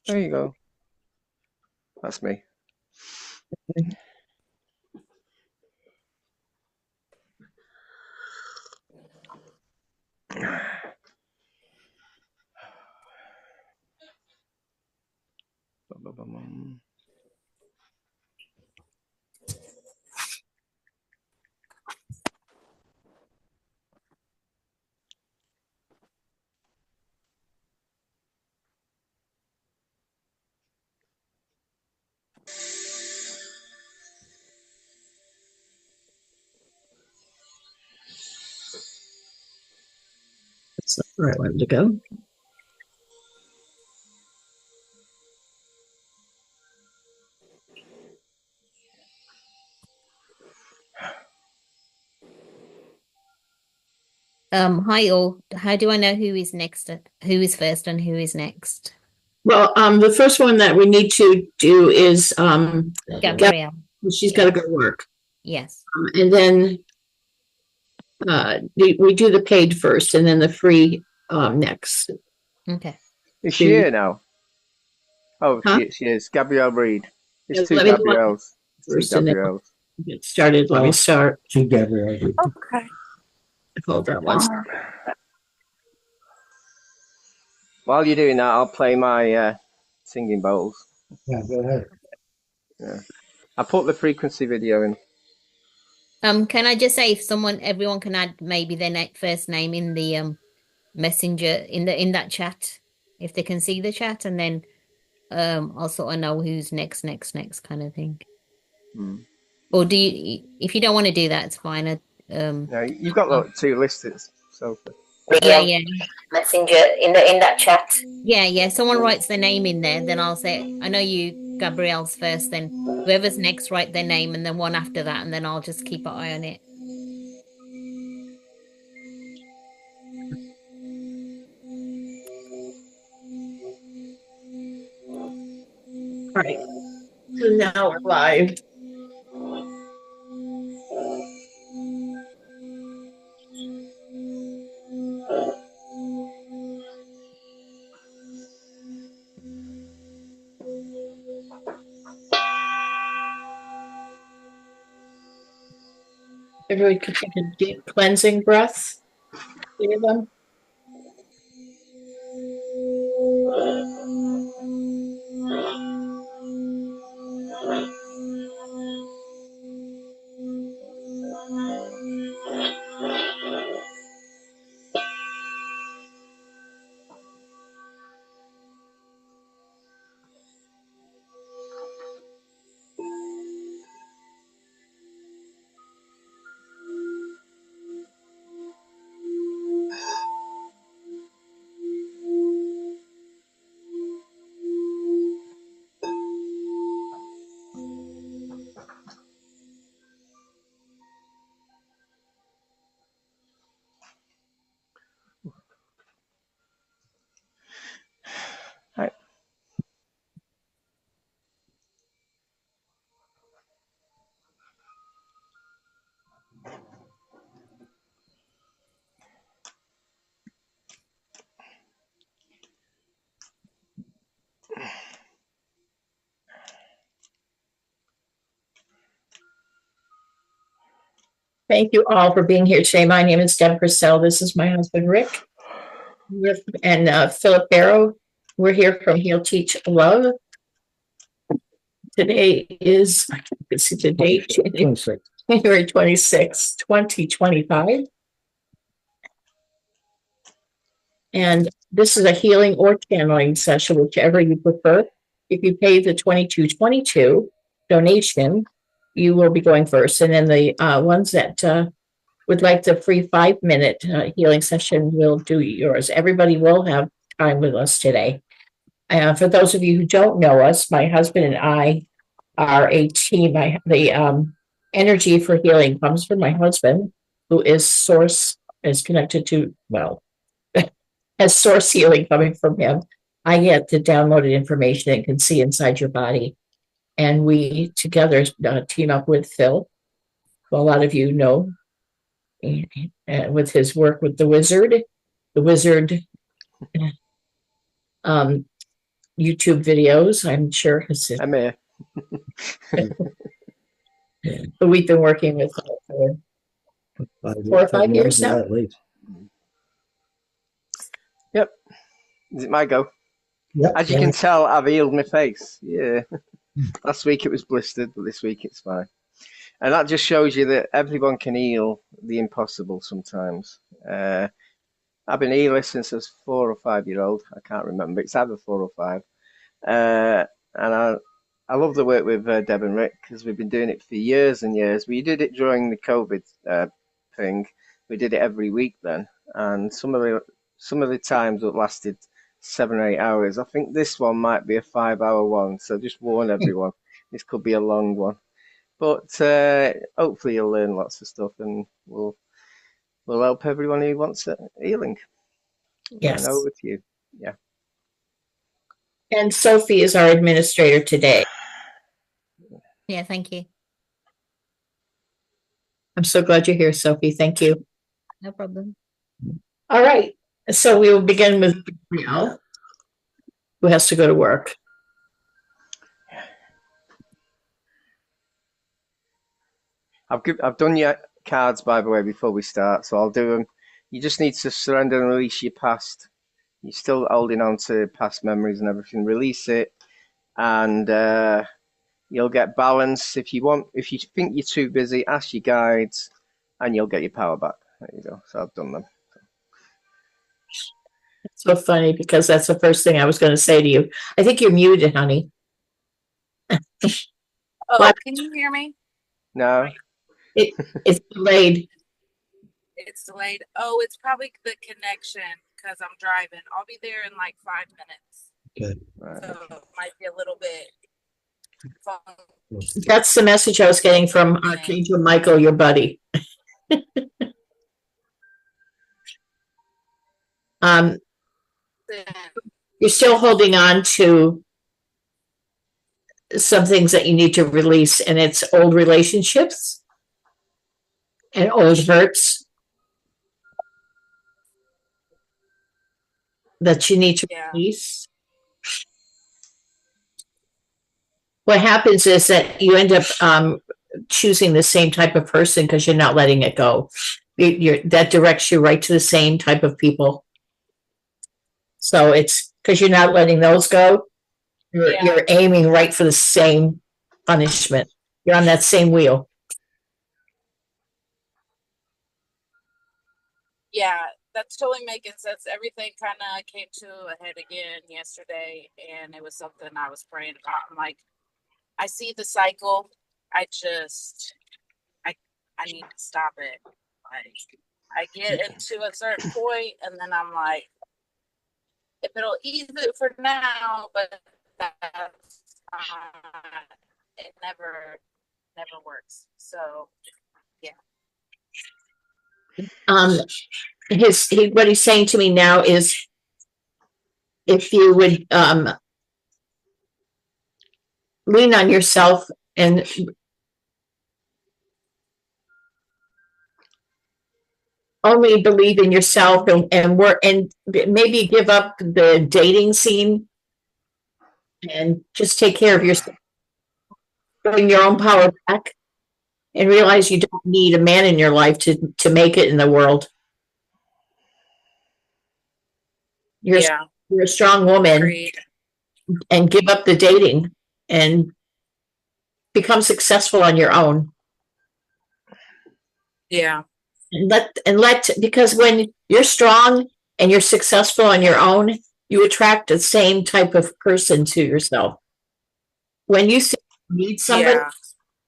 There you go. That's me. That's not the right one to go. Hi all. How do I know who is next? Who is first and who is next? Well, the first one that we need to do is Gabrielle. she's got to go to work. Yes. And then we do the paid first and then the free next. Okay. Is she here now? Oh, Huh? she is. Gabrielle Reed. It's Yeah, two let me Gabrielles. first Two and then Gabrielles. get started. Let me start. To Gabrielle. Okay. Hold on one second. While you're doing that, I'll play my singing bowls. Yeah, go ahead. Yeah. I put the frequency video in. Can I just say if everyone can add maybe their first name in the messenger in that chat, if they can see the chat, and then I'll sort of know who's next kind of thing. Or do you? If you don't want to do that, it's fine. No, you've got like two lists, so. Yeah. Messenger in that chat. Yeah. Someone writes their name in there, then I'll say, I know you, Gabrielle's first, then whoever's next, write their name, and then one after that, and then I'll just keep an eye on it. All right. So now we're live. Everybody could take a deep cleansing breath. Three of them. Right. Thank you all for being here today. My name is Deb Purcell. This is my husband, Rick, and Philip Barrow. We're here from Heal Teach Love. Today is, I can see the date, 26. January 26, 2025. And this is a healing or channeling session, whichever you prefer. If you pay the $22.22 donation, you will be going first. And then the ones that would like the free 5-minute healing session will do yours. Everybody will have time with us today. For those of you who don't know us, my husband and I are a team. The energy for healing comes from my husband, who is connected to, well, has source healing coming from him. I get the downloaded information and can see inside your body. And we together team up with Phil, who a lot of you know, with his work with the wizard YouTube videos, I'm sure, I'm here. but we've been working with her for 4 or 5 years now. At least. Yep. Is it my go? Yep. As you can tell, I've healed my face. Yeah. Last week it was blistered, but this week it's fine. And that just shows you that everyone can heal the impossible sometimes. I've been healer since I was 4 or 5 year old. I can't remember. It's either 4 or 5. And I love the work with Deb and Rick because we've been doing it for years and years. We did it during the COVID thing. We did it every week then, and some of the times it lasted 7 or 8 hours. I think this one might be a 5-hour one, so just warn everyone. This could be a long one, but hopefully you'll learn lots of stuff, and we'll help everyone who wants healing. Yes. And over to you. Yeah. And Sophie is our administrator today. Yeah, thank you. I'm so glad you're here, Sophie. Thank you. No problem. All right. So we will begin with Gabrielle, who has to go to work. I've done your cards, by the way, before we start, so I'll do them. You just need to surrender and release your past. You're still holding on to past memories and everything. Release it, and you'll get balance. If you think you're too busy, ask your guides, and you'll get your power back. There you go. So I've done them. It's so funny because that's the first thing I was going to say to you. I think you're muted, honey. Oh, can you hear me? No. It's delayed. It's delayed. Oh, it's probably the connection because I'm driving. I'll be there in like 5 minutes. Okay. Right. So it might be a little bit. That's the message I was getting from Archangel Michael, your buddy. You're still holding on to some things that you need to release, and it's old relationships and old hurts that you need to release. What happens is that you end up choosing the same type of person because you're not letting it go. That directs you right to the same type of people. So it's because you're not letting those go. You're aiming right for the same punishment. You're on that same wheel. Yeah, that's totally making sense. Everything kind of came to a head again yesterday, and it was something I was praying about. I'm like, I see the cycle. I need to stop it. Like, I get into a certain point, and then I'm like, if it'll ease it for now, but that's it never works. So yeah. What he's saying to me now is if you would lean on yourself and only believe in yourself and work, and maybe give up the dating scene and just take care of yourself. Bring your own power back and realize you don't need a man in your life to make it in the world. You're a strong woman. Agreed. And give up the dating and become successful on your own. Yeah. And let because when you're strong and you're successful on your own, you attract the same type of person to yourself. When you think you need somebody,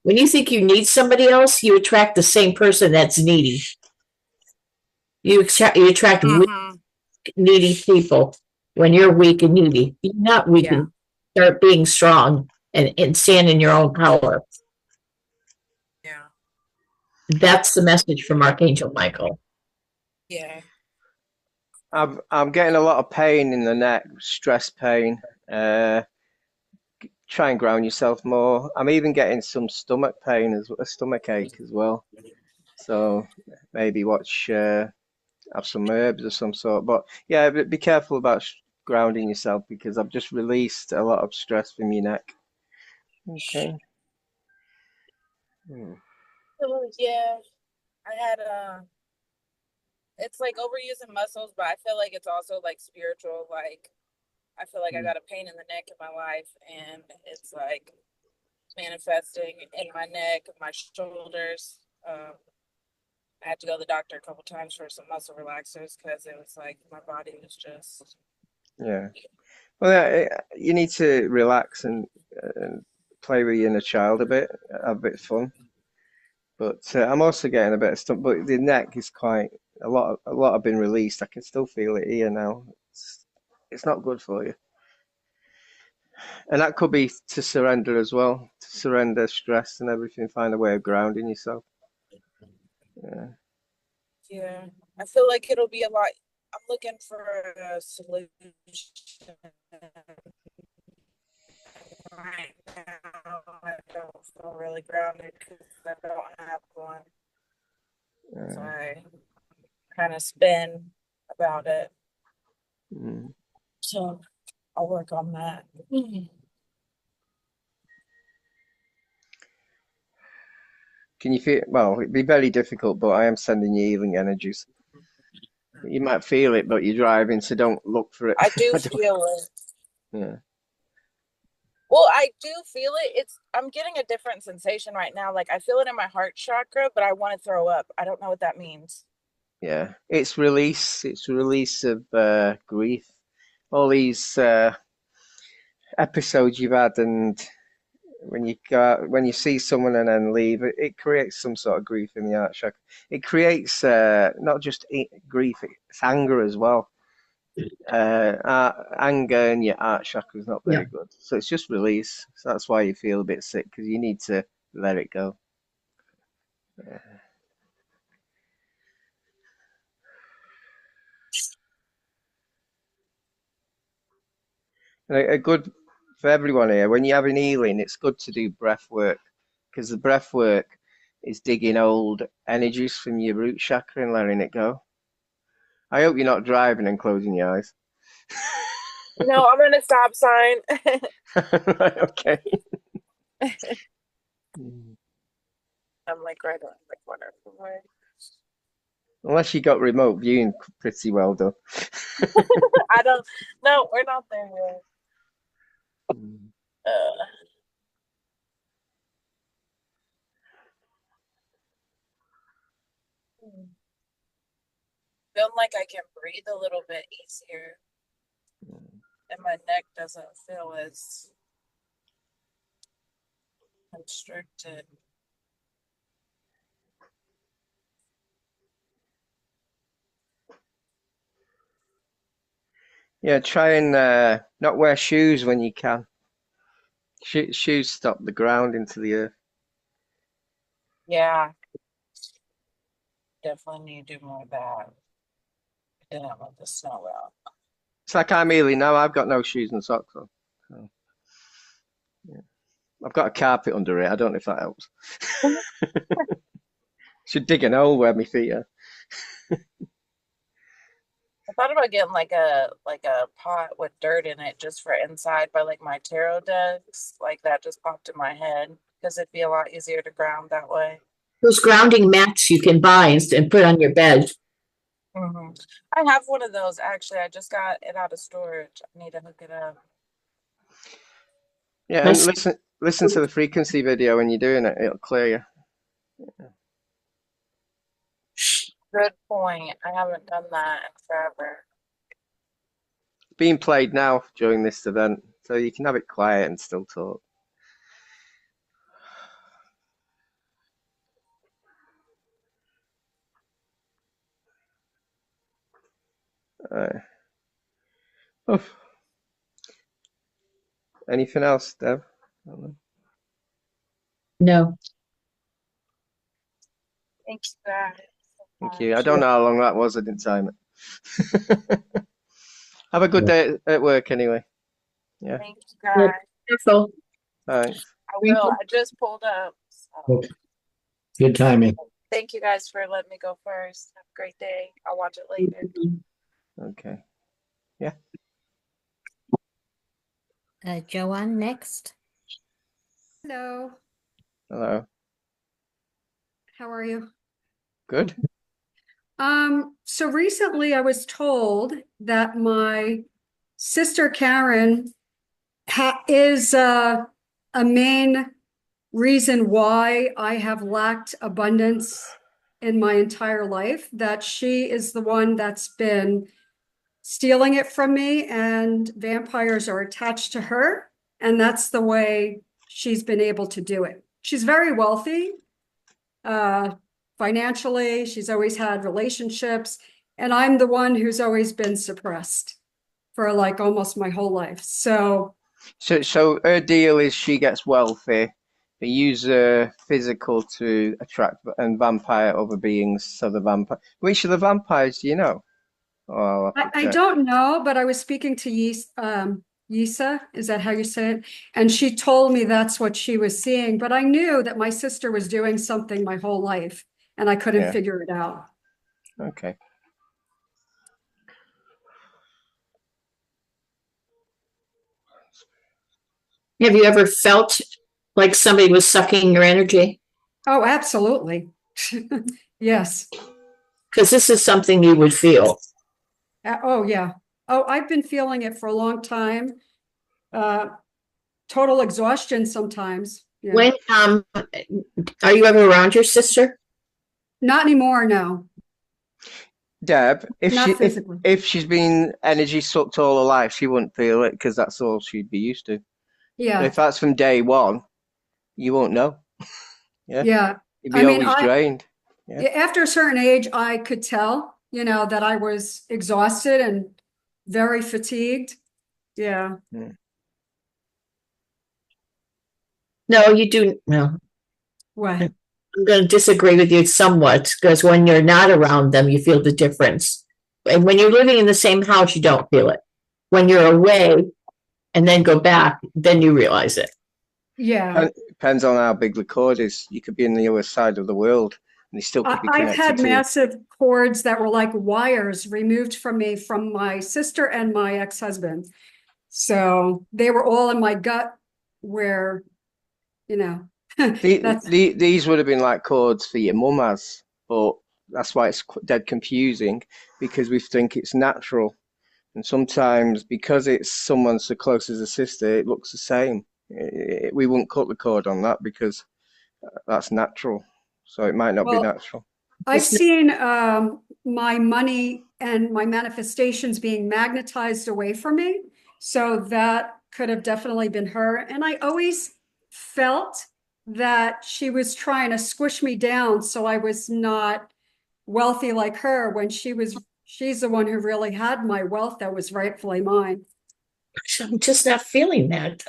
when you think you need somebody else, you attract the same person that's needy. You attract weak, needy people when you're weak and needy. You're not weak and start being strong and stand in your own power. Yeah. That's the message from Archangel Michael. Yeah. I'm getting a lot of pain in the neck, stress pain. Try and ground yourself more. I'm even getting some stomach pain, a stomach ache as well. So maybe have some herbs of some sort. But yeah, be careful about grounding yourself, because I've just released a lot of stress from your neck. Okay. Oh, yeah, I had it's like overusing muscles, but I feel like it's also like spiritual. Like I feel like I got a pain in the neck in my life, and it's like manifesting in my neck, my shoulders. I had to go to the doctor a couple times for some muscle relaxers because it was like my body was just. Yeah. Well, you need to relax and play with your inner child a bit, have a bit of fun. But I'm also getting a bit of stuff. But the neck is quite a lot. A lot have been released. I can still feel it here now. It's not good for you, and that could be to surrender as well. To surrender stress and everything. Find a way of grounding yourself. Yeah. Yeah, I feel like it'll be a lot. I'm looking for a solution right now. I don't feel really grounded because I don't have one. So I kind of spin about it. Mm. So I'll work on that. Can you feel? Well, it'd be very difficult, but I am sending you healing energies. You might feel it, but you're driving, so don't look for it. I do feel it. Yeah. Well, I do feel it. I'm getting a different sensation right now. Like I feel it in my heart chakra, but I want to throw up. I don't know what that means. Yeah, it's release. It's release of grief. All these episodes you've had, and when you go out, when you see someone and then leave, it creates some sort of grief in the heart chakra. It creates not just grief; it's anger as well. Anger in your heart chakra is not very good. So it's just release. So that's why you feel a bit sick, because you need to let it go. Yeah. A good for everyone here, when you have an healing, it's good to do breath work, because the breath work is digging old energies from your root chakra and letting it go. I hope you're not driving and closing your eyes. No, I'm in a stop sign. Right, okay. I'm like right around the corner from where. Unless you got remote viewing, pretty well done. I don't. No, we're not there yet. Feel like I can breathe a little bit easier, and my neck doesn't feel as constricted. Yeah, try and not wear shoes when you can. Shoes stop the ground into the earth. Yeah, definitely need to do more of that. I didn't let the snow out. It's like I'm healing now. I've got no shoes and socks on. So, yeah. I've got a carpet under it. I don't know if that helps. Should dig an hole where my feet are. I thought about getting like a pot with dirt in it just for inside by like my tarot decks. Like that just popped in my head because it'd be a lot easier to ground that way. Those grounding mats you can buy and put on your bed. I have one of those actually. I just got it out of storage. I need to hook it up. Yeah, and listen to the frequency video when you're doing it. It'll clear you. Yeah. Good point. I haven't done that in forever. It's being played now during this event, so you can have it quiet and still talk. Anything else, Deb? No. Thank you, guys. Thank you. I don't know how long that was. I didn't time it. Have a good day at work anyway. Yeah. Thank you, guys. Careful. Thanks. I will. I just pulled up. So. Okay. Good timing. Thank you guys for letting me go first. Have a great day. I'll watch it later. Okay. Yeah. Joanne next. Hello, Hello. how are you? Good. So recently I was told that my sister Karen is a main reason why I have lacked abundance in my entire life, that she is the one that's been stealing it from me, and vampires are attached to her, and that's the way she's been able to do it. She's very wealthy, financially, she's always had relationships, and I'm the one who's always been suppressed for like almost my whole life. So So her deal is she gets wealthy. They use her physical to attract and vampire other beings. So the vampire. Which of the vampires do you know? Oh, I'll have to I check. don't know, but I was speaking to Yisa, is that how you say it? And she told me that's what she was seeing, but I knew that my sister was doing something my whole life and I couldn't Yeah. figure it out. Okay. Have you ever felt like somebody was sucking your energy? Oh, absolutely. Yes. Because this is something you would feel. Oh, yeah. Oh, I've been feeling it for a long time. Total exhaustion sometimes. Yeah. When are you ever around your sister? Not anymore, no. Deb, Not physically. if she's been energy sucked all her life, she wouldn't feel it because that's all she'd be used to. But Yeah. if that's from day one, you won't know. Yeah. Yeah. You'd be I mean, always drained. Yeah. after a certain age, I could tell, that I was exhausted and very fatigued. Yeah. No, you do. No, What? I'm going to disagree with you somewhat because when you're not around them, you feel the difference. And when you're living in the same house, you don't feel it. When you're away and then go back, then you realize it. Yeah. Depends on how big the cord is. You could be in the other side of the world and they still could be I've connected had to you. massive cords that were like wires removed from me from my sister and my ex-husband. So they were all in my gut where, that's These would have been like cords for your mum has, but that's why it's dead confusing because we think it's natural. And sometimes because it's someone so close as a sister, it looks the same. We wouldn't cut the cord on that because that's natural. So it might not be well, natural. I've seen my money and my manifestations being magnetized away from me. So that could have definitely been her. And I always felt that she was trying to squish me down so I was not wealthy like her when she's the one who really had my wealth that was rightfully mine. I'm just not feeling that.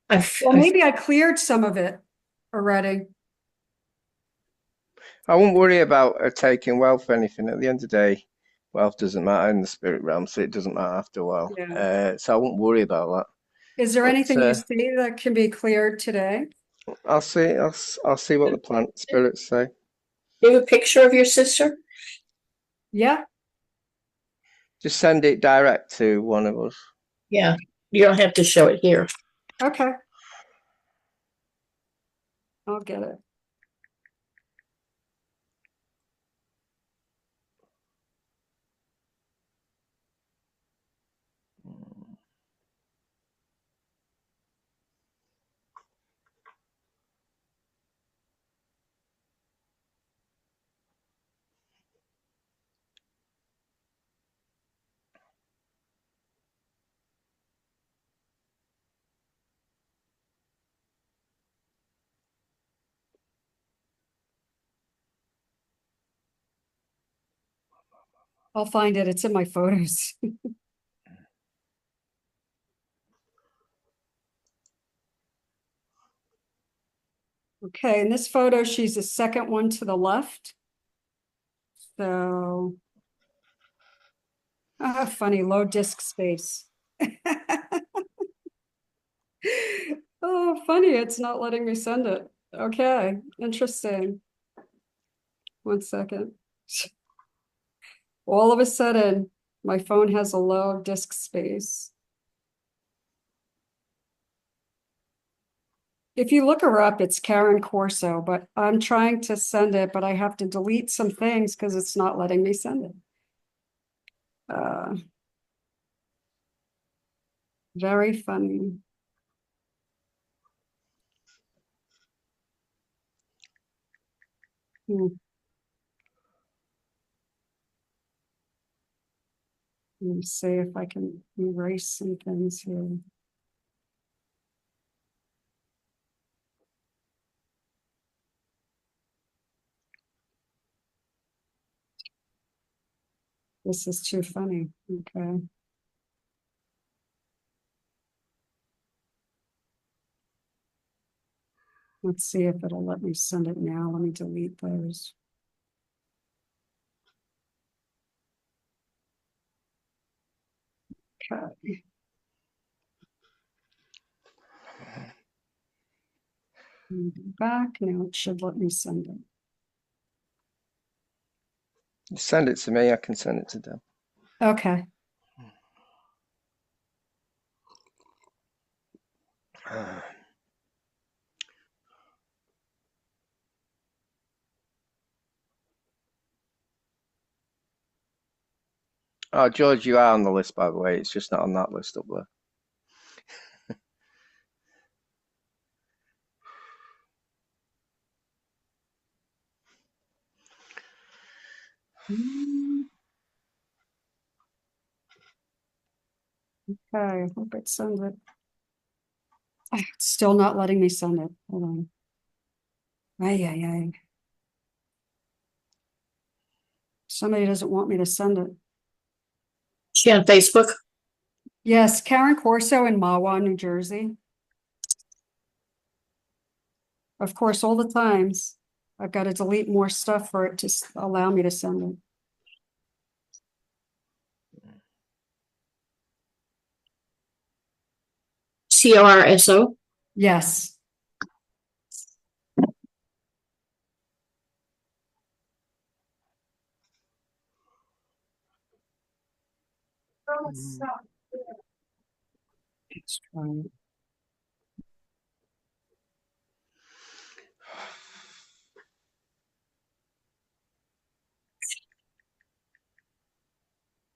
Well, maybe I cleared some of it already. I wouldn't worry about her taking wealth or anything. At the end of the day, wealth doesn't matter in the spirit realm, so it doesn't matter after a while. Yeah. So I wouldn't worry about that. Is there But, anything you see that can be cleared today? I'll see. I'll see what the plant spirits say. Do you have a picture of your sister? Yeah. Just send it direct to one of us. Yeah, you don't have to show it here. Okay. I'll get it. I'll find it. It's in my photos. Okay, in this photo, she's the second one to the left. So, funny, low disk space. Oh, funny, it's not letting me send it. Okay, interesting. 1 second. All of a sudden, my phone has a low disk space. If you look her up, it's Karen Corso, but I'm trying to send it, but I have to delete some things because it's not letting me send it. Very funny. Hmm. Let me see if I can erase some things here. This is too funny. Okay. Let's see if it'll let me send it now. Let me delete those. Okay. Back now, it should let me send it. Send it to me. I can send it to them. Okay. Oh, George, you are on the list, by the way. It's just not on that list up there. Okay, hope it sends it. It's still not letting me send it. Hold on. Ay, ay, ay. Somebody doesn't want me to send it. She on Facebook? Yes, Karen Corso in Mahwah, New Jersey. Of course, all the times I've got to delete more stuff for it to allow me to send it. CORSO? Yes. Let's try it.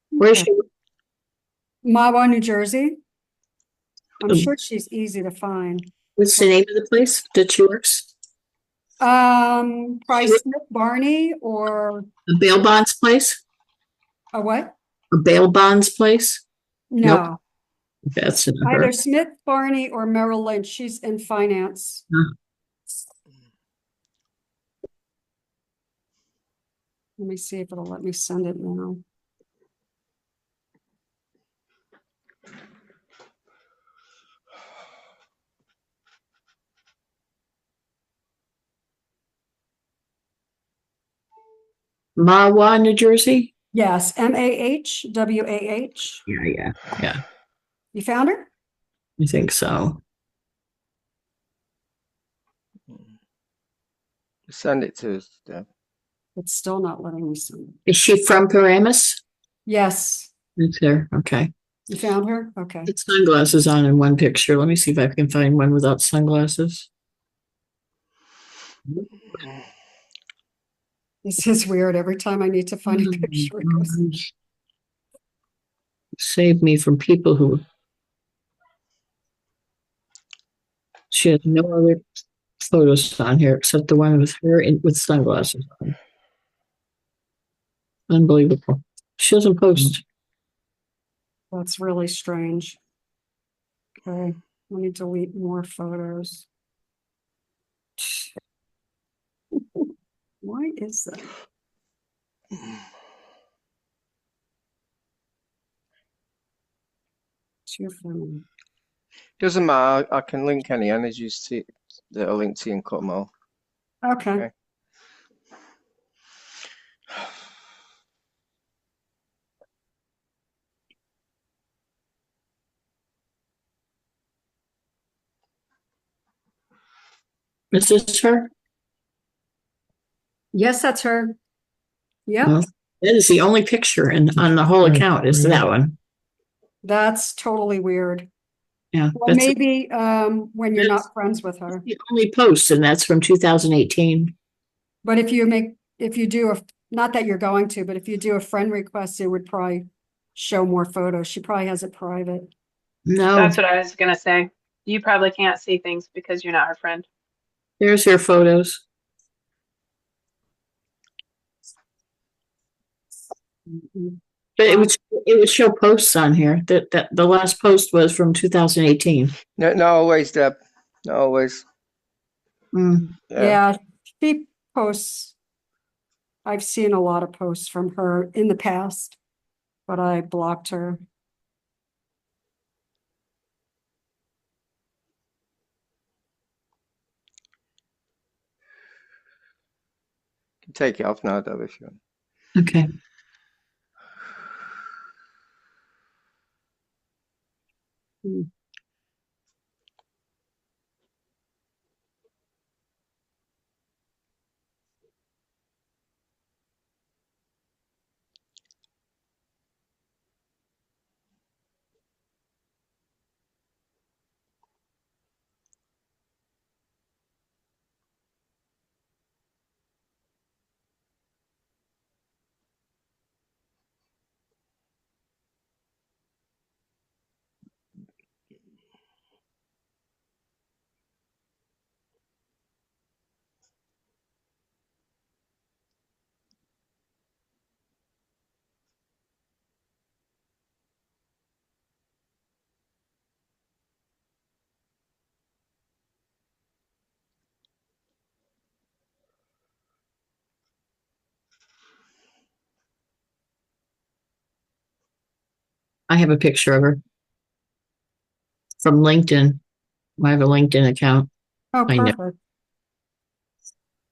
Where's she? Mahwah, New Jersey. I'm sure she's easy to find. What's the name of the place that she works? Price Smith Barney or A bail bonds place? a what? A bail bonds place? No, That's not her. either Smith Barney or Merrill Lynch. She's in finance. Let me see if it'll let me send it now. Mahwah, New Jersey? Yes, Mahwah. Yeah. You found her? I think so. Send it to us, Deb. It's still not letting me send it. Is she from Paramus? Yes. It's there. Okay. You found her? Okay. It's sunglasses on in one picture. Let me see if I can find one without sunglasses. This is weird. Every time I need to find a picture, it goes. Save me from people who. She has no other photos on here except the one with her with sunglasses on. Unbelievable. She doesn't post. That's really strange. Okay, let me delete more photos. Why is that? It's your phone. Doesn't matter. I can link any energies to that are linked to you and cut them all. Okay. Okay. Is this her? Yes, that's her. Yep. Well, that is the only picture on the whole account is that one. That's totally weird. Yeah, Well, that's maybe when you're that's- not friends with her. the only post, and that's from 2018. But if you do not that you're going to, but if you do a friend request, it would probably show more photos. She probably has it private. No, That's what I was gonna say. You probably can't see things because you're not her friend. there's her photos. But it would show posts on here. That the last post was from 2018. No, not always, Deb. Not always. Mm. Yeah, she posts. I've seen a lot of posts from her in the past, but I blocked her. Can take it off now, Deb, if you want. Okay. I have a picture of her from LinkedIn. I have a LinkedIn account. Oh, I know. perfect.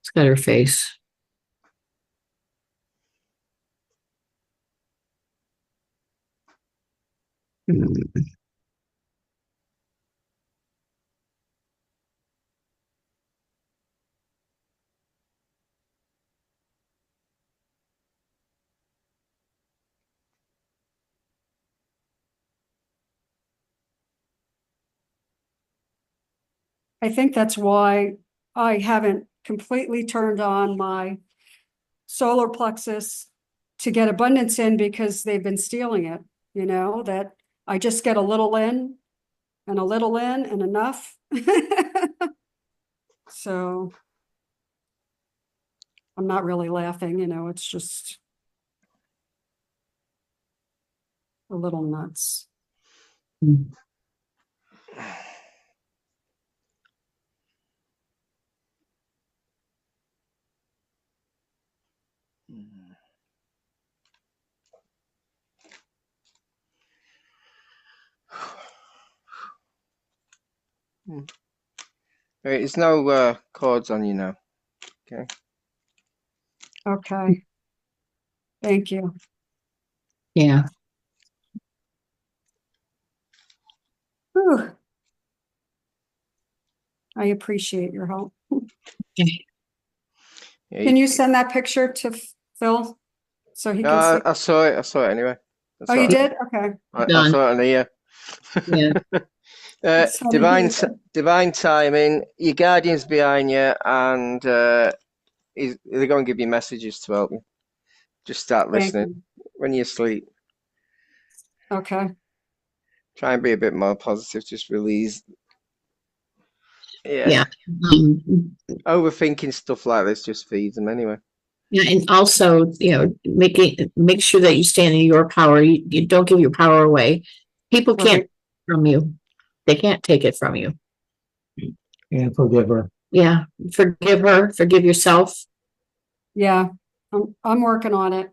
It's got her face. Mm. I think that's why I haven't completely turned on my solar plexus to get abundance in, because they've been stealing it, that I just get a little in and a little in and enough. So I'm not really laughing, it's just a little nuts. Mm. There's no cords on you now. Okay. Okay. Thank you. Yeah. Whew. I appreciate your help. Okay. Yeah, Can you send that picture to Phil so he can see? I saw it. I saw it anyway. Oh, you did? Okay. I Done. saw it on here. Yeah. It's funny, divine timing. Your guardian's behind you, and they're going to give you messages to help you. Just start Thank listening you. when you sleep. Okay. Try and be a bit more positive. Just release. Yeah. Overthinking stuff like this just feeds them anyway. Yeah, and also, make sure that you stand in your power. You don't give your power away. People can't Right. take it from you. They can't take it from you. And forgive her. Yeah, forgive her. Forgive yourself. Yeah. I'm working on it.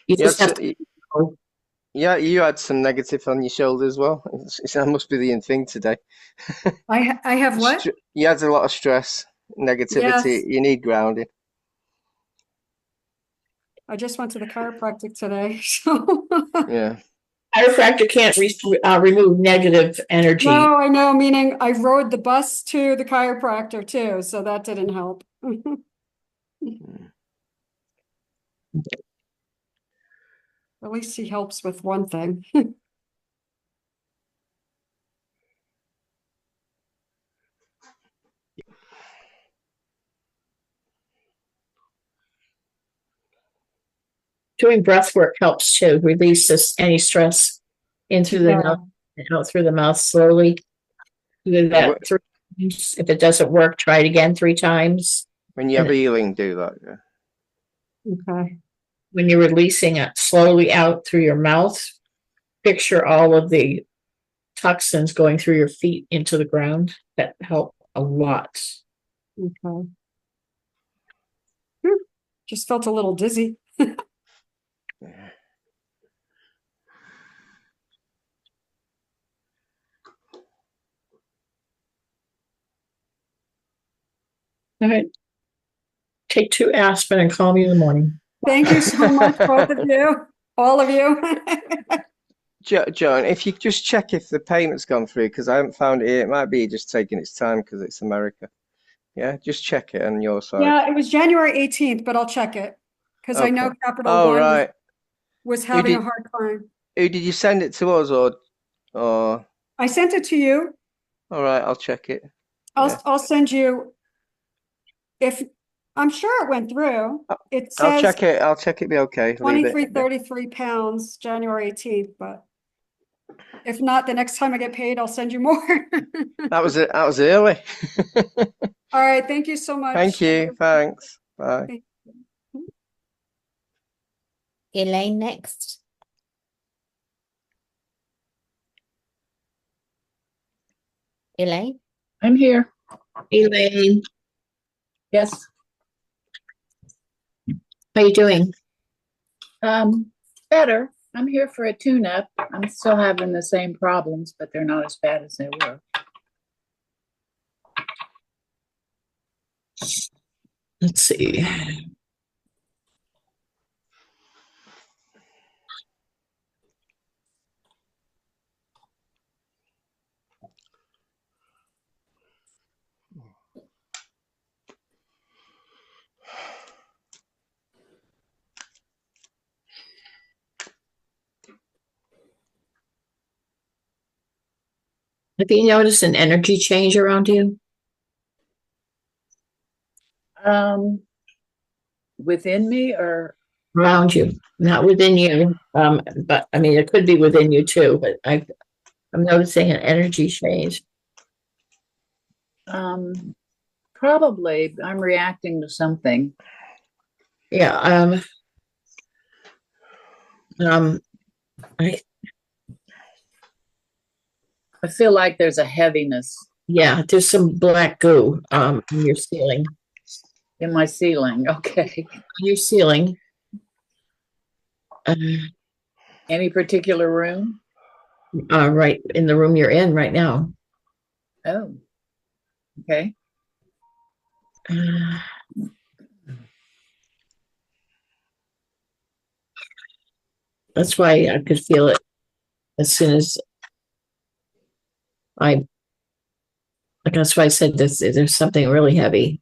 You just Yes, have to. yeah, you had some negative on your shoulder as well. That must be the thing today. I have what? You had a lot of stress, negativity. Yes. You need grounding. I just went to the chiropractic today. So Yeah. Chiropractor can't remove negative energy. no, I know, meaning I rode the bus to the chiropractor too, so that didn't help. At least he helps with one thing. doing breath work helps to release any stress in through the Yeah. nose and out through the mouth slowly. Do that 3 times. If it doesn't work, try it again 3 times. When you have healing, do that. Yeah. Okay. When you're releasing it slowly out through your mouth, picture all of the toxins going through your feet into the ground. That help a lot. Okay. Just felt a little dizzy. Yeah. All right. Take 2 aspirin and call me in the morning. Thank you so much, both of you, all of you. Joan, if you just check if the payment's gone through, because I haven't found it here. It might be just taking its time because it's America. Yeah, just check it on your side. Yeah, it was January 18th, but I'll check it because I know Okay. Capital Oh, One right. was having did- a hard time. Who did you send it to us, or? I sent it to you. All right, I'll check it. I'll send you. If I'm sure it went through. It I'll says check it. I'll check it. Be okay. Leave it. 2333 pounds, January 18th. But if not, the next time I get paid, I'll send you more. That was it. That was early. All right. Thank you so much. Thank you. Thanks. Bye. Elaine next. Elaine? I'm here. Elaine, Yes. how you doing? Better. I'm here for a tune-up. I'm still having the same problems, but they're not as bad as they were. Let's see. Have you noticed an energy change around you? Within me or Around you, not within you. But I mean, it could be within you too, but I'm noticing an energy change. probably I'm reacting to something. Yeah. I, I feel like there's a heaviness yeah, there's some black goo, in your ceiling. in my ceiling. Okay. Your ceiling. Any particular room? Right in the room you're in right now. Oh. Okay. That's why I could feel it as soon as that's why I said this, there's something really heavy.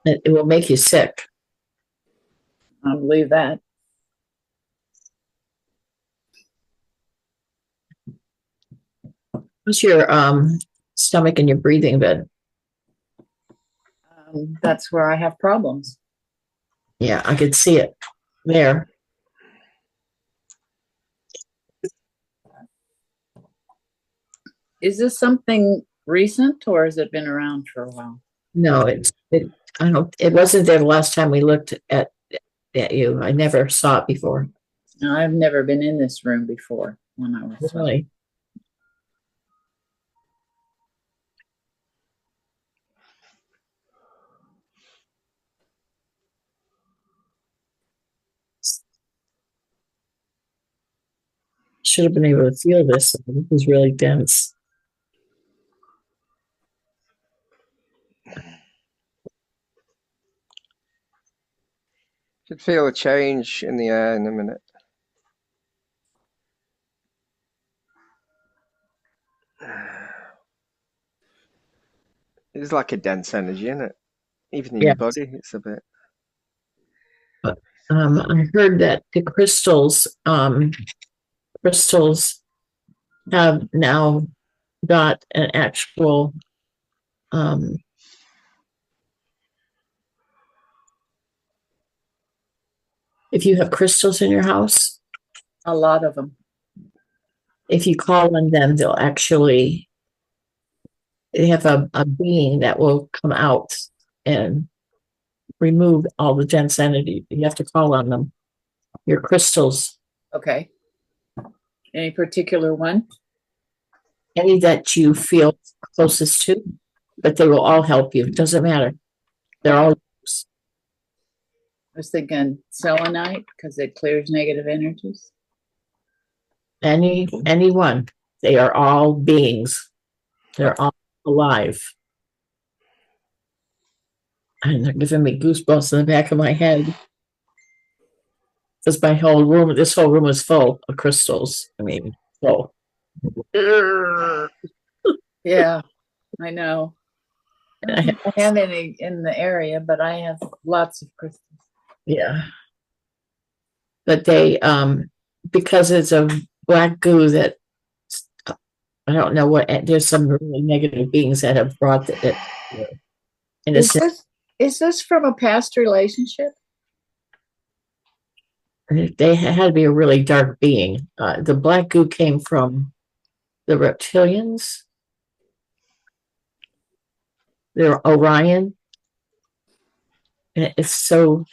It will make you sick. I believe that. What's your stomach and your breathing bed? That's where I have problems. Yeah, I could see it there. Is this something recent or has it been around for a while? No, it wasn't there the last time we looked at you. I never saw it before. No, I've never been in this room before when I was Really? Should have been able to feel this. This is really dense. Should feel a change in the air in a minute. It's like a dense energy, isn't it? Even in your body, it's a bit. I heard that the crystals have now got an actual If you have crystals in your house, A lot of them. if you call on them, they'll actually, they have a being that will come out and remove all the dense energy. You have to call on them. Your crystals, Okay. Any particular one? any that you feel closest to, but they will all help you. It doesn't matter. They're all I was thinking selenite because it clears negative energies. anyone. They are all beings. They're all alive. And they're giving me goosebumps in the back of my head. Because this whole room is full of crystals. I mean, full. Yeah, I know. I don't I think I have any in the area, but I have lots of crystals. Yeah. But they, because it's a black goo that, I don't know what, there's some really negative beings that have brought it. In a Is sense, this from a past relationship? they had to be a really dark being. The black goo came from the reptilians. They're Orion. And it's so,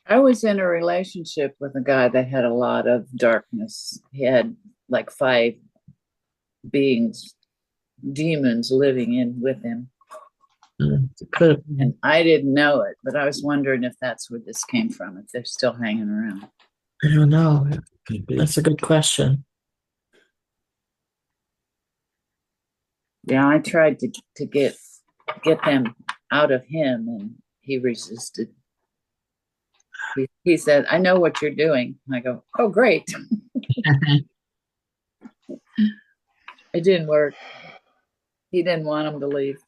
I was in a relationship with a guy that had a lot of darkness. He had like 5 beings, demons living in with him. it could have been, And I didn't know it, but I was wondering if that's where this came from, if they're still hanging around. I don't know. That's a good question. Yeah, I tried to get them out of him, and he resisted. He said, "I know what you're doing." I go, "Oh, great." It didn't work. He didn't want him to leave.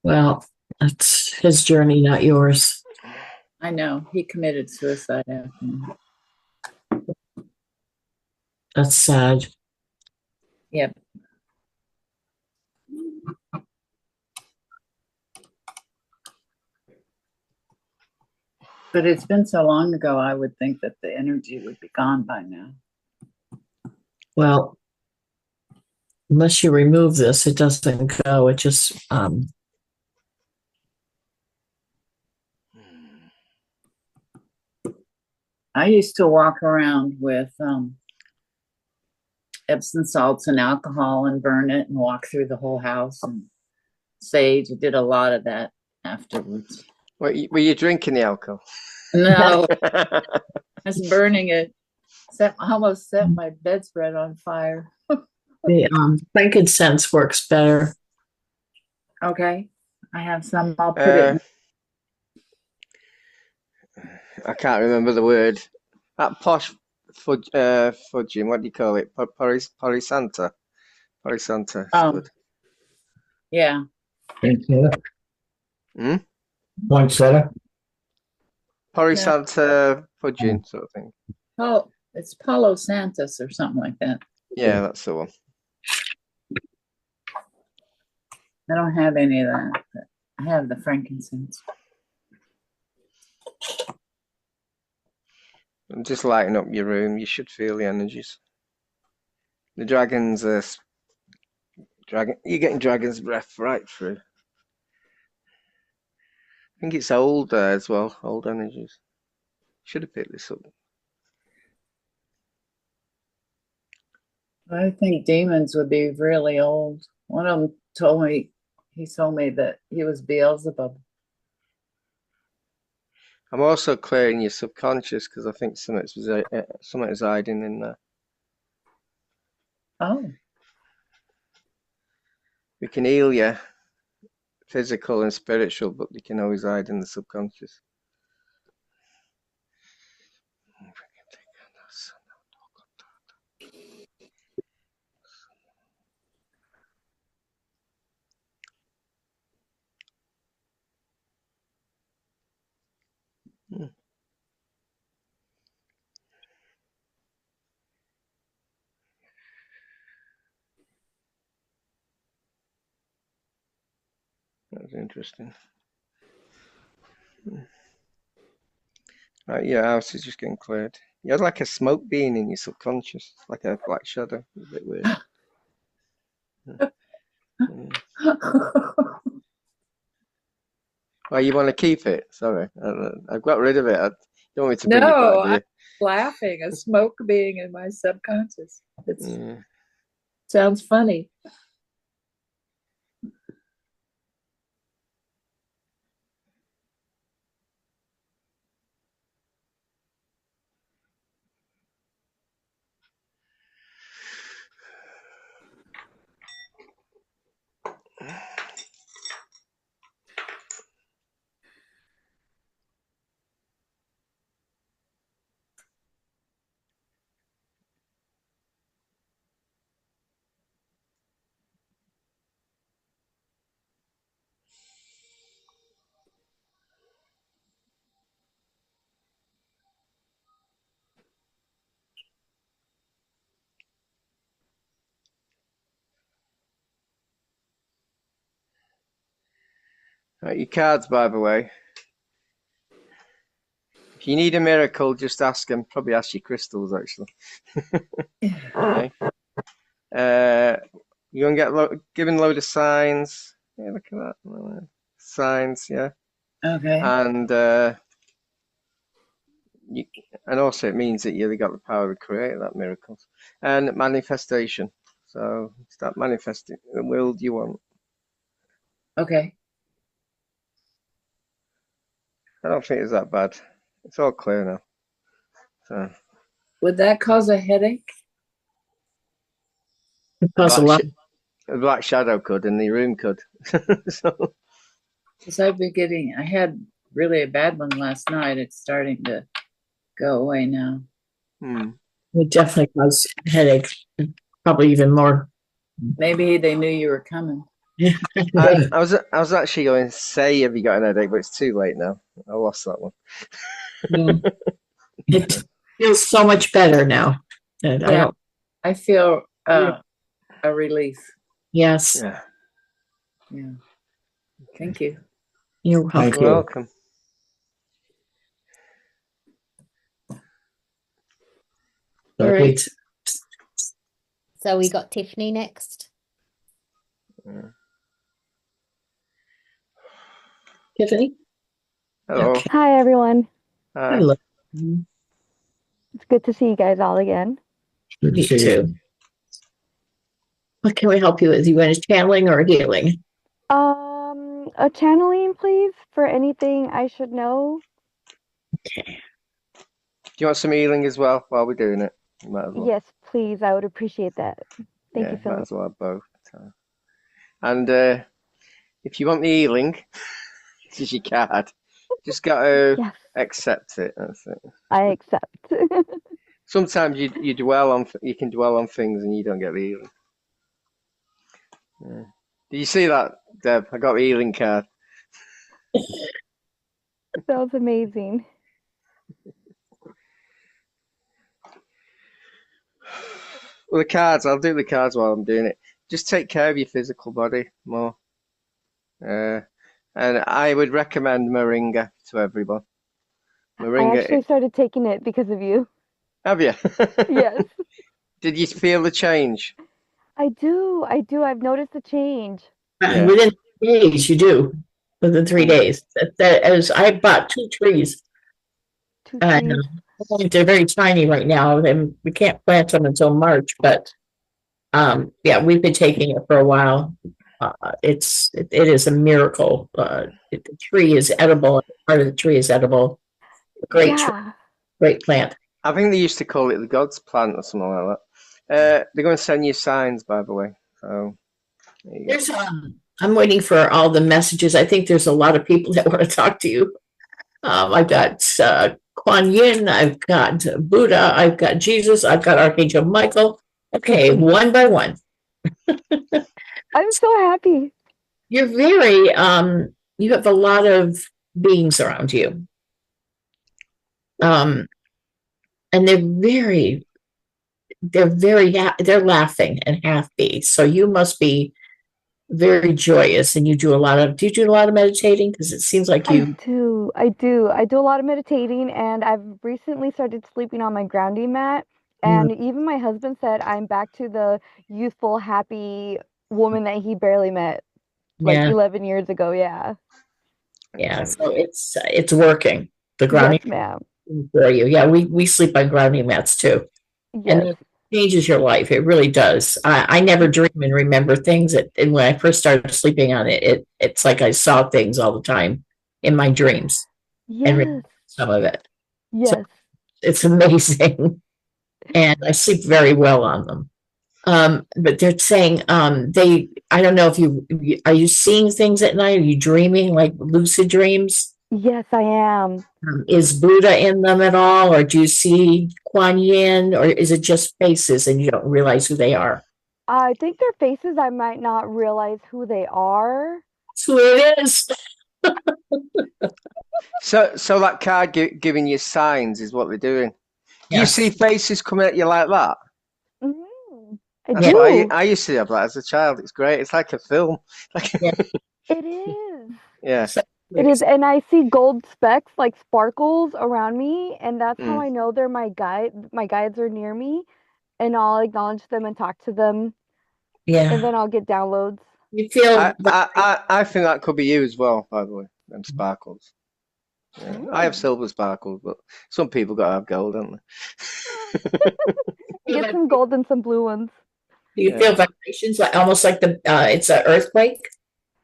Well, that's his journey, not yours. I know. He committed suicide after. That's sad. Yep. But it's been so long ago, I would think that the energy would be gone by now. Well, unless you remove this, it doesn't go. It just, I used to walk around with Epsom salts and alcohol and burn it and walk through the whole house and sage. I did a lot of that afterwards. Were you drinking the alcohol? No, I was burning it. Almost set my bedspread on fire. the frankincense works better. Okay, I have some. I'll put it. I can't remember the word. That posh fudging, what do you call it? Porisanta. Porisanta. Good. Yeah. Poinsettia. Hmm? Poinsettia. Porisanta fudging sort of thing. Oh, it's Palo Santos or something like that. Yeah, that's the one. I don't have any of that, but I have the frankincense. And just lighten up your room. You should feel the energies. The dragons are you're getting dragon's breath right through. I think it's old as well, old energies. Should have picked this up. I think demons would be really old. One of them told me that he was Beelzebub. I'm also clearing your subconscious because I think something's hiding in there. Oh, We can heal you, physical and spiritual, but they can always hide in the subconscious. That's interesting. Right, your house is just getting cleared. You had like a smoke being in your subconscious, like a black shadow. A bit weird. Yeah. Well, you want to keep it? Sorry, I've got rid of it. I don't want me to bring it No, back, I'm laughing. A smoke being in my subconscious. It do you? Yeah. sounds funny. Right, your cards, by the way. If you need a miracle, just ask them. Probably ask your crystals, actually. Okay. You're gonna get given a load of signs. Yeah, look at that. Signs, yeah. Okay. And and also it means that you've got the power to create that miracles and manifestation. So start manifesting the world you want. Okay. I don't think it's that bad. It's all clear now. So Would that cause a headache? Because a lot. the black shadow could, and the room could. So, Because I had really a bad one last night. It's starting to go away now. It definitely cause headache, probably even more. Maybe they knew you were coming. I was actually going to say, have you got an headache? But it's too late now. I lost that one. It feels so much better now. And Yeah. I feel a relief. Yes, Yeah. Yeah. Thank you. you're Thank welcome. you. Welcome. All right. So we got Tiffany next. Tiffany? Hello. Okay. Hi, everyone. Hello. It's good to see you guys all again. Good to Me see you. too. What can we help you with? You want a channeling or a healing? A channeling, please, for anything I should know. Okay. Do you want some healing as well while we're doing it? You might as well. Yes, please. I would appreciate that. Thank you, Might Philip. as well have both. And if you want the healing, this is your card. Just got to Yes, accept it. That's it. I accept. Sometimes you can dwell on things and you don't get the healing. Yeah. Did you see that, Deb? I got the healing card. That was amazing. Well, the cards, I'll do the cards while I'm doing it. Just take care of your physical body more. And I would recommend Moringa to everyone. I Moringa, actually started taking it because of you. have you? Yes, Did you feel the change? I do. I do. I've noticed a change. Yeah. Within 3 days, you do. Within 3 days. As I bought 2 trees. Two And trees. they're very tiny right now, and we can't plant them until March. But yeah, we've been taking it for a while. It is a miracle. The tree is edible. Part of the tree is edible. Great tree, Yeah. great plant. I think they used to call it the God's plant or something like that. They're going to send you signs, by the way. So there you go. There's I'm waiting for all the messages. I think there's a lot of people that want to talk to you. I've got Kuan Yin, I've got Buddha, I've got Jesus, I've got Archangel Michael. Okay, one by one. I'm so happy. You're very you have a lot of beings around you. And they're laughing and happy. So you must be very joyous, and you do a lot of. Do you do a lot of meditating? Because it seems like I you. do. I do. I do a lot of meditating, and I've recently started sleeping on my grounding mat. Mm, And even my husband said I'm back to the youthful, happy woman that he barely met like yeah, 11 years ago. Yeah. yeah. So it's working. The grounding Yes, ma'am. for you. Yeah, we sleep on grounding mats too, and Yes. it changes your life. It really does. I never dream and remember things. And when I first started sleeping on it, it's like I saw things all the time in my dreams and Yes. remember some of it. So Yes. it's amazing, and I sleep very well on them. But they're saying I don't know if are you seeing things at night? Are you dreaming like lucid dreams? Yes, I am. Is Buddha in them at all, or do you see Kuan Yin, or is it just faces and you don't realize who they are? I think their faces, I might not realize who they are. That's who it is. So that card giving you signs is what they're doing. Do you Yes. see faces coming at you like that? Mhm. I That's Yeah. what do. I used to have that as a child. It's great. It's like a film. Yeah. It is. Yeah. So, It is, and I see gold specks like sparkles around me, and that's how Mm. I know they're my guide. My guides are near me, and I'll acknowledge them and talk to them, yeah. and then I'll get downloads. You feel I think that could be you as well, by the way. Them sparkles. Yeah. I have Mm. silver sparkles, but some people got to have gold, don't they? Get some gold and some blue ones. Do you Yeah. feel vibrations like almost like it's an earthquake?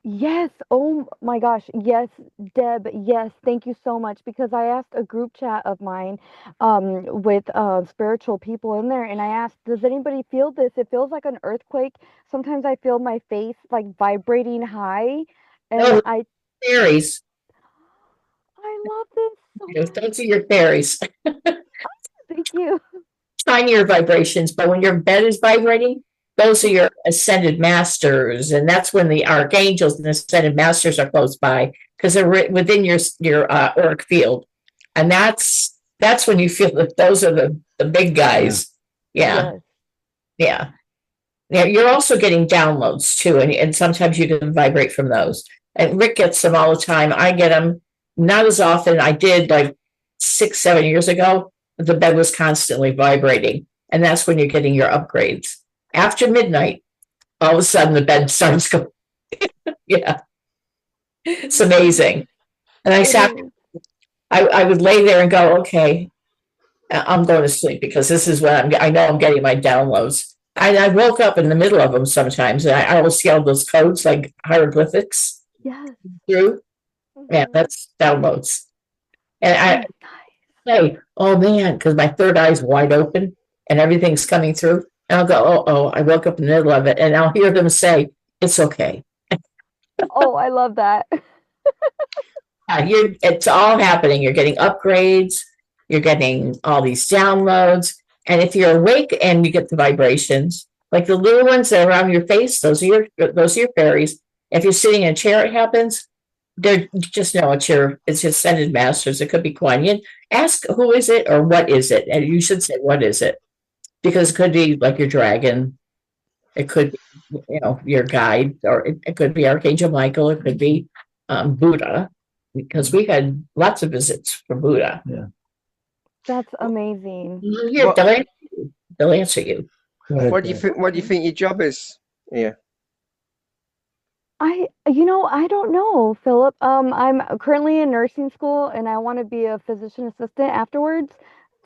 Yes. Oh my gosh. Yes, Deb. Yes. Thank you so much because I asked a group chat of mine with spiritual people in there and I asked, does anybody feel this? It feels like an earthquake. Sometimes I feel my face like vibrating high and No, I fairies. love this so much. Those are your fairies. Thank you. Tinier vibrations, but when your bed is vibrating, those are your ascended masters, and that's when the archangels and ascended masters are close by because they're within your auric field, and that's when you feel that those are the big guys. Yeah, Yes. yeah, yeah. You're also getting downloads too, and sometimes you can vibrate from those. And Rick gets them all the time. I get them not as often. I did like 6-7 years ago. The bed was constantly vibrating, and that's when you're getting your upgrades. After midnight, all of a sudden the bed starts going. Yeah, it's amazing. And I It sat, is. I would lay there and go, okay, I'm going to sleep because this is when I know I'm getting my downloads. And I woke up in the middle of them sometimes, and I always see all those codes like hieroglyphics Yes. through. Yeah, Mhm. that's downloads. And I Nice. say, oh man, because my third eye's wide open and everything's coming through. And I'll go, oh, I woke up in the middle of it, and I'll hear them say, it's okay. Oh, I love that. It's all happening. You're getting upgrades, you're getting all these downloads. And if you're awake and you get the vibrations, like the little ones that are around your face, those are your fairies. If you're sitting in a chair, it happens. They're just know it's your ascended masters. It could be Kuan Yin. Ask who is it or what is it, and you should say what is it, because it could be like your dragon. It could be, your guide, or it could be Archangel Michael. It could be Buddha, because we had lots of visits from Buddha. That's amazing. Here, they'll answer you. What do you think? What do you think your job is? Yeah. I don't know, Philip. I'm currently in nursing school and I want to be a physician assistant afterwards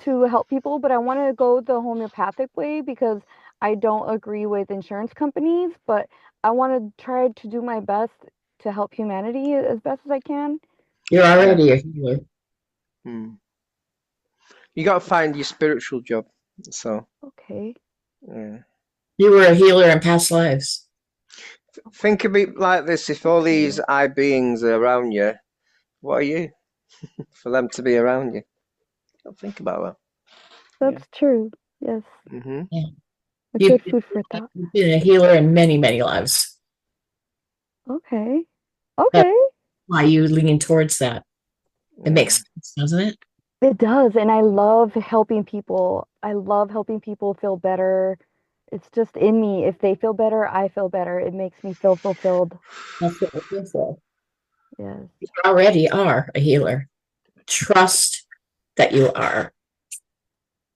to help people, but I want to go the homeopathic way because I don't agree with insurance companies, but I want to try to do my best to help humanity as best as I can. You're already a healer. You got to find your spiritual job. So. Okay. Yeah. You were a healer in past lives. Think of it like this: if all these I beings are around you, what are you for them to be around you? Don't think about that. That's true. Yes. Mm-hmm. Yeah. It's good food for thought. You've been a healer in many, many lives. Okay. Okay. Why you lean towards that? It makes sense, doesn't it? It does, and I love helping people. I love helping people feel better. It's just in me. If they feel better, I feel better. It makes me feel fulfilled. That's what we're here for. Yes. You already are a healer. Trust that you are.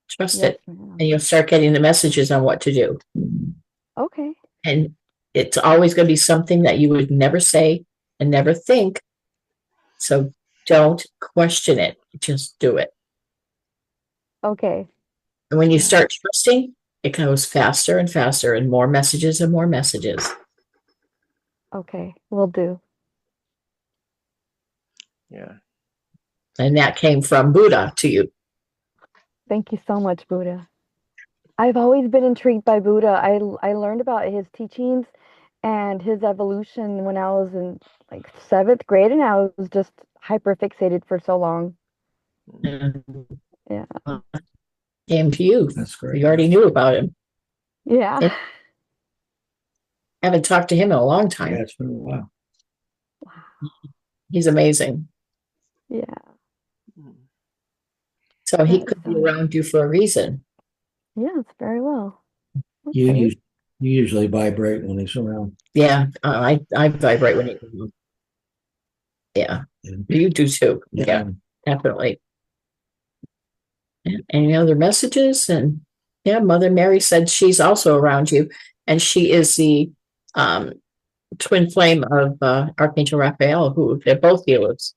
Trust Yes, it. ma'am. And you'll start getting the messages on what to do. Okay. And it's always going to be something that you would never say and never think. So don't question it. Just do it. Okay. And when you start trusting, it goes faster and faster and more messages and more messages. Okay. Will do. Yeah. And that came from Buddha to you. Thank you so much, Buddha. I've always been intrigued by Buddha. I learned about his teachings and his evolution when I was in like 7th grade, and I was just hyper fixated for so long. And Yeah. came to you. That's great. You already knew about him. Yeah. And haven't talked to him in a long time. Yeah, it's been a while. He's amazing. Yeah. So he That could be sounds- around you for a reason. Yes, very well. You, Okay. you you usually vibrate when he's around. Yeah, I vibrate when he. Yeah, you do too. Yeah, definitely. Any other messages? And yeah, Mother Mary said she's also around you, and she is the twin flame of Archangel Raphael, who they're both healers.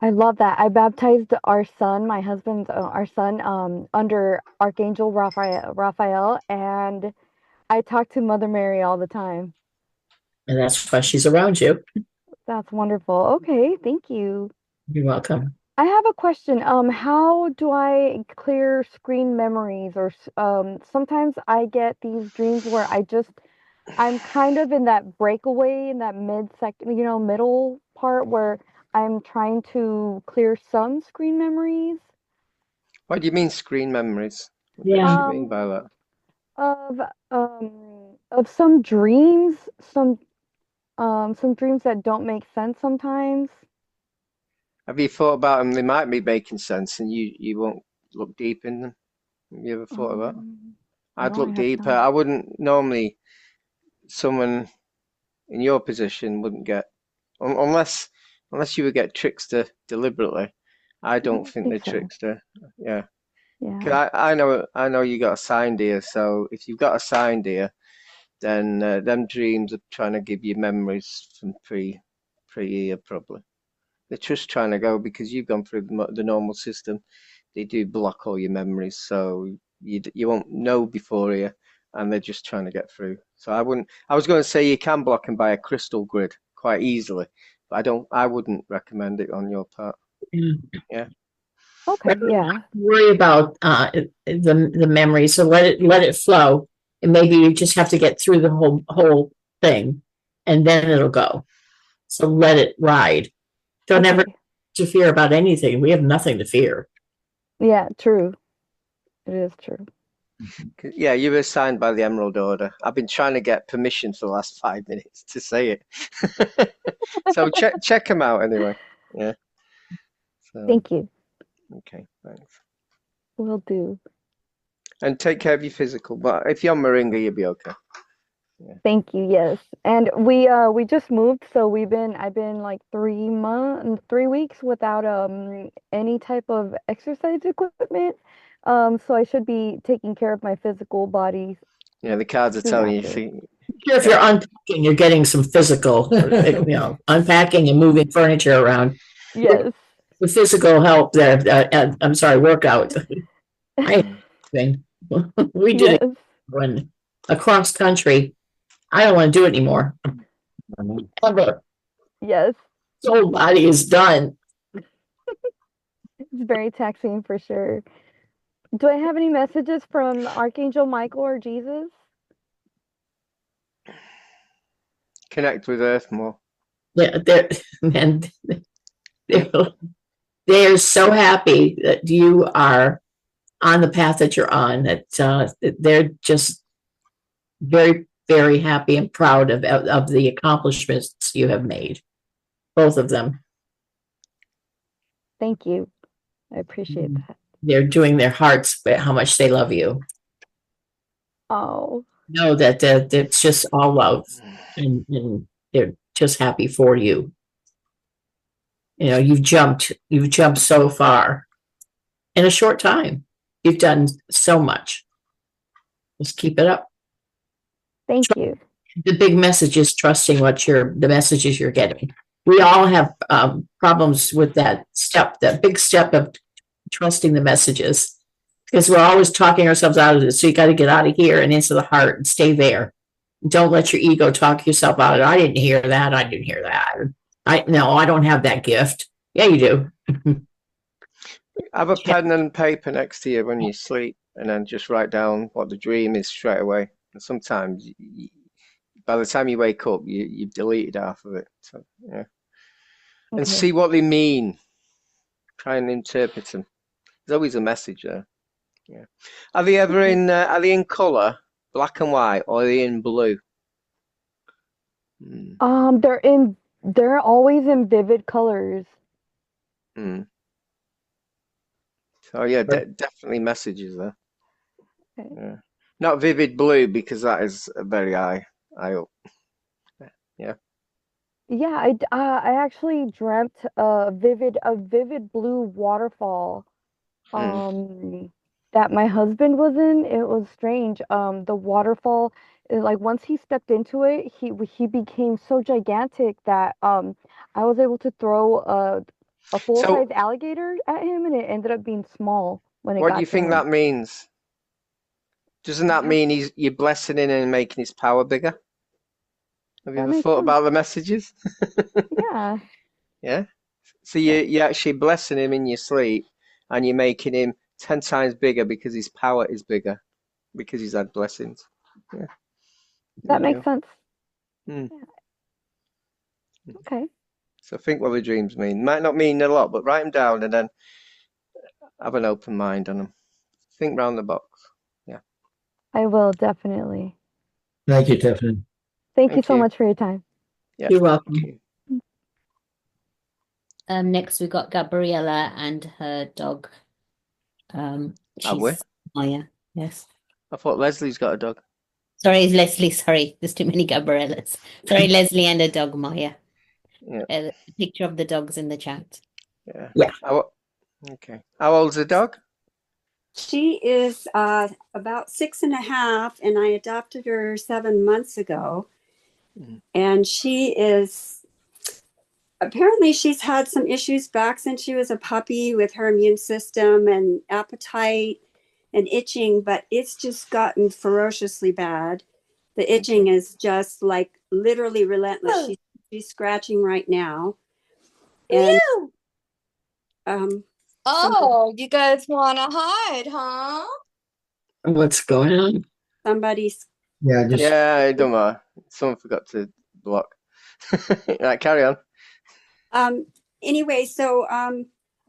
I love that. I baptized our son, my husband's, our son, under Archangel Raphael, and I talk to Mother Mary all the time. And that's why she's around you. That's wonderful. Okay, thank you. You're welcome. I have a question. How do I clear screen memories? Or sometimes I get these dreams where I'm kind of in that breakaway, in that middle part where I'm trying to clear some screen memories. What do you mean screen memories? What do Yeah. you mean by that? Of some dreams, some dreams that don't make sense sometimes. Have you thought about them? They might be making sense, and you won't look deep in them. Have you ever thought of that? I'd No, I look have deeper. not. I wouldn't normally. Someone in your position wouldn't get unless you would get trickster deliberately. I don't think they're think so. trickster. Yeah. 'Cause Yeah. I know you got a sign deer. So if you've got a sign deer, then them dreams are trying to give you memories from pre-year probably. They're just trying to go because you've gone through the normal system. They do block all your memories, so you won't know before you, and they're just trying to get through. So I wouldn't. I was going to say you can block them by a crystal grid quite easily, but I don't. I wouldn't recommend it on your part. Yeah. Okay. Yeah. Worry about the memory, so let it flow, and maybe you just have to get through the whole thing, and then it'll go. So let it ride. Don't ever Okay. to fear about anything. We have nothing to fear. Yeah. True. It is true. Yeah, you were assigned by the Emerald Order. I've been trying to get permission for the last 5 minutes to say it. So check them out anyway. Yeah. So, Thank you. okay, thanks. Will do. And take care of your physical. But if you're on Moringa, you'll be okay. Thank you. Yes. And we just moved, so I've been like 3 weeks without any type of exercise equipment. So I should be taking care of my physical body. Yeah, the cards are soon telling you. after. If you're unpacking, you're getting some physical, unpacking and moving furniture around. Yes. The physical help there. I'm sorry, workout. We did it Yes. when across country. I don't want to do it anymore. Ever. Yes. The whole body is done. It's very taxing for sure. Do I have any messages from Archangel Michael or Jesus? Connect with Earth more. Yeah, they're so happy that you are on the path that you're on. That they're just very, very happy and proud of the accomplishments you have made, both of them. Thank you. I appreciate that. They're doing their hearts, but how much they love you. Oh, Know that it's just all love, and they're just happy for you. You know, you've jumped so far in a short time. You've done so much. Just keep it up. thank you. The big message is trusting the messages you're getting. We all have problems with that big step of trusting the messages, because we're always talking ourselves out of it. So you got to get out of here and into the heart and stay there. Don't let your ego talk yourself out of it. I didn't hear that. I didn't hear that. I don't have that gift. Yeah, you do. Have a pen and paper next to you when you sleep, and then just write down what the dream is straight away. And sometimes, by the time you wake up, you've deleted half of it. So, yeah. And Okay. see what they mean. Try and interpret them. There's always a message there. Yeah. Are they ever in? Are they in color, black and white, or are they in blue? They're always in vivid colors. Mm. So yeah, definitely messages there. Okay. Yeah. Not vivid blue, because that is a very high up. Yeah. Yeah, I actually dreamt a vivid blue waterfall that my husband was in. It was strange. The waterfall, like once he stepped into it, he became so gigantic that I was able to throw a full-size alligator at him, and it ended up being small when it What got do you to think him. that means? Doesn't that mean you're blessing him and making his power bigger? Have you That ever makes thought sense. about the messages? Yeah. Yeah. So you're actually blessing him in your sleep, and you're making him 10 times bigger because his power is bigger, because he's had blessings. Yeah. That makes sense. Mm. Yeah. Okay. So think what the dreams mean. Might not mean a lot, but write them down and then have an open mind on them. Think round the box. Yeah. I will definitely. Thank you, Tiffany. Thank you Thank so you. much for your time. Yeah. You're welcome. Thank you. Next we got Gabriella and her dog. Have we? She's Maya. Yes. I thought Leslie's got a dog. Sorry, it's Leslie. Sorry, there's too many Gabriellas. Sorry, Leslie and her dog Maya. Yeah. A picture of the dogs in the chat. Yeah. Yeah. Okay. How old's the dog? She is about 6.5, and I adopted her 7 months ago. And she is, apparently she's had some issues back since she was a puppy with her immune system and appetite and itching, but it's just gotten ferociously bad. The itching is just like literally relentless. She's scratching right now. And oh, you guys want to hide, huh? What's going on? somebody's Yeah, just Yeah, it don't matter. Someone forgot to block. Right, carry on. Anyway, so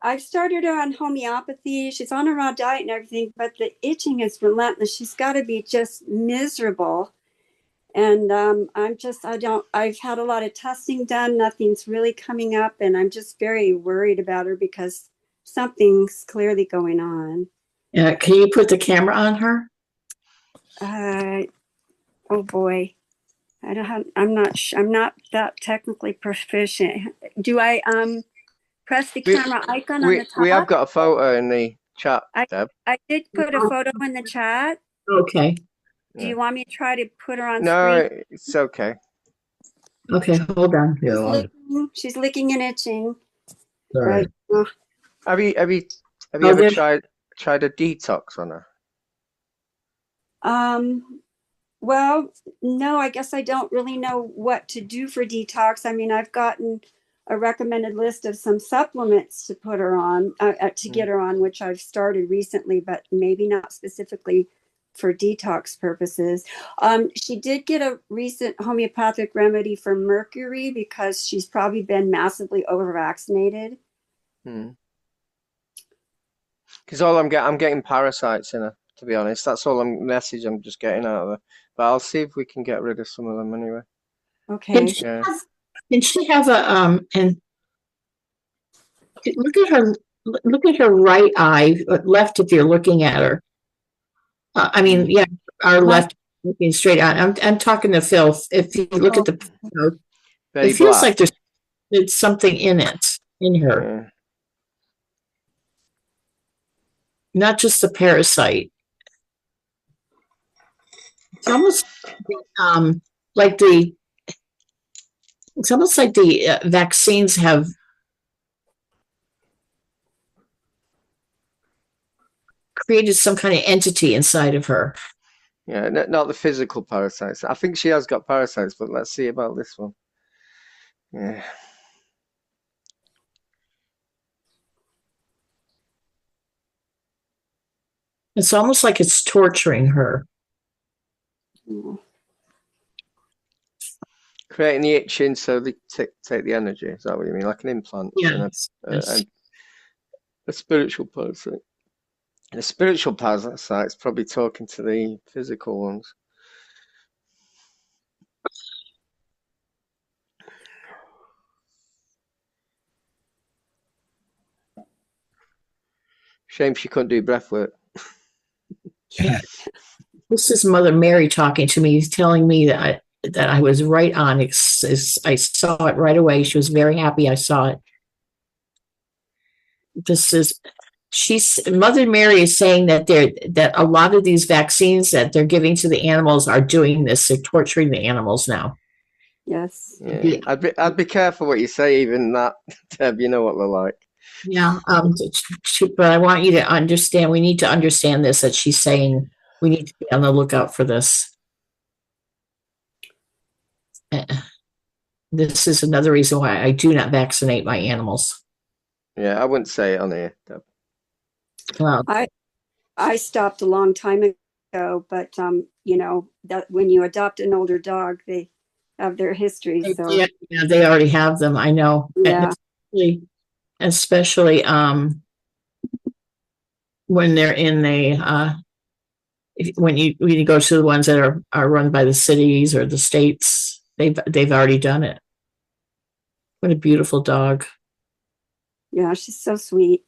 I've started her on homeopathy. She's on a raw diet and everything, but the itching is relentless. She's got to be just miserable. And I've had a lot of testing done. Nothing's really coming up. And I'm just very worried about her because something's clearly going on. Yeah, can you put the camera on her? Oh boy. I'm not that technically proficient. Do I press the camera icon on the top? We have got a photo in the chat, Deb. I did put a photo in the chat. Okay. Do you want me to try to put her on No, screen? it's okay. Okay, hold on. yeah. She's licking and itching. All right. Have you ever tried a detox on her? Well, no, I guess I don't really know what to do for detox. I mean, I've gotten a recommended list of some supplements to put her on, to get her on, which I've started recently, but maybe not specifically for detox purposes. She did get a recent homeopathic remedy for mercury because she's probably been massively over-vaccinated. Because I'm getting parasites in her, to be honest. That's all message I'm just getting out of her. But I'll see if we can get rid of some of them anyway. Okay. Can she have a and look at her right eye, left if you're looking at her. I mean, yeah, our left looking straight out. I'm talking to Phil. If you look at the photo, Very it feels black. like there's something in it, in her, Yeah. not just a parasite. It's almost like the. It's almost like the vaccines have created some kind of entity inside of her. Yeah, not the physical parasites. I think she has got parasites, but let's see about this one. Yeah. It's almost like it's torturing her. Creating the itching so they take the energy. Is that what you mean? Like an implant? Yes. And a spiritual parasite. The spiritual parasite's probably talking to the physical ones. Shame she couldn't do breath work. Yeah. This is Mother Mary talking to me, telling me that I was right on. I saw it right away. She was very happy I saw it. Mother Mary is saying that a lot of these vaccines that they're giving to the animals are doing this. They're torturing the animals now. Yes. Yeah. I'd be careful what you say, even that, Deb. You know what they're like. Yeah. But I want you to understand. We need to understand this. That she's saying we need to be on the lookout for this. This is another reason why I do not vaccinate my animals. Yeah, I wouldn't say it on here, Deb. Well, I stopped a long time ago, but you know that when you adopt an older dog, they have their history. So yeah, they already have them. I know. Yeah. Especially when they're in when you go to the ones that are run by the cities or the states, they've already done it. What a beautiful dog. Yeah, she's so sweet.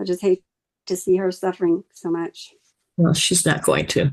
I just hate to see her suffering so much. Well, she's not going to.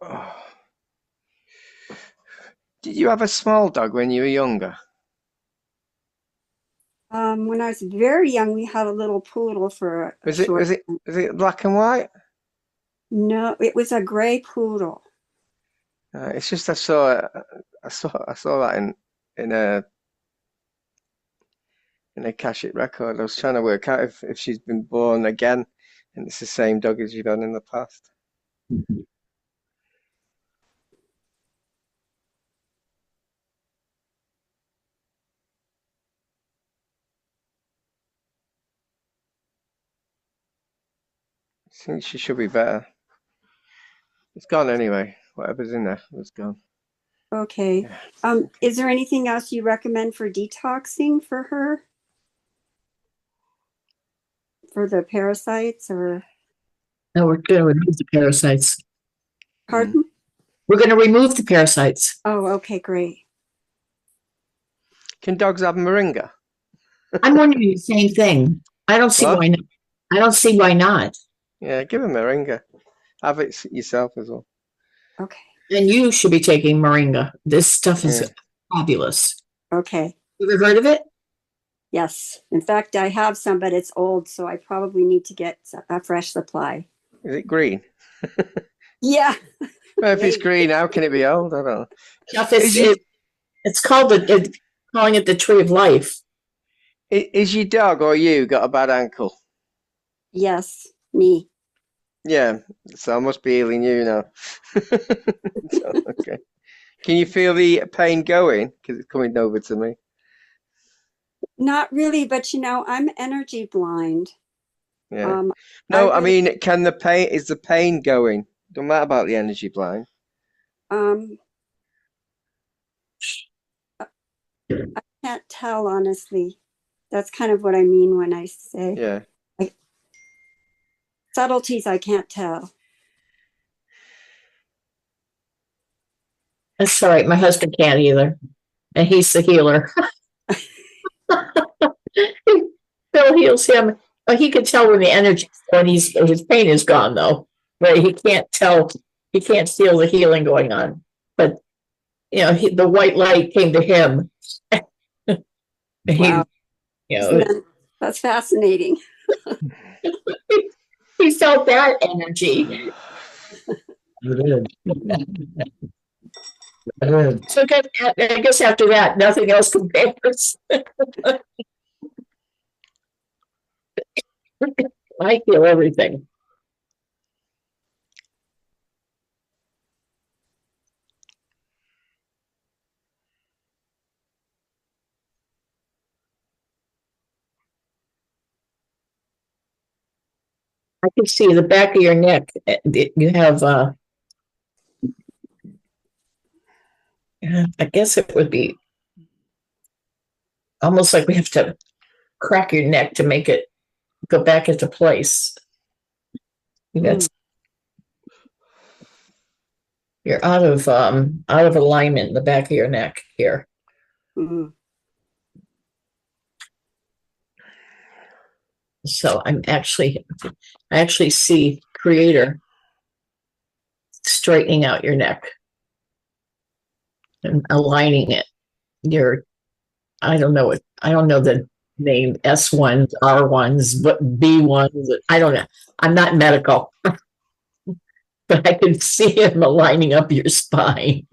Oh. Did you have a small dog when you were younger? When I was very young, we had a little poodle for a short. Was it black and white? No, it was a gray poodle. It's just I saw that in a Akashic record. I was trying to work out if she's been born again, and it's the same dog as you've had in the past. I think she should be better. It's gone anyway. Whatever's in there was gone. Okay. Is there anything else you recommend for detoxing for her? For the parasites or? No, we're going to remove the parasites. Pardon? We're going to remove the parasites. Oh, okay, great. Can dogs have moringa? I'm wondering the same thing. I don't see What? why not. I don't see why not. Yeah, give them moringa. Have it yourself as well. Okay. And you should be taking moringa. This stuff is fabulous. Okay. You ever heard of it? Yes. In fact, I have some, but it's old, so I probably need to get a fresh supply. Is it green? Yeah. Well, if it's green, how can it be old? I don't know. It's called calling it the tree of life. Is your dog or you got a bad ankle? Yes, me. Yeah, so I must be healing you now. So, okay. Can you feel the pain going? Because it's coming over to me. Not really, but I'm energy blind. Yeah. No, I mean, is the pain going? Don't matter about the energy blind. I can't tell, honestly. That's kind of what I mean when I say. Yeah. Subtleties I can't tell. That's all right. My husband can't either. And he's the healer. Phil heals him. Well, he can tell when the energy, when his pain is gone, though. Right? He can't tell. He can't feel the healing going on. But the white light came to him. Wow. That's fascinating. He felt that energy. So I guess after that, nothing else compares. I feel everything. I can see the back of your neck. You have, I guess it would be almost like we have to crack your neck to make it go back into place. That's you're out of alignment in the back of your neck here. Mm-hmm. So I actually see Creator straightening out your neck and aligning it. I don't know the name S1s, R1s, but B1s. I don't know. I'm not medical, but I can see him aligning up your spine.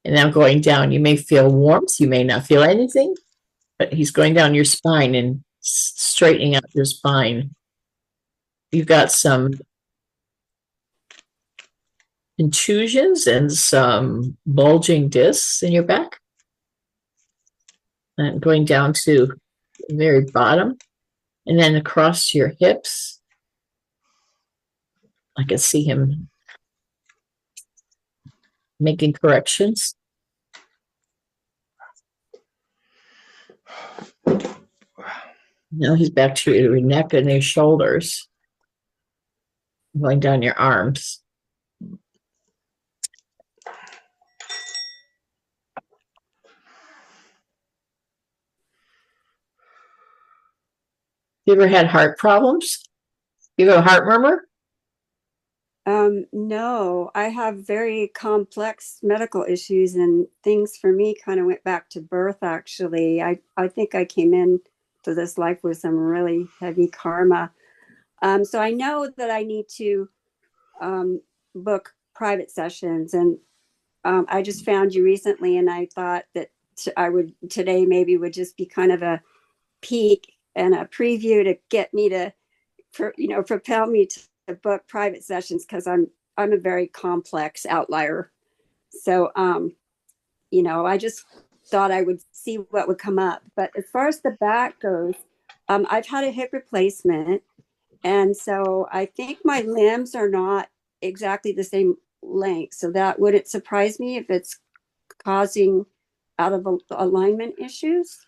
And now going down, you may feel warmth, you may not feel anything, but he's going down your spine and straightening out your spine. You've got some intrusions and some bulging discs in your back. And going down to the very bottom and then across your hips. I can see him making corrections. Now he's back to your neck and your shoulders, going down your arms. You ever had heart problems? You have a heart murmur? No, I have very complex medical issues, and things for me kind of went back to birth, actually. I think I came in to this life with some really heavy karma. So I know that I need to book private sessions, and I just found you recently, and I thought that today maybe would just be kind of a peek and a preview to get me to, propel me to book private sessions, because I'm a very complex outlier. So I just thought I would see what would come up. But as far as the back goes, I've had a hip replacement, And so I think my limbs are not exactly the same length. So that wouldn't surprise me if it's causing out of alignment issues.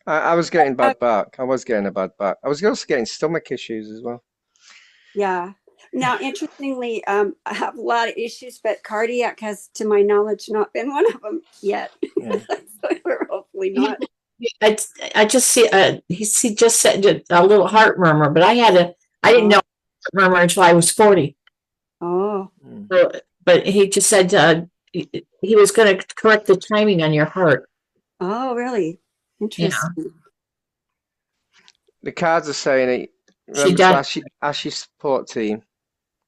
I was getting bad back. I was getting a bad back. I was also getting stomach issues as well. Yeah. Now, interestingly, I have a lot of issues, but cardiac has, to my knowledge, not been one of them yet. Yeah. So we're hopefully not. I just see he just said a little heart murmur, but I didn't know heart murmur until I was 40. Oh. But he just said he was going to correct the timing on your heart. Oh, really? Interesting. Yeah. The cards are saying it. Remember to ask your support team,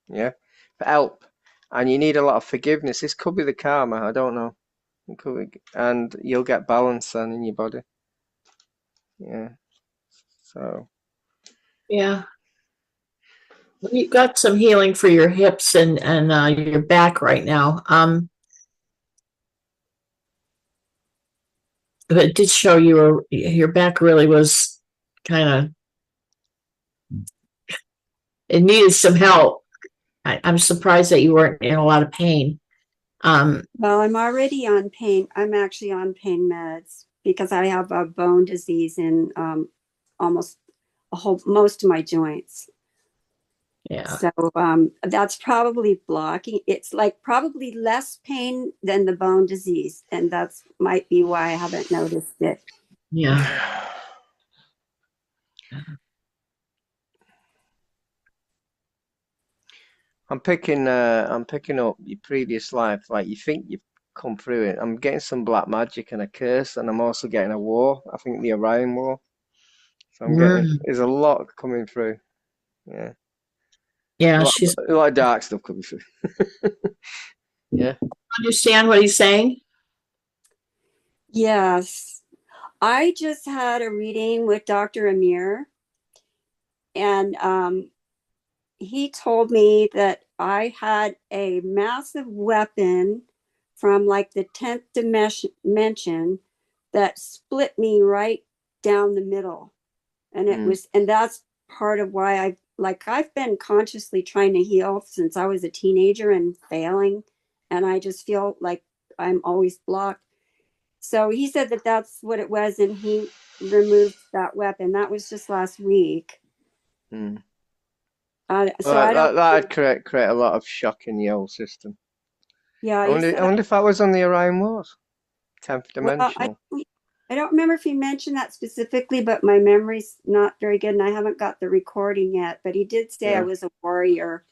yeah, for help, and you need a lot of forgiveness. This could be the karma. I don't know. It could be, and you'll get balance then in your body. Yeah. So. Yeah. You've got some healing for your hips and your back right now. But it did show your back really was kind of, it needed some help. I'm surprised that you weren't in a lot of pain. Well, I'm already on pain. I'm actually on pain meds because I have a bone disease in almost most of my joints. Yeah. So that's probably blocking. It's like probably less pain than the bone disease, and that's might be why I haven't noticed it. Yeah. I'm picking up your previous life. Like you think you've come through it. I'm getting some black magic and a curse, and I'm also getting a war. I think the Orion War. So I'm getting there's a lot coming through. Yeah. Yeah, a lot of dark stuff coming through. Yeah. Understand what he's saying? Yes. I just had a reading with Dr. Amir, and he told me that I had a massive weapon from like the 10th dimension that split me right down the middle. And it was, and that's part of why I've been consciously trying to heal since I was a teenager and failing. And I just feel like I'm always blocked. So he said that that's what it was. And he removed that weapon. That was just last week. So well, that'd create a lot of shock in the old system. Yeah. I wonder if that was on the Orion Wars. 10th dimensional. Well, I don't remember if he mentioned that specifically, but my memory's not very good and I haven't got the recording yet. But he did say I was a warrior,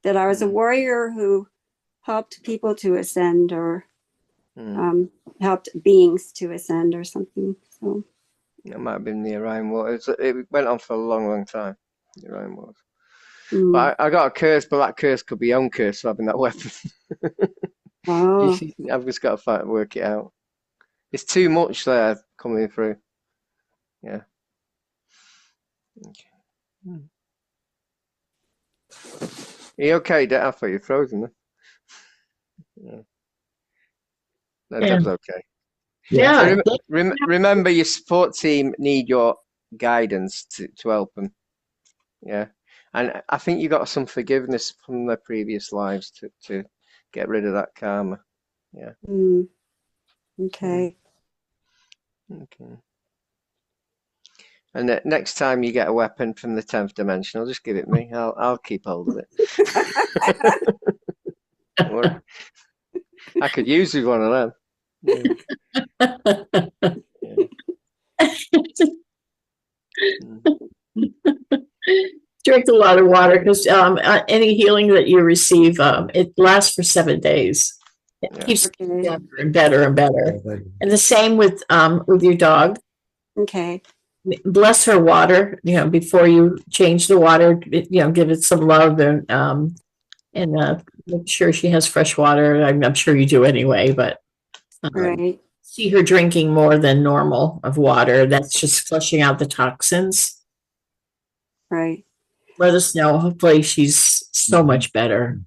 that I was a warrior who helped people to ascend or helped beings to ascend or something. So it might have been the Orion Wars. It went on for a long, long time. The Orion Wars. But I got a curse, but that curse could be own curse for having that weapon. Oh. I've just got to work it out. It's too much there coming through. Yeah. Okay. Are you okay, Dad? I thought you were frozen. Yeah. No, Deb's okay. Yeah. So remember, your support team need your guidance to help them. Yeah. And I think you got some forgiveness from their previous lives to get rid of that karma. Yeah. Okay. Okay. And next time you get a weapon from the 10th dimension, I'll just give it me. I'll keep hold of it. I could use one of them. Drink a lot of water because any healing that you receive, it lasts for 7 days. It keeps better and better and better. And the same with your dog. Okay. Bless her water, before you change the water, give it some love and make sure she has fresh water. I'm sure you do anyway, but see her drinking more than normal of water. That's just flushing out the toxins. Right. Let us know. Hopefully she's so much better.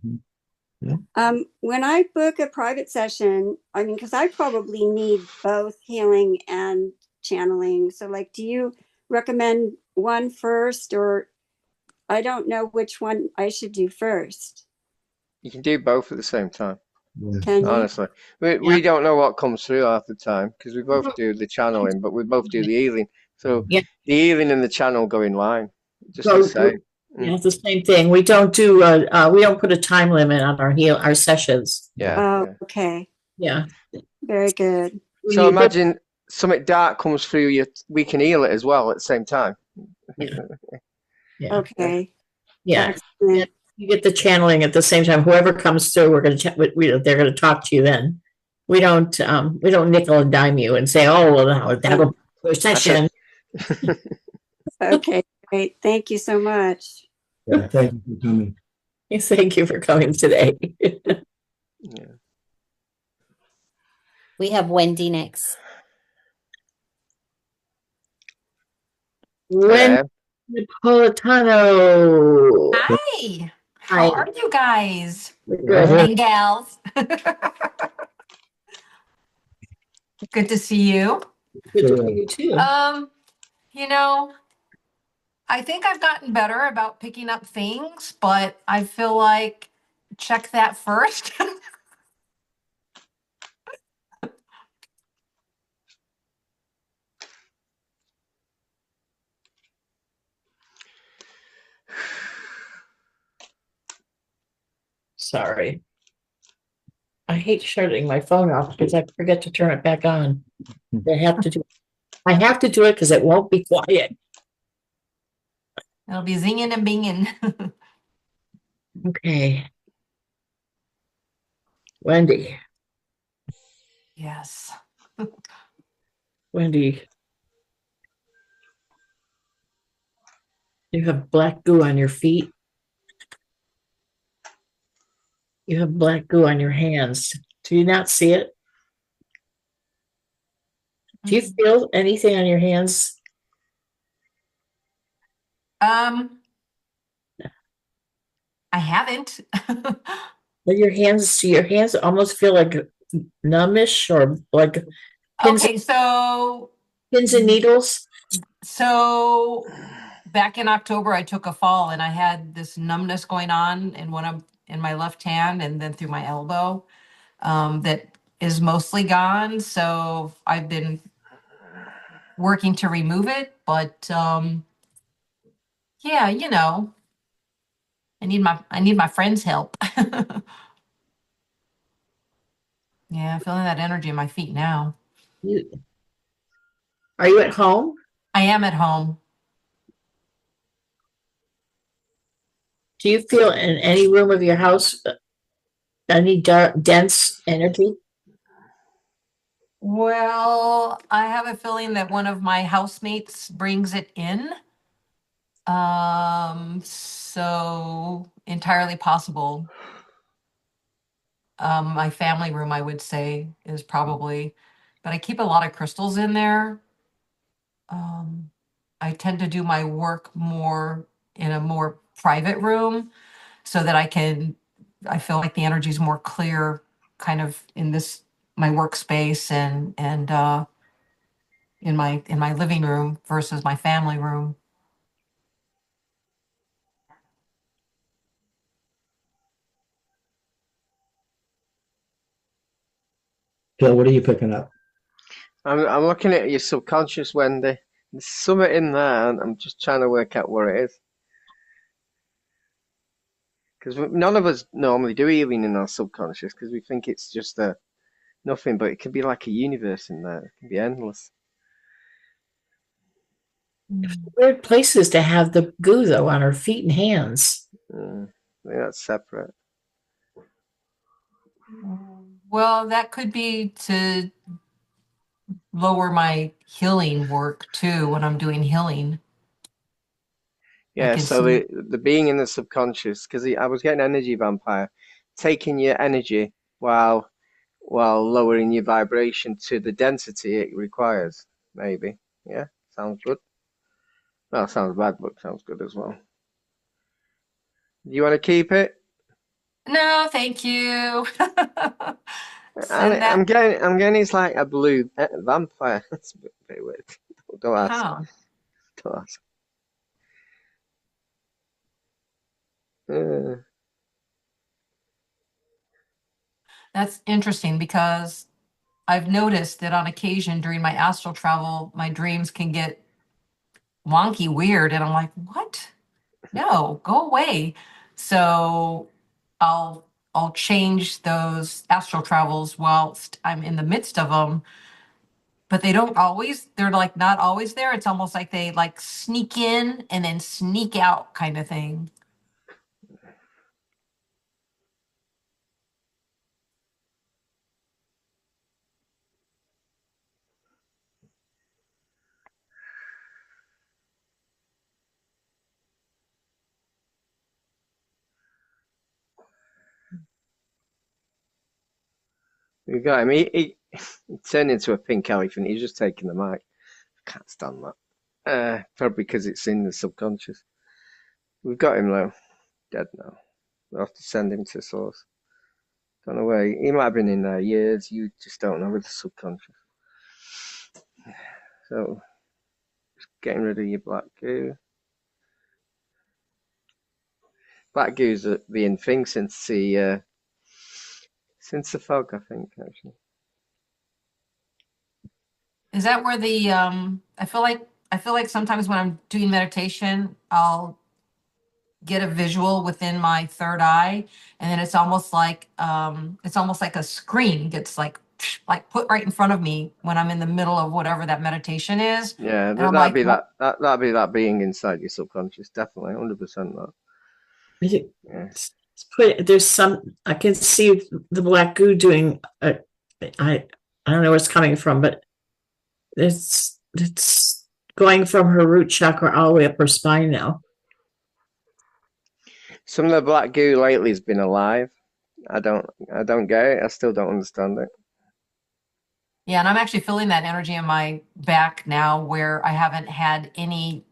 When I book a private session, I mean, because I probably need both healing and channeling. So do you recommend one first, or I don't know which one I should do first. You can do both at the same time. Yeah. Can you? Honestly, we don't know what comes through half the time because we both do the channeling, but we both do the healing. So Yeah. the healing and the channel go in line, just Go- the same. Yeah, it's the same thing. We don't do we don't put a time limit on our sessions. Yeah. Oh, yeah. okay. Yeah. Very good. So You- imagine something dark comes through you, we can heal it as well at the same time. Yeah. Okay. Yeah. Excellent. You get the channeling at the same time. Whoever comes through, we're going to they're going to talk to you then. We don't nickel and dime you and say, oh, well, now that'll be your session. Okay, great. Thank you so much. Yeah, thank you for coming. Thank you for coming today. Yeah. We have Wendy next. When Napolitano. Hi. Hi. How are you guys? Good. And gals. Good to see you. Good to see you too. You know, I think I've gotten better about picking up things, but I feel like check that first. Sorry. I hate shutting my phone off because I forget to turn it back on. I have to do it because it won't be quiet. It'll be zinging and binging. Okay. Wendy. Yes. Wendy. You have black goo on your feet. You have black goo on your hands. Do you not see it? Do you feel anything on your hands? I haven't. But your hands almost feel like numbish or like pins, Okay, so pins and needles. So back in October, I took a fall and I had this numbness going on in my left hand and then through my elbow that is mostly gone. So I've been working to remove it, but yeah, you know, I need my friends' help. Yeah, I'm feeling that energy in my feet now. Are you at home? I am at home. Do you feel in any room of your house any dense energy? Well, I have a feeling that one of my housemates brings it in. So entirely possible. My family room, I would say, is probably, but I keep a lot of crystals in there. I tend to do my work more in a more private room so that I feel like the energy is more clear kind of in my workspace and in my living room versus my family room. Phil, what are you picking up? I'm looking at your subconscious, Wendy. There's something in there, and I'm just trying to work out what it is. Because none of us normally do healing in our subconscious because we think it's just nothing, but it can be like a universe in there. It can be endless. Weird places to have the goo though on our feet and hands. I think that's separate. Well, that could be to lower my healing work too when I'm doing healing. Yeah, so the being in the subconscious, because I was getting energy vampire, taking your energy while lowering your vibration to the density it requires. Maybe, yeah, sounds good. Well, sounds bad, but sounds good as well. Do you want to keep it? No, thank you. I'm getting it's like a blue vampire. That's a bit weird. Don't ask. How? Don't ask. That's interesting because I've noticed that on occasion during my astral travel, my dreams can get wonky weird. And I'm like, what? No, go away. So I'll change those astral travels whilst I'm in the midst of them, but they're like not always there. It's almost like they like sneak in and then sneak out kind of thing. We got him. He turned into a pink elephant. He's just taking the mic. Can't stand that. Probably because it's in the subconscious. We've got him though. Dead now. We'll have to send him to source. Don't know where he might have been in there years. You just don't know with the subconscious. So, just getting rid of your black goo. Black goo's being thing since the fog, I think, actually. Is that where the I feel like sometimes when I'm doing meditation, I'll get a visual within my third eye, and then it's almost like a screen gets like put right in front of me when I'm in the middle of whatever that meditation is. Yeah, And I'm that'd be like, that'd be that being inside your subconscious, definitely, 100% that. Yeah. There's some, I can see the black goo doing, I don't know where it's coming from, but it's going from her root chakra all the way up her spine now. Some of the black goo lately has been alive. I don't get it. I still don't understand it. yeah, and I'm actually feeling that energy in my back now where I haven't had any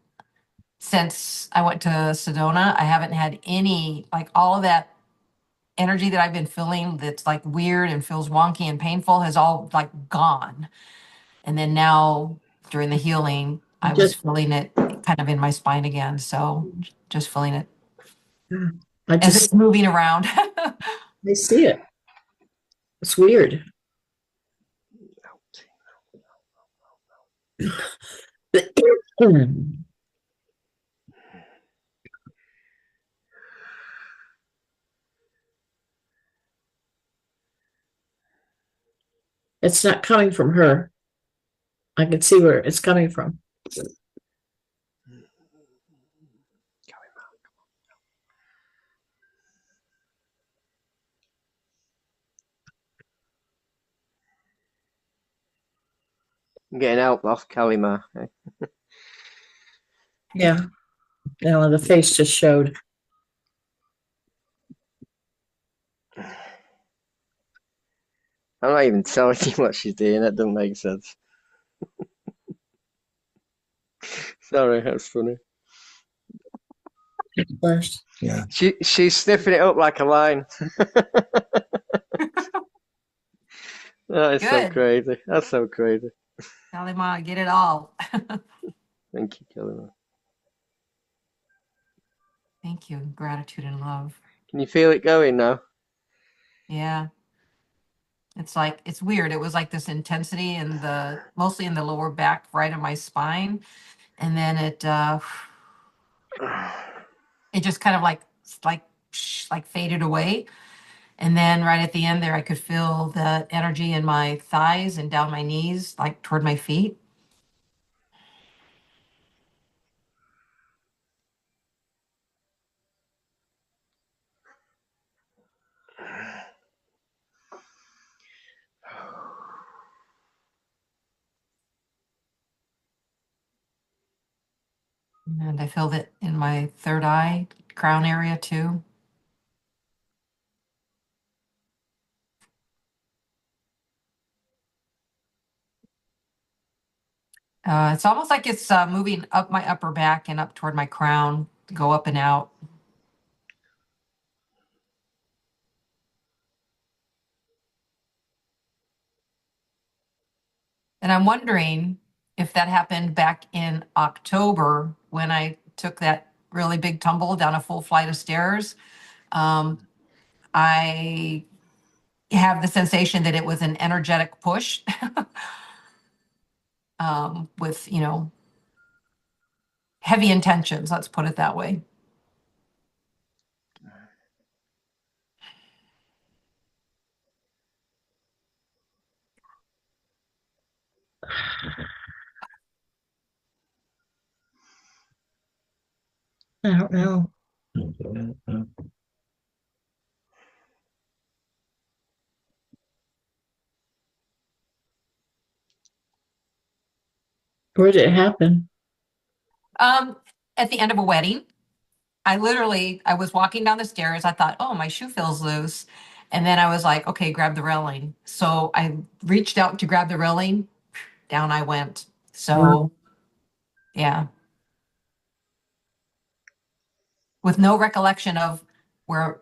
since I went to Sedona. I haven't had any, like all of that energy that I've been feeling that's like weird and feels wonky and painful has all like gone. And then now during the healing, I was feeling it kind of in my spine again. So just feeling it as it's moving around. I see it. It's weird. It's not coming from her. I can see where it's coming from. I'm getting help off Kalima. Yeah. Now the face just showed. I'm not even telling you what she's doing. That doesn't make sense. Sorry, that's funny. First, yeah. She's sniffing it up like a line. That is so crazy. That's so crazy. Kalima, get it all. Thank you, Kalima. Thank you. Gratitude and love. Can you feel it going now? Yeah. It's like, it's weird. It was like this intensity in mostly in the lower back, right of my spine. And then it just kind of like faded away. And then right at the end there, I could feel the energy in my thighs and down my knees, like toward my feet. And I feel that in my third eye, crown area too. It's almost like it's moving up my upper back and up toward my crown, go up and out. And I'm wondering if that happened back in October when I took that really big tumble down a full flight of stairs. I have the sensation that it was an energetic push with, heavy intentions, let's put it that way. I don't know. Where did it happen? At the end of a wedding, I was walking down the stairs. I thought, oh, my shoe feels loose. And then I was like, okay, grab the railing. So I reached out to grab the railing. Down I went. So, yeah. With no recollection of where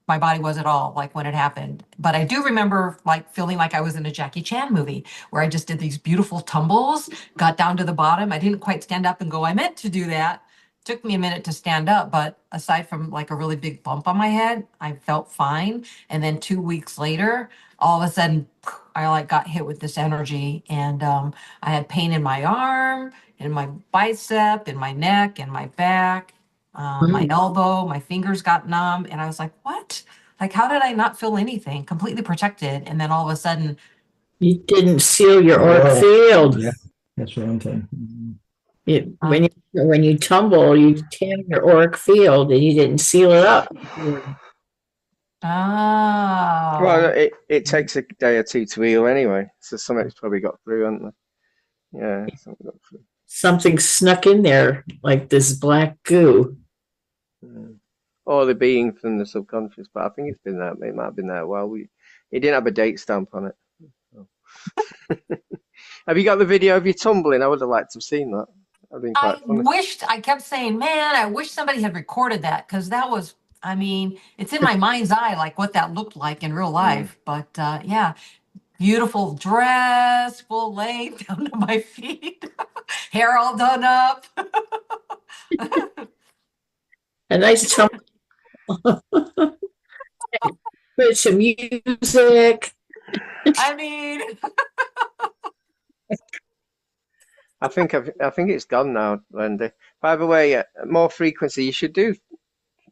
my body was at all, like when it happened. But I do remember like feeling like I was in a Jackie Chan movie where I just did these beautiful tumbles, got down to the bottom. I didn't quite stand up and go, I meant to do that. Took me a minute to stand up, but aside from like a really big bump on my head, I felt fine. And then 2 weeks later, all of a sudden, I like got hit with this energy, and I had pain in my arm, in my bicep, in my neck, in my back, my elbow, my fingers got numb, and I was like, "What? Like, how did I not feel anything? Completely protected." And then all of a sudden, You didn't seal your auric Oh, field. yeah, that's what I'm thinking. When you tumble, you tear your auric field and you didn't seal it up. Well, oh, it takes a day or two to heal anyway, so something's probably got through, hasn't they? Yeah, something got through. Something snuck in there, like this black goo. Or the being from the subconscious, but I think it's been that. It might have been there a while. It didn't have a date stamp on it. Oh. Have you got the video of you tumbling? I would have liked to have seen that. That'd been quite funny. I kept saying, man, I wish somebody had recorded that, because that was, I mean, it's in my mind's eye, like what that looked like in real life. But yeah, beautiful dress, full length down to my feet, hair all done up. A nice tumble. Put some music. I mean, I think it's gone now, Wendy. By the way, more frequency. You should do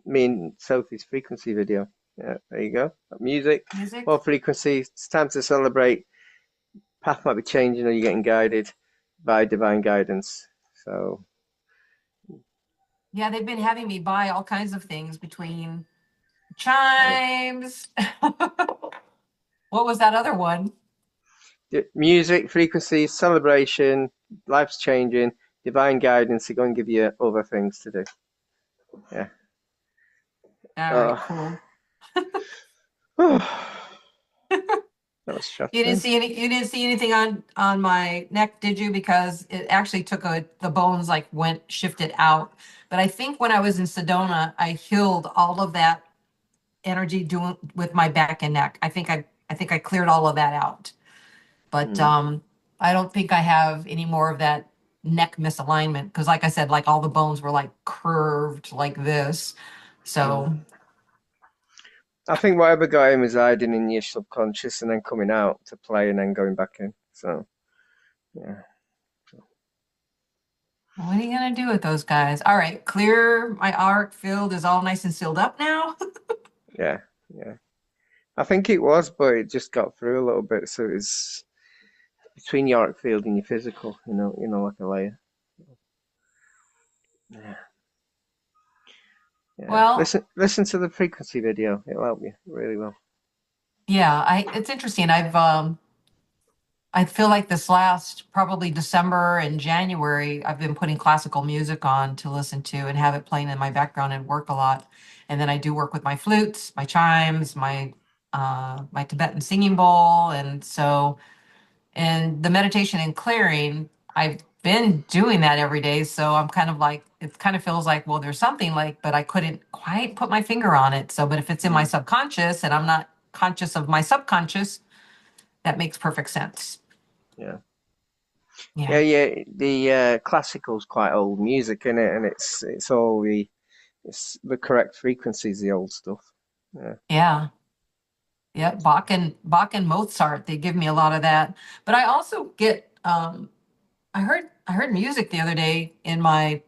me and Sophie's frequency video. Yeah, there you go. Music, more frequency. It's time to celebrate. Path might be changing, or you're getting guided by divine guidance. So yeah, they've been having me buy all kinds of things between chimes. What was that other one? music, frequency, celebration, life's changing, divine guidance. They're going to give you other things to do. Yeah. All right, cool. That was shocking. You didn't see anything on my neck, did you? Because it actually took the bones like shifted out. But I think when I was in Sedona, I healed all of that energy doing with my back and neck. I think I cleared all of that out. But I don't think I have any more of that neck misalignment, because like I said, like all the bones were like curved like this. So I think whatever got him is hiding in your subconscious and then coming out to play and then going back in. So yeah. what are you gonna do with those guys? All right, clear. My auric field is all nice and sealed up now. Yeah. I think it was, but it just got through a little bit. So it's between your auric field and your physical, like a layer. Yeah. Well, listen to the frequency video. It'll help you really well. Yeah, it's interesting. I feel like this last probably December and January, I've been putting classical music on to listen to and have it playing in my background and work a lot. And then I do work with my flutes, my chimes, my Tibetan singing bowl, and the meditation and clearing, I've been doing that every day. So I'm kind of like, it kind of feels like, well, there's something like, but I couldn't quite put my finger on it. So, but if it's in my subconscious and I'm not conscious of my subconscious, that makes perfect sense. Yeah. The classical's quite old music, isn't it? And it's all the It's the correct frequencies, the old stuff. Yeah. Yeah. Yeah, Bach and Mozart, they give me a lot of that. But I also get I heard music the other day in my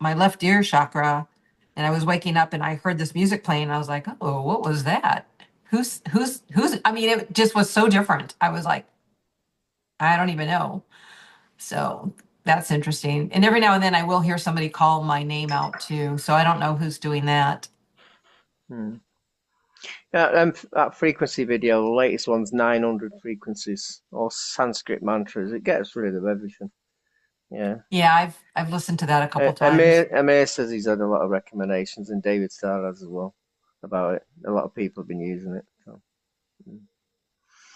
left ear chakra, and I was waking up and I heard this music playing. I was like, "Oh, what was that? Who's I mean, it just was so different. I was like, I don't even know." So that's interesting. And every now and then I will hear somebody call my name out too. So I don't know who's doing that. Yeah, that frequency video, the latest one's 900 frequencies or Sanskrit mantras. It gets rid of everything. Yeah. Yeah, I've listened to that a couple times. Amir says he's had a lot of recommendations, and David Starr has as well about it. A lot of people have been using it. So.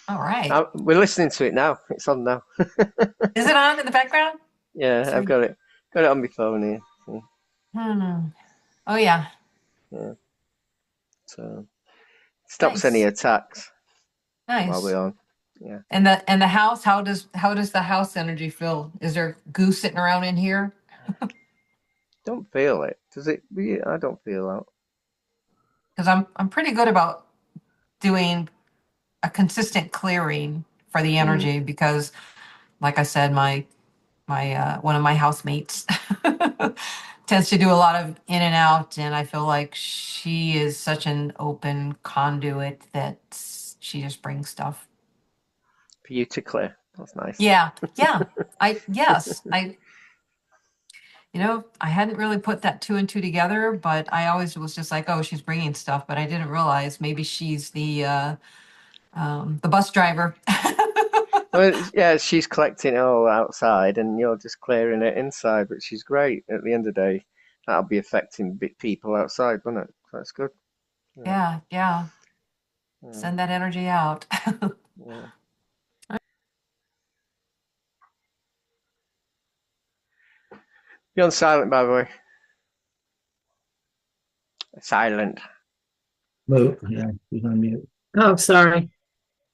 All right. We're listening to it now. It's on now. Is it on in the background? Yeah, Sorry. I've got it on my phone here. So. Oh yeah. Yeah. So stops Nice. any attacks Nice. while we're on. Yeah. And the house, how does the house energy feel? Is there goo sitting around in here? Don't feel it. Does it? I don't feel that. Because I'm pretty good about doing a consistent clearing for the energy because, like I said, my one of my housemates tends to do a lot of in and out, and I feel like she is such an open conduit that she just brings stuff. For you to clear. That's nice. Yeah. I hadn't really put that two and two together, but I always was just like, oh, she's bringing stuff, but I didn't realize maybe she's the bus driver. Well, yeah, she's collecting it all outside, and you're just clearing it inside. But she's great. At the end of the day, that'll be affecting people outside, won't it? So that's good. Yeah. Send that energy out. Yeah. You're on silent, by the way. Silent. Move. Yeah, he's on mute. Oh, sorry.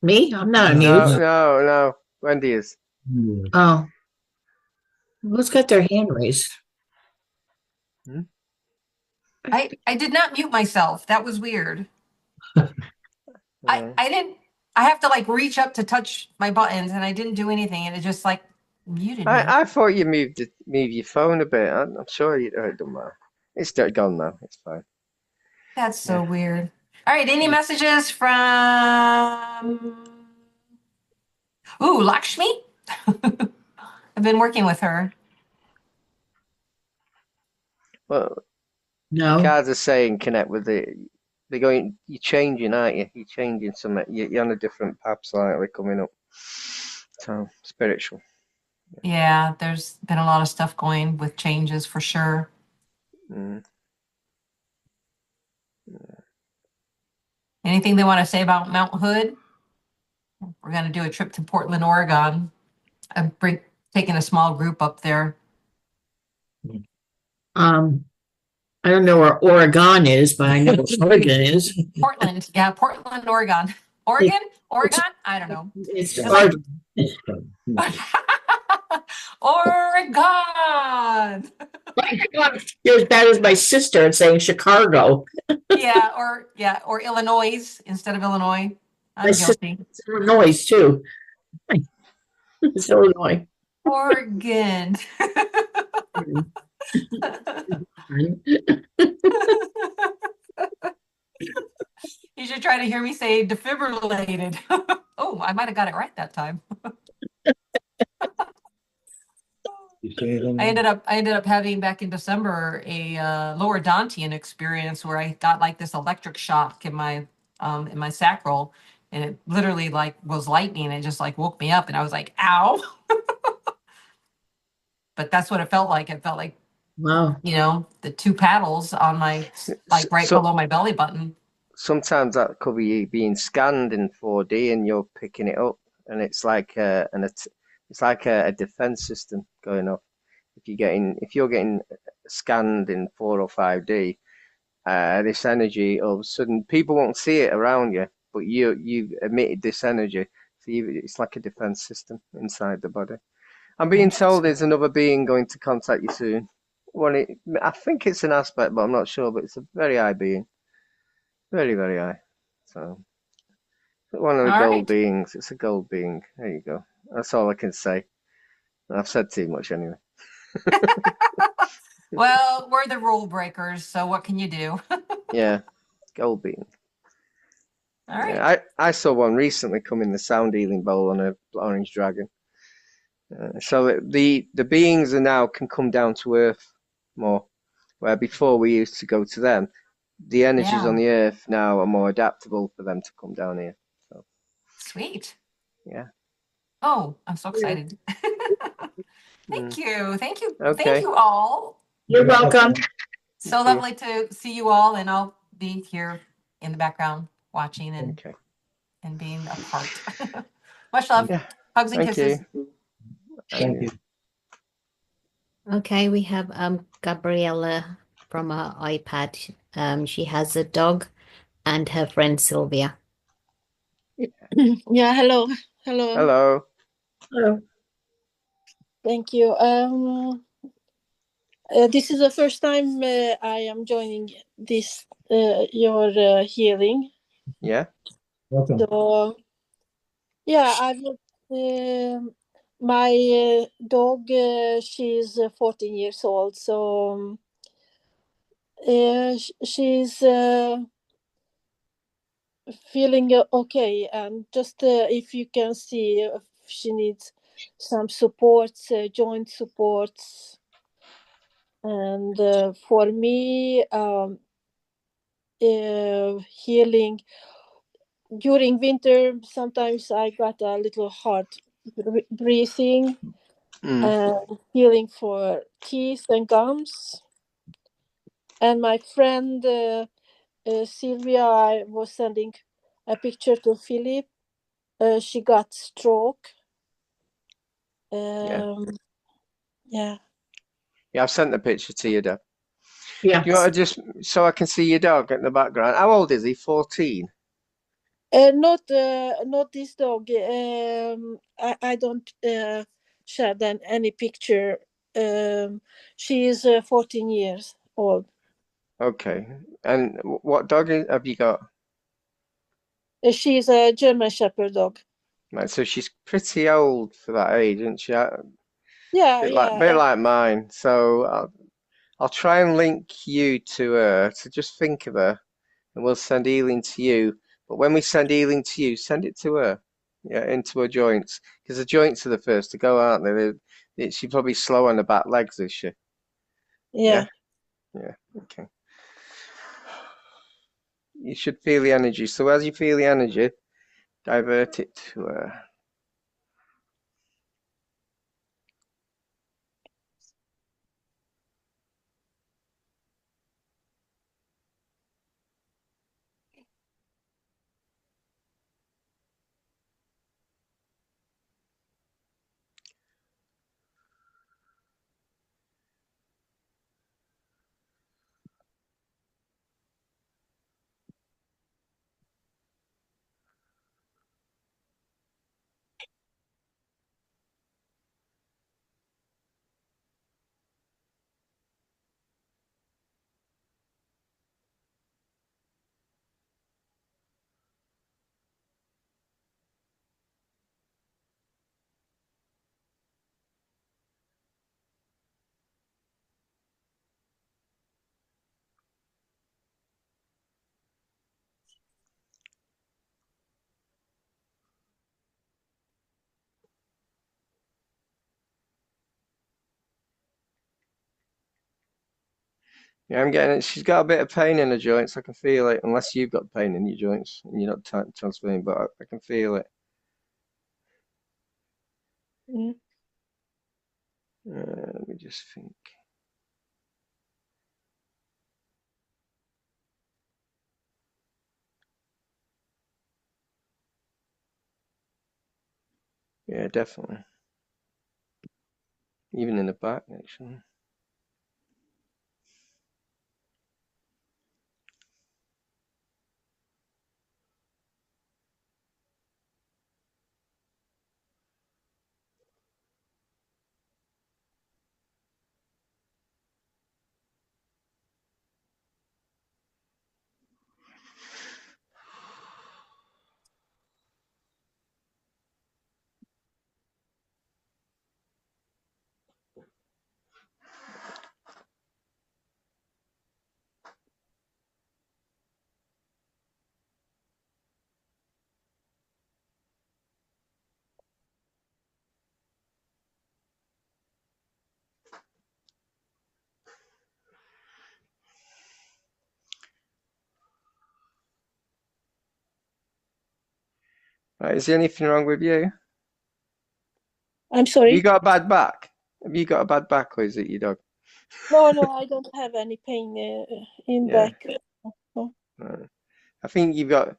Me? I'm not on No, mute. no. Wendy is. Yeah. Oh. Who's got their hand raised? I did not mute myself. That was weird. I didn't. I have to like reach up to touch my buttons, and I didn't do anything, and it just like muted me. I thought you moved your phone a bit. I'm sure it don't matter. It's gone now. It's fine. That's so weird. All right. Any messages from Lakshmi? I've been working with her. Well, No. cards are saying connect with it. They're going. You're changing, aren't you? You're changing something. You're on a different path slightly coming up. So spiritual. Yeah, there's been a lot of stuff going with changes for sure. Anything they want to say about Mount Hood? We're going to do a trip to Portland, Oregon. I'm taking a small group up there. I don't know where Oregon is, but I know where Oregon is. Portland. Yeah, Portland, Oregon. Oregon? I don't know. It's Oregon. Oregon. My God, you're as bad as my sister at saying Chicago. or Illinois instead of Illinois. I'm guilty. It's Illinois too. It's Illinois. Oregon. You should try to hear me say defibrillated. Oh, I might have got it right that time. I ended up having back in December a lower Dantian experience where I got like this electric shock in my sacral, and it literally like was lightning. It just like woke me up, and I was like, "Ow!" But that's what it felt like. It felt like, wow, the two paddles on my below my belly button. Sometimes that could be you being scanned in 4D, and you're picking it up, and it's like a defense system going off. If you're getting scanned in 4 or 5D, this energy, all of a sudden people won't see it around you, but you've emitted this energy. So it's like a defense system inside the body. I'm being told there's another being going to contact you soon. I think it's an aspect, but I'm not sure. But it's a very high being, very very high. So one of the All gold right. beings. It's a gold being. There you go. That's all I can say. I've said too much anyway. Well, we're the rule breakers, so what can you do? Yeah, gold being. All right. Yeah, I saw one recently come in the sound healing bowl on a orange dragon. So the beings are now can come down to earth more, where before we used to go to them. The energies Yeah. on the earth now are more adaptable for them to come down here. So Sweet. yeah. Oh, I'm so Yeah. excited. Thank you. Thank you. Thank Okay. you all. You're welcome. So Thank you. lovely to see you all, and I'll be here in the background watching and Okay. being a part. Much love. Yeah. Hugs and Thank kisses. you. Thank you. Okay, we have Gabriella from her iPad. She has a dog and her friend Sylvia. Yeah, hello. Hello. Hello. Hello. Thank you. This is the first time I am joining this your hearing. Yeah. Welcome. So yeah, my dog. She's 14 years old. So she's feeling okay, and just if you can see if she needs some supports, joint supports. And for me, healing during winter, sometimes I got a little hard breathing, and healing for teeth and gums. And my friend Sylvia, I was sending a picture to Philip. She got stroke. Yeah. Yeah. Yeah. I've sent the picture to you, Deb. Yeah. Do you want to just so I can see your dog in the background? How old is he? 14. Not this dog. I don't share then any picture. She is 14 years old. Okay. And what dog have you got? She is a German Shepherd dog. Right, so she's pretty old for that age, isn't she? Yeah, Bit like mine. So I'll try and link you to her. So just think of her, and we'll send healing to you. But when we send healing to you, send it to her. Yeah, into her joints, because the joints are the first to go, aren't they? She's probably slow on the back legs, is she? Yeah. Yeah. Okay. You should feel the energy. So as you feel the energy, divert it to her. Yeah, I'm getting it. She's got a bit of pain in her joints. I can feel it. Unless you've got pain in your joints and you're not transferring, but I can feel it. Mm. Let me just think. Yeah, definitely. Even in the back, actually. Right, is there anything wrong with you? I'm Have sorry. you got a bad back? Have you got a bad back, or is it your dog? No, I don't have any pain in Yeah. back. No. Right. I think you've got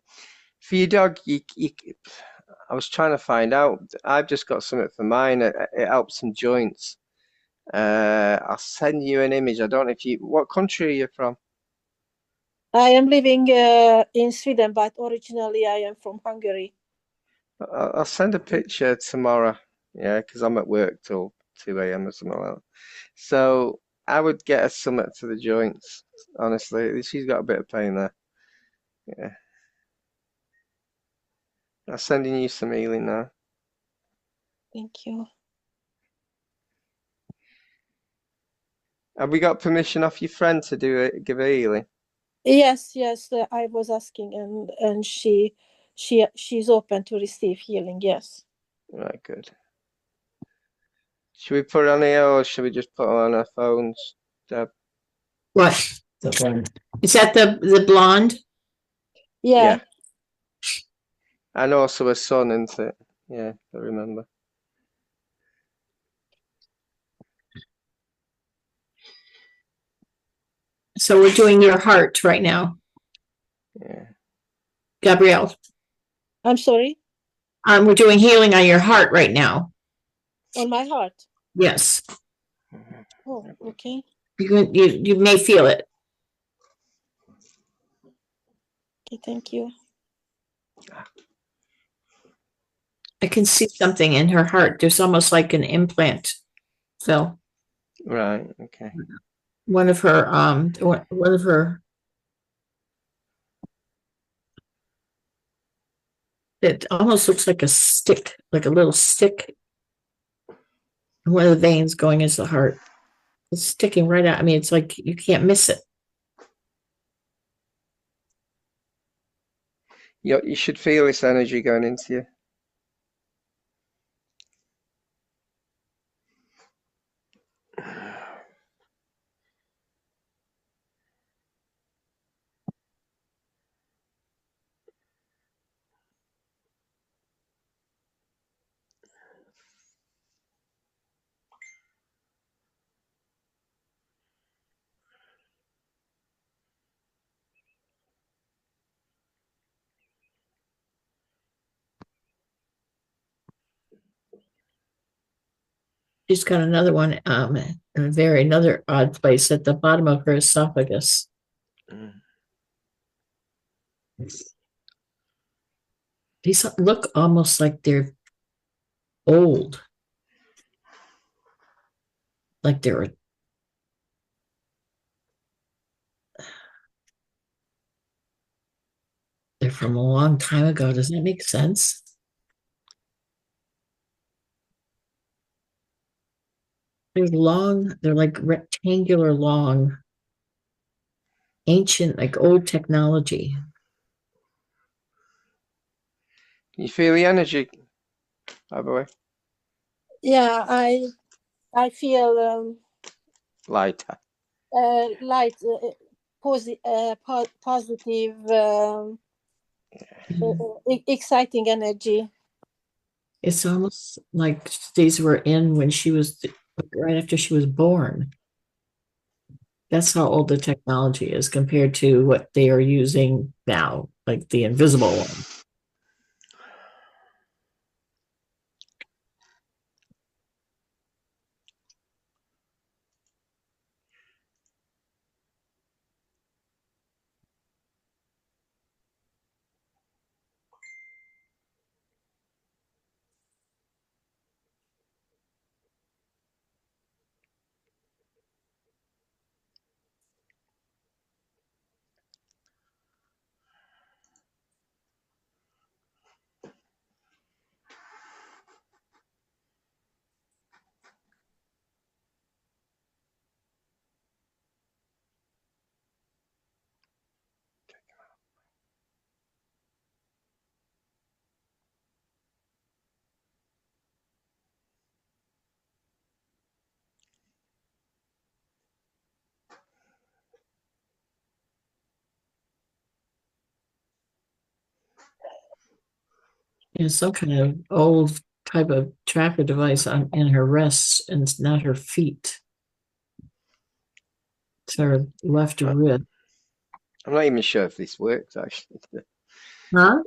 for your dog. I was trying to find out. I've just got something for mine. It helps some joints. I'll send you an image. I don't know if you. What country are you from? I am living in Sweden, but originally I am from Hungary. I'll send a picture tomorrow. Yeah, because I'm at work till 2 a.m. or something like that. So I would get a something to the joints. Honestly, she's got a bit of pain there. Yeah. I'm sending you some healing now. Thank you. Have we got permission off your friend to give a healing? Yes, I was asking, and she's open to receive healing. Yes. Right, good. Should we put it on here or should we just put it on our phones, Deb? What? Is that the blonde? Yeah. And also a son, isn't it? Yeah, I remember. So we're doing your heart right now, Yeah. Gabrielle. I'm sorry. We're doing healing on your heart right now. On my heart. Yes. Oh, okay. You may feel it. Okay, thank you. I can see something in her heart. There's almost like an implant, Phil. Right, okay. One of her it almost looks like a stick, like a little stick. One of the veins going into the heart. It's sticking right out. I mean, it's like you can't miss it. You should feel this energy going into you. She's got another one, in another odd place at the bottom of her esophagus. These look almost like they're old. Like they're from a long time ago. Does that make sense? They're long, they're like rectangular long, ancient, like old technology. Can you feel the energy, by the way? Yeah, I feel Lighter. light, positive, exciting energy. It's almost like these were in when she was right after she was born. That's how old the technology is compared to what they are using now, like the invisible one. Yeah, some kind of old type of tracker device in her wrists and it's not her feet. It's her left rib. I'm not even sure if this works, actually. Huh?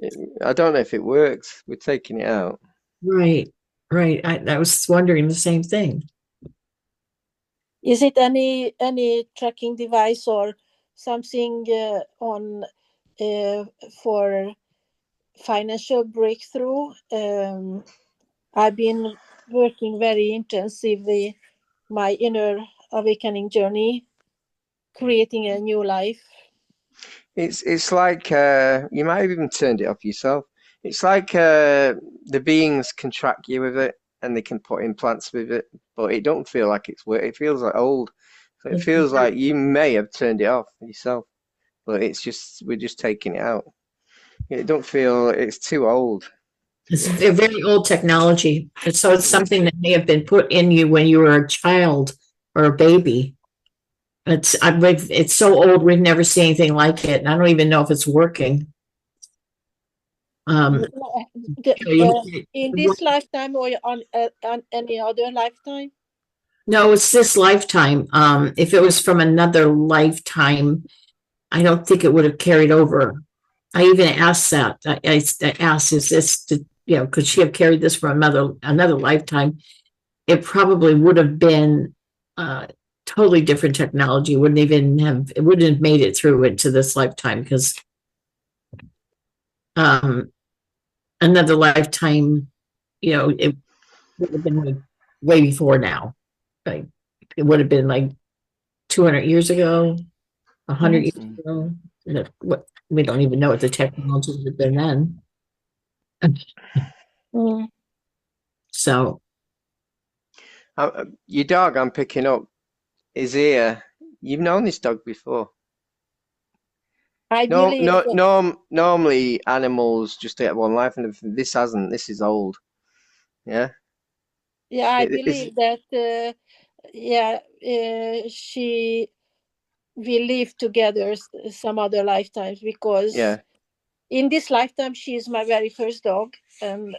I don't know if it works. We're taking it out. Right, right. I was wondering the same thing. Is it any tracking device or something on for financial breakthrough? I've been working very intensively my inner awakening journey, creating a new life. It's like you might have even turned it off yourself. It's like the beings can track you with it and they can put implants with it, but it don't feel like it's work. It feels like old. So it feels like you may have turned it off yourself, but it's just we're just taking it out. It don't feel it's too old. It's a very old technology. So it's something that may have been put in you when you were a child or a baby. It's so old we've never seen anything like it, and I don't even know if it's working. In this lifetime or on any other lifetime? No, it's this lifetime. If it was from another lifetime, I don't think it would have carried over. I even asked that. I asked, is this, could she have carried this from another lifetime? It probably would have been totally different technology. It wouldn't have made it through into this lifetime because another lifetime, it would have been like way before now. Like it would have been like 200 years ago, 100 years ago. We don't even know what the technology would have been then. So your dog I'm picking up is here. You've known this dog before. Normally animals just get one life, and this hasn't. This is old. Yeah. Yeah, I believe that. She will live together some other lifetimes because in this lifetime she is my very first dog, and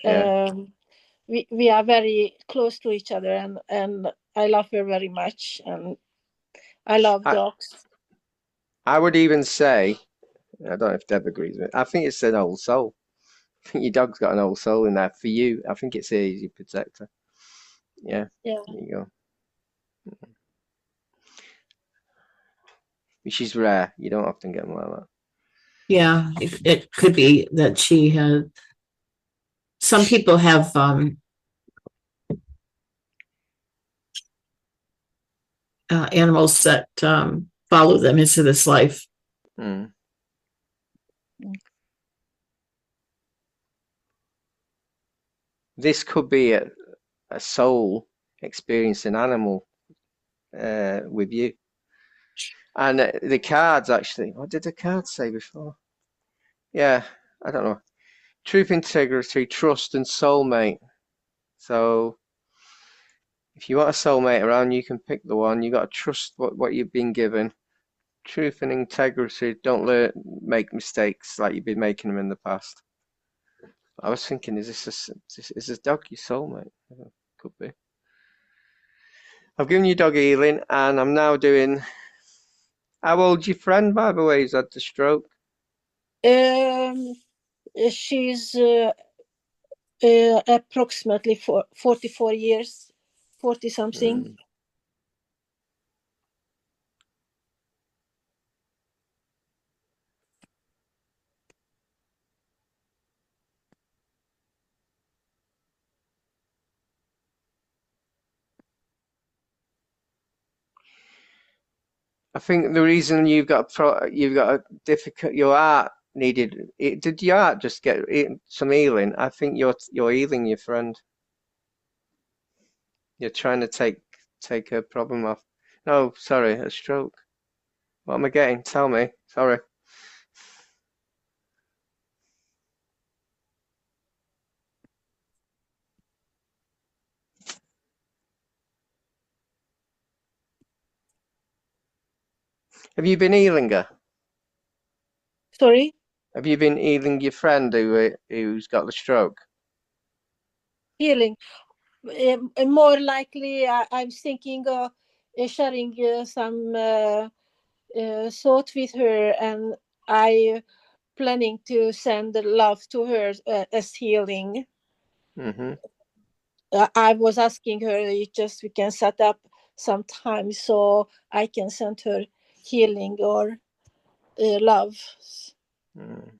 we are very close to each other, and I love her very much, and I love dogs. I would even say, I don't know if Deb agrees with it. I think it's an old soul. I think your dog's got an old soul in there for you. I think it's here as your protector. Yeah. Yeah. There you go. Which is rare. You don't often get them like that. Yeah, it could be that she had. Some people have animals that follow them into this life. This could be a soul experiencing animal with you. And the cards, actually, what did the cards say before? Yeah, I don't know. Truth, integrity, trust, and soulmate. So if you want a soulmate around, you can pick the one. You got to trust what you've been given. Truth and integrity. Don't make mistakes like you've been making them in the past. I was thinking, is this dog your soulmate? Could be. I've given you dog healing, and I'm now doing. How old's your friend, by the way, who's had the stroke? She's approximately 44 years, 40 something. I think the reason you've got a difficult, your heart needed. Did your heart just get some healing? I think you're healing your friend. You're trying to take her problem off. No, sorry, a stroke. What am I getting? Tell me. Sorry. Have you been healing her? Sorry? Have you been healing your friend who's got the stroke? healing. More likely, I'm thinking of sharing some thought with her, and I planning to send love to her as healing. Mm-hmm. I was asking her if just we can set up some time so I can send her healing or love. Mm.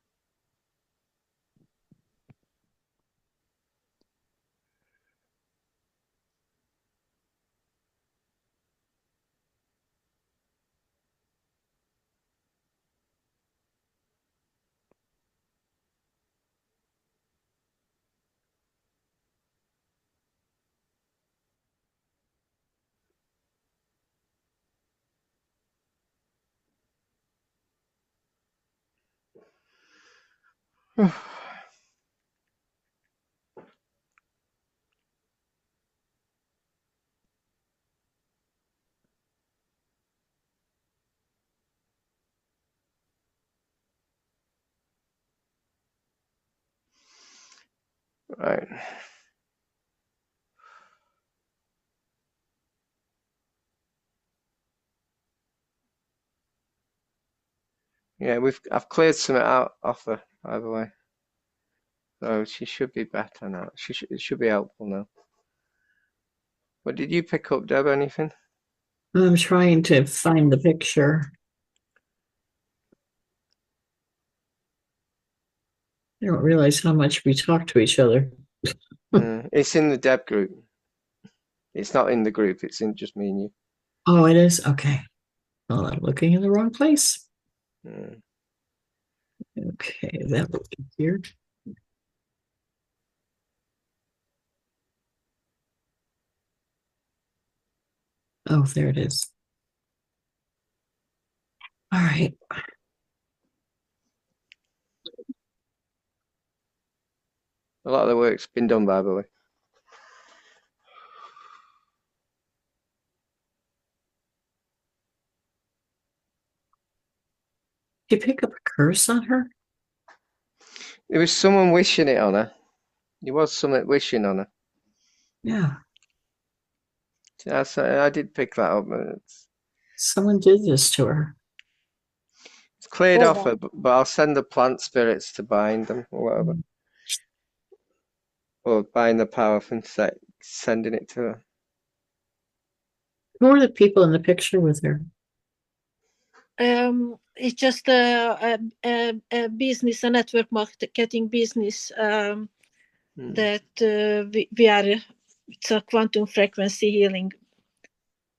Right. Yeah, I've cleared some out off her, by the way. So she should be better now. It should be helpful now. But did you pick up, Deb, anything? I'm trying to find the picture. I don't realize how much we talk to each other. It's in the Deb group. It's not in the group. It's in just me and you. Oh, it is? Okay. Well, I'm looking in the wrong place. Mm. Okay, that would be here. Oh, there it is. All right. A lot of the work's been done, by the way. Did you pick up a curse on her? There was someone wishing it on her. There was someone wishing on her. Yeah. I did pick that up. But Someone did this to her. it's cleared Oh, off her, but I'll send the plant spirits to bind them or whatever. Or bind the power from sending it to her. Who are the people in the picture with her? It's just a business, a network marketing business that we are. It's a quantum frequency healing,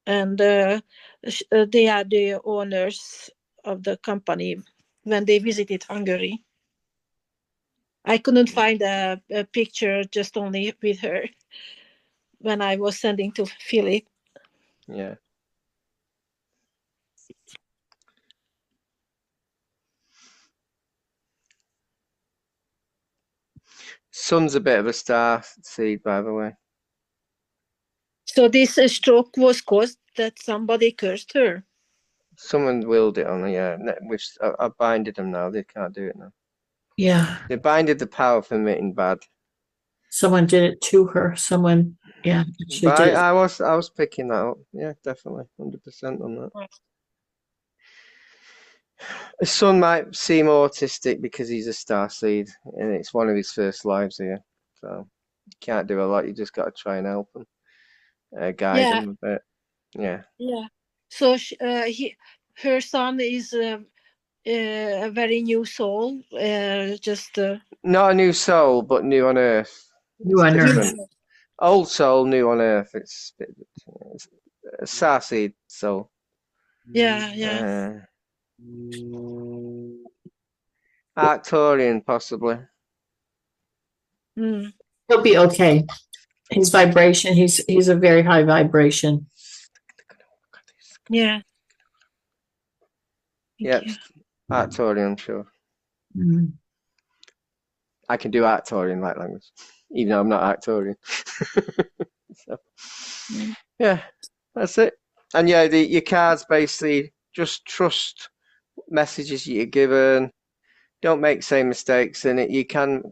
and they are the owners of the company. When they visited Hungary, I couldn't find a picture, just only with her when I was sending to Philip. Yeah. Sun's a bit of a star seed, by the way. So this stroke was caused that somebody cursed her. Someone willed it on her, yeah. I've binded them now. They can't do it now. Yeah. They binded the power from emitting bad. Someone did it to her. Someone, yeah, actually But did. I was picking that up. Yeah, definitely, 100% on that. His son might seem autistic because he's a starseed, and it's one of his first lives here. So you can't do a lot. You just got to try and help him, guide him a bit. Yeah. Yeah. So her son is a very new soul. Not a new soul, but new on Earth. New It's on different. Earth. Old soul, new on Earth. It's a starseed soul. Yeah. Arcturian, possibly. He'll be okay. His vibration, he's a very high vibration. Yeah. Yep, Arcturian, sure. Mm. I can do Arcturian light language, even though I'm not Arcturian. So, yeah, that's it. And yeah, your cards basically just trust messages you're given. Don't make same mistakes, and you can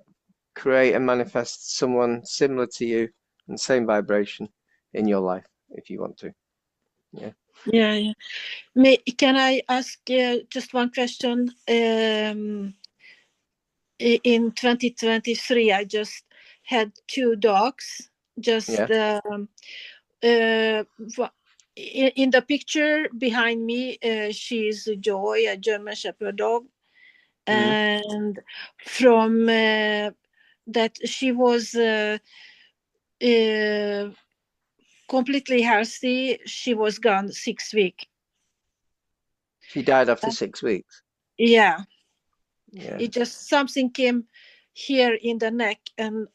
create and manifest someone similar to you and same vibration in your life if you want to. Yeah. Yeah. Can I ask just one question? In 2023, I just had 2 dogs. Just in the picture behind me, she's Joy, a German Shepherd dog, and from that she was completely healthy. She was gone 6 weeks. She died after 6 weeks. Yeah. Yeah. It just something came here in the neck, and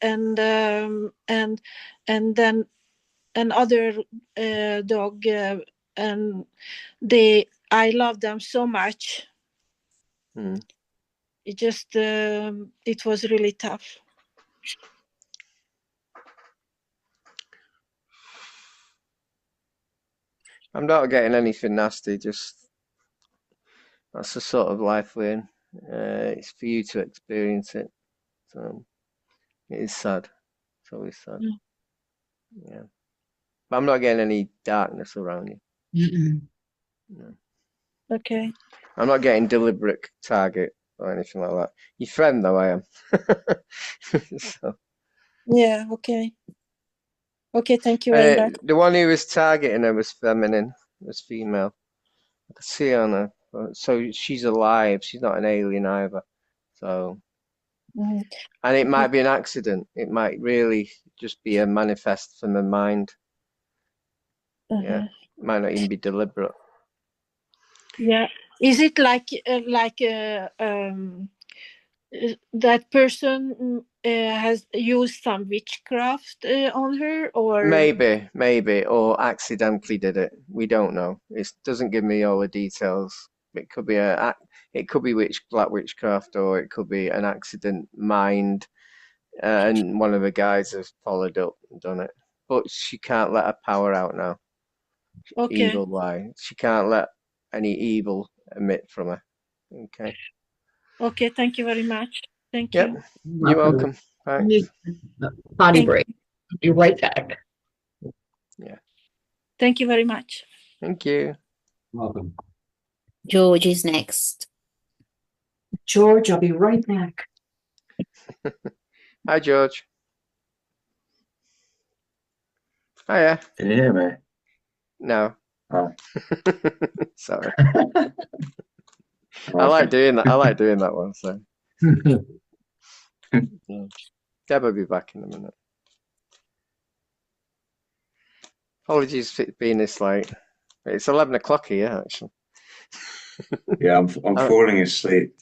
then another dog, and I love them so much. It just it was really tough. I'm not getting anything nasty, just that's the sort of life we're in. It's for you to experience it. So it is sad. It's always sad. Yeah. But I'm not getting any darkness around you. No. Okay. I'm not getting deliberate target or anything like that. Your friend though, I am. So, Yeah, okay. Okay, thank you very much. the one who was targeting her was feminine, was female. I can see on her. So she's alive. She's not an alien either. So, and it might be an accident. It might really just be a manifest from the mind. Yeah, it might not even be deliberate. Yeah. Is it like that person has used some witchcraft on her, or maybe, or accidentally did it. We don't know. It doesn't give me all the details. It could be black witchcraft, or it could be an accident mind, and one of the guys has followed up and done it. But she can't let her power out now. Okay. Evil wise, she can't let any evil emit from her. Okay. Okay, thank you very much. Thank Yep. you. You're welcome. Thanks. Potty break. Be right back. Yeah. Thank you very much. Thank you. Welcome. George is next. George, I'll be right back. Hi, George. Hiya. Can you hear me? No. Oh. Sorry. I like doing that. I like doing that one. So. Yeah. Deb will be back in a minute. Apologies for being this late. It's 11 o'clock here, actually. Yeah, I'm falling asleep.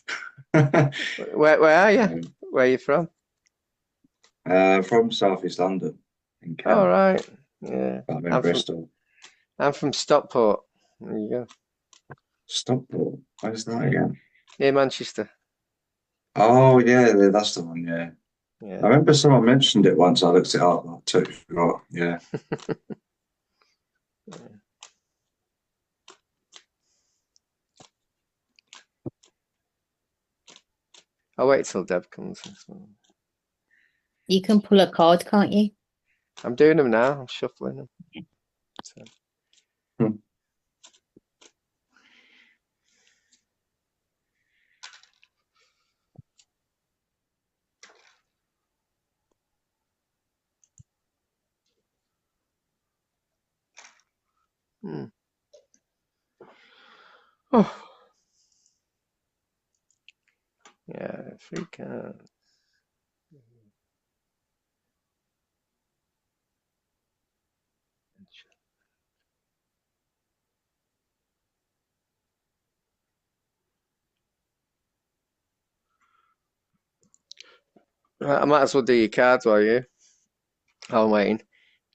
Where are you? Where are you from? From South East London. In Kent. Oh, right. Yeah. I'm in Bristol. I'm from Stockport. There you go. Stockport? Where's that again? Near Manchester. Oh, yeah, that's the one, yeah. I remember someone mentioned it once. I looked it up. I totally forgot. Yeah. I'll wait till Deb comes. You can pull a card, can't you? I'm doing them now. I'm shuffling them. So. Oh. Yeah, 3 cards. Right, I might as well do your cards while you. I'm waiting.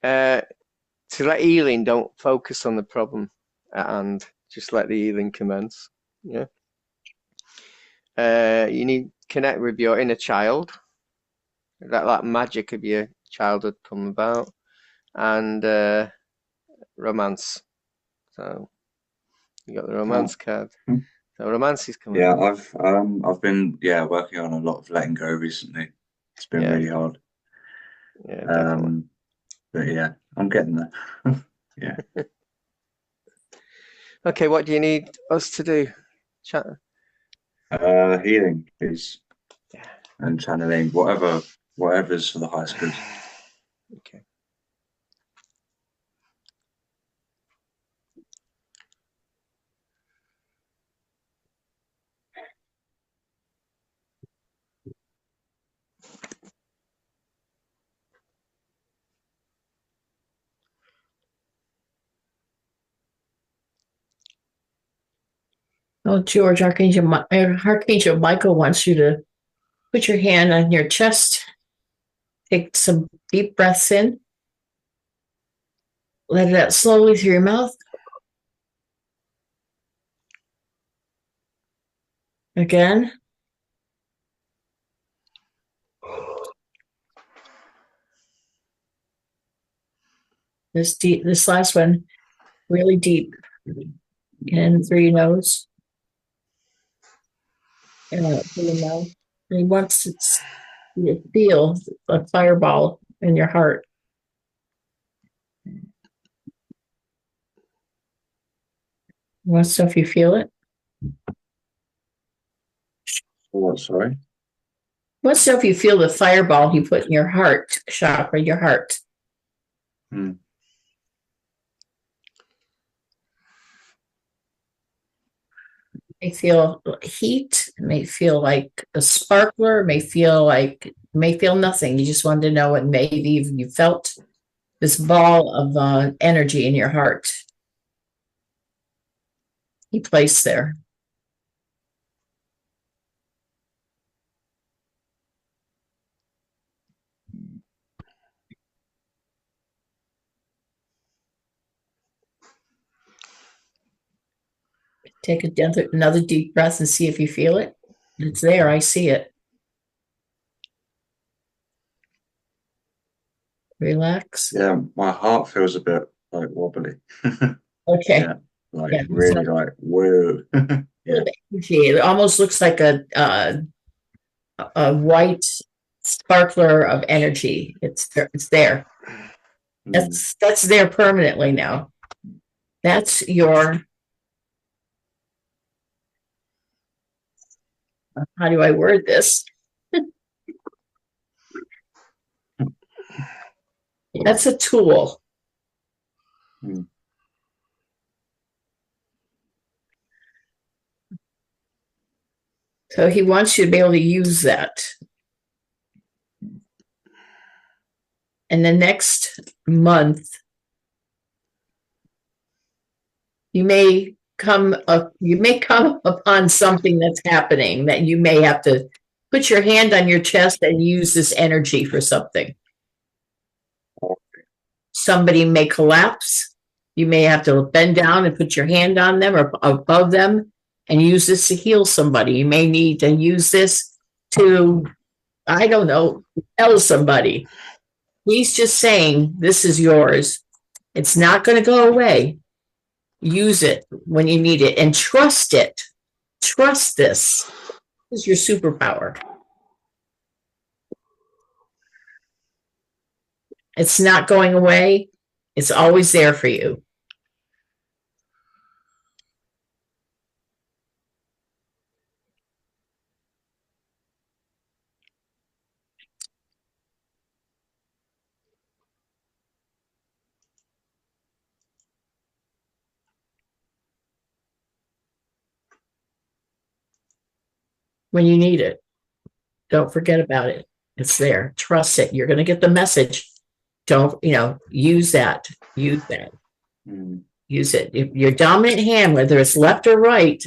To let healing, don't focus on the problem at hand. Just let the healing commence. Yeah. You need to connect with your inner child. Let that magic of your childhood come about, and romance. So you got the romance card. So romance is coming. Yeah, I've been working on a lot of letting go recently. It's been Yeah. really hard. Yeah, definitely. But yeah, I'm getting there. Yeah. Okay, what do you need us to do? Chat. Healing, please. And channeling, whatever's for the highest good. Okay. Oh, George, Archangel Michael wants you to put your hand on your chest. Take some deep breaths in. Let it out slowly through your mouth. Again. This last one, really deep. In through your nose. And out through your mouth. And he wants you to feel a fireball in your heart. What stuff you feel it? What, sorry? What stuff you feel the fireball he put in your heart, chakra, your heart? May feel heat, may feel like a sparkler, may feel nothing. You just wanted to know what maybe you felt this ball of energy in your heart. He placed there. Take another deep breath and see if you feel it. It's there. I see it. Relax. Yeah, my heart feels a bit like wobbly. Okay. Yeah, like really like whoa. Yeah. It almost looks like a white sparkler of energy. It's there. That's there permanently now. That's your. How do I word this? That's a tool. So he wants you to be able to use that. And the next month, you may come upon something that's happening that you may have to put your hand on your chest and use this energy for something. Somebody may collapse. You may have to bend down and put your hand on them or above them and use this to heal somebody. You may need to use this to, I don't know, tell somebody. He's just saying, this is yours. It's not going to go away. Use it when you need it and trust it. Trust this. This is your superpower. It's not going away. It's always there for you. When you need it, don't forget about it. It's there. Trust it. You're going to get the message. Don't, use that. Use that. Use it. If your dominant hand, whether it's left or right,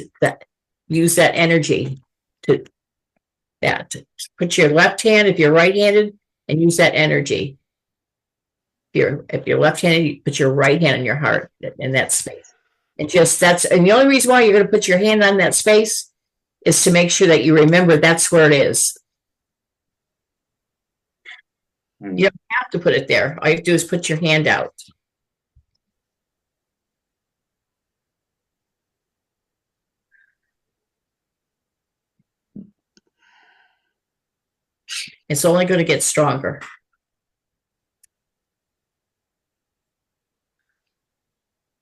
use that energy to that. Put your left hand, if you're right-handed, and use that energy. If you're left-handed, you put your right hand on your heart in that space. And the only reason why you're going to put your hand on that space is to make sure that you remember that's where it is. You don't have to put it there. All you have to do is put your hand out. It's only going to get stronger.